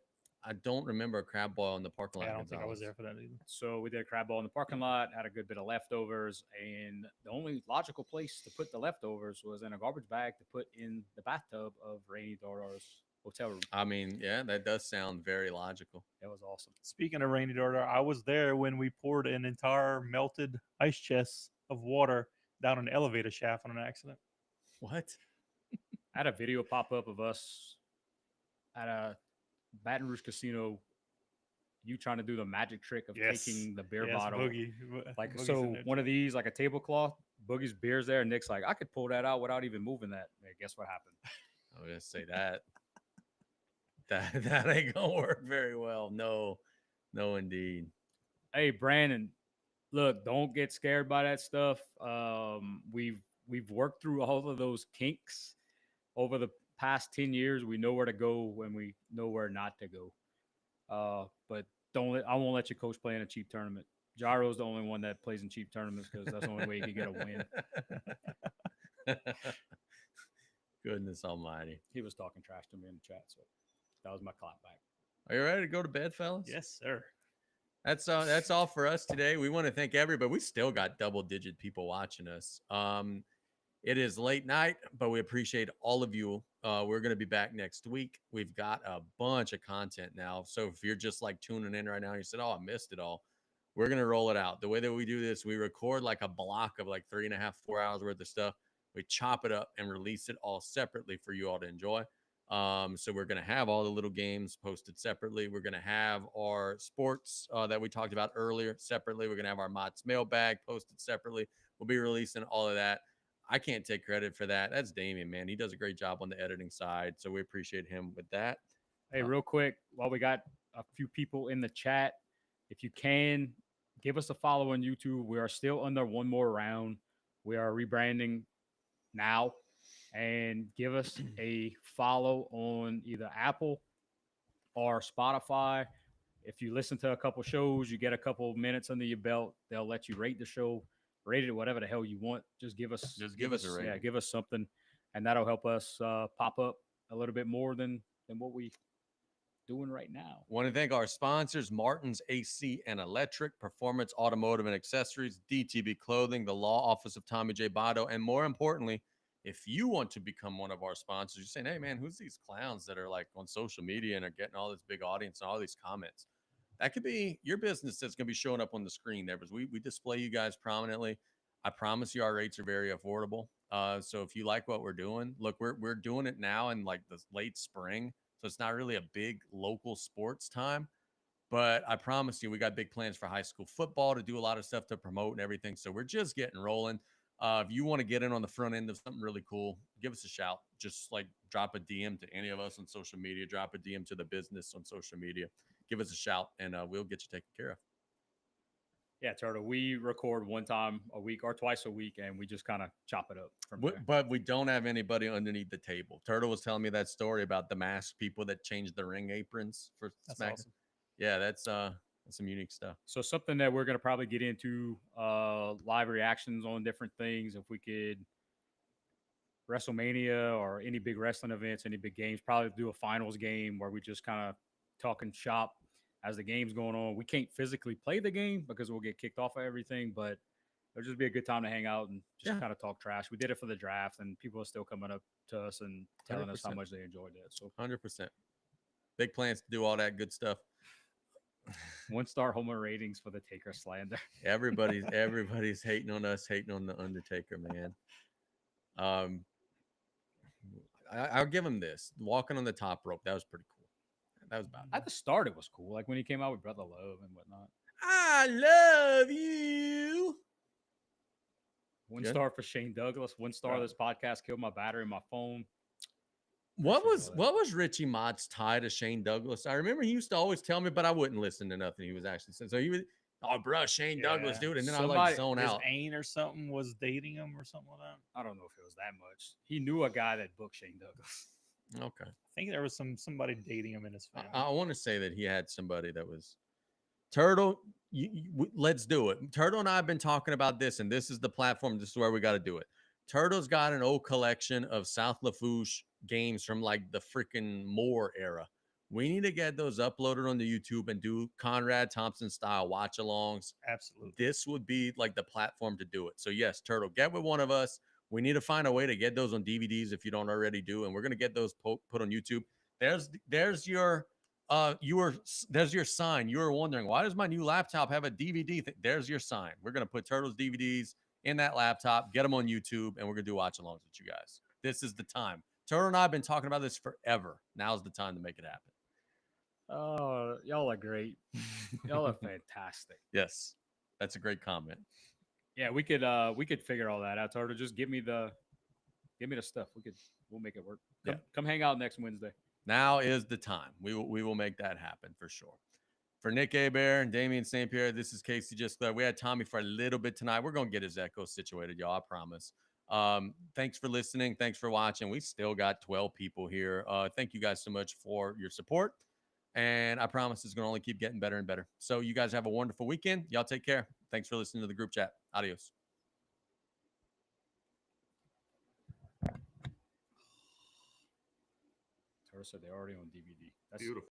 I don't remember a crab ball in the parking lot. Yeah, I of don't think I was Gonzales. there for that either. So we did a crab ball in the parking lot, had a good bit of leftovers, and the only logical place to put the leftovers was in a garbage bag to put in the bathtub of Rainy Dordar's hotel room. I mean, yeah, that does sound very logical. That was awesome. Speaking of Rainy Dardar, I was there when we poured an entire melted ice chest of water down an elevator shaft on an accident. What? I had a video pop up of us at a Baton Rouge casino. You trying to do the magic trick of Yes. taking the beer Yes, bottle, Boogie. like Boogie's so in there one too. of these, like a tablecloth. Boogie's beer's there. Nick's like, I could pull that out without even moving that. Man, guess what happened? I was gonna say that. That ain't gonna work very well. No, indeed. Hey, Brandon, look, don't get scared by that stuff. We've worked through all of those kinks over the past 10 years. We know where to go when we know where not to go. But I won't let you coach play in a cheap tournament. Gyro's the only one that plays in cheap tournaments because that's the only way you can get a win. Goodness almighty. He was talking trash to me in the chat, so that was my clap back. Are you ready to go to bed, fellas? Yes, sir. That's all for us today. We want to thank everybody. We still got double-digit people watching us. It is late night, but we appreciate all of you. We're going to be back next week. We've got a bunch of content now. So if you're just like tuning in right now and you said, oh, I missed it all, we're going to roll it out. The way that we do this, we record like a block of like 3.5, 4 hours worth of stuff. We chop it up and release it all separately for you all to enjoy. So we're going to have all the little games posted separately. We're going to have our sports that we talked about earlier separately. We're going to have our Mott's mailbag posted separately. We'll be releasing all of that. I can't take credit for that. That's Damien, man. He does a great job on the editing side. So we appreciate him with that. Hey, real quick, while we got a few people in the chat, if you can, give us a follow on YouTube. We are still under one more round. We are rebranding now. And give us a follow on either Apple or Spotify. If you listen to a couple shows, you get a couple minutes under your belt. They'll let you rate the show, rate it whatever the hell you want. Just give us a rating. Yeah, give us something, and that'll help us pop up a little bit more than what we doing right now. Want to thank our sponsors, Martin's AC and Electric, Performance Automotive and Accessories, DTB Clothing, the Law Office of Tommy J. Botto, and more importantly, if you want to become one of our sponsors, you're saying, hey, man, who's these clowns that are like on social media and are getting all this big audience and all these comments? That could be your business that's going to be showing up on the screen there because we display you guys prominently. I promise you our rates are very affordable. So if you like what we're doing, look, we're doing it now in like the late spring. So it's not really a big local sports time. But I promise you, we got big plans for high school football to do a lot of stuff to promote and everything. So we're just getting rolling. If you want to get in on the front end of something really cool, give us a shout. Just like drop a DM to any of us on social media, drop a DM to the business on social media. Give us a shout, and we'll get you taken care of. Yeah, Turtle, we record one time a week or twice a week, and we just kind of chop it up from there. But we don't have anybody underneath the table. Turtle was telling me that story about the masked people that changed the ring aprons for SmackDown. Awesome. Yeah, that's some unique stuff. So something that we're going to probably get into live reactions on different things. If we could WrestleMania or any big wrestling events, any big games, probably do a finals game where we just kind of talking shop as the game's going on. We can't physically play the game because we'll get kicked off of everything, but it'll just be a good time to hang out and just kind of talk trash. We did it for the draft, and people are still coming up to us and telling us how 100%. much they enjoyed it. So 100%. Big plans to do all that good stuff. 1-star homer ratings for the Taker slander. Everybody's hating on us, hating on the Undertaker, man. I'll give him this. Walking on the top rope, that was pretty cool. That was about it. At the start, it was cool. Like when he came out with Brother Love and whatnot. I love you. 1 Good. star for Shane Douglas. 1 star. Right. This podcast killed my battery in my phone. What Sure was was. what was Richie Mott's tie to Shane Douglas? I remember he used to always tell me, but I wouldn't listen to nothing he was actually saying. So he was, oh, bro, Shane Douglas, Yeah. dude, and then I Somebody- like zone His out. aunt or something was dating him or something like that. I don't know if it was that much. He knew a guy that booked Shane Douglas. Okay, I think there was somebody dating him in his family. I want to say that he had somebody that was Turtle. Let's do it. Turtle and I have been talking about this, and this is the platform. This is where we got to do it. Turtle's got an old collection of South Lafourche games from like the freaking Moore era. We need to get those uploaded onto YouTube and do Conrad Thompson style watch alongs. Absolutely. This would be like the platform to do it. So yes, Turtle, get with one of us. We need to find a way to get those on DVDs if you don't already do, and we're gonna get those put on YouTube. There's your there's your sign. You were wondering, why does my new laptop have a DVD? There's your sign. We're gonna put Turtles DVDs in that laptop, get them on YouTube, and we're gonna do watch alongs with you guys. This is the time. Turtle and I have been talking about this forever. Now's the time to make it happen. Oh, y'all are great. Y'all are fantastic. Yes, that's a great comment. Yeah, we could figure all that out, Turtle. Just give me the stuff. We'll make it work. Come hang out next Wednesday. Now is the time. We will make that happen for sure. For Nick Abear and Damian St. Pierre, this is Casey Just Glad. We had Tommy for a little bit tonight. We're gonna get his echo situated, y'all. I promise. Thanks for listening. Thanks for watching. We still got 12 people here. Thank you guys so much for your support. And I promise it's gonna only keep getting better and better. So you guys have a wonderful weekend. Y'all take care. Thanks for listening to the group chat. Adios. Turtle said they're already on DVD. That's Beautiful.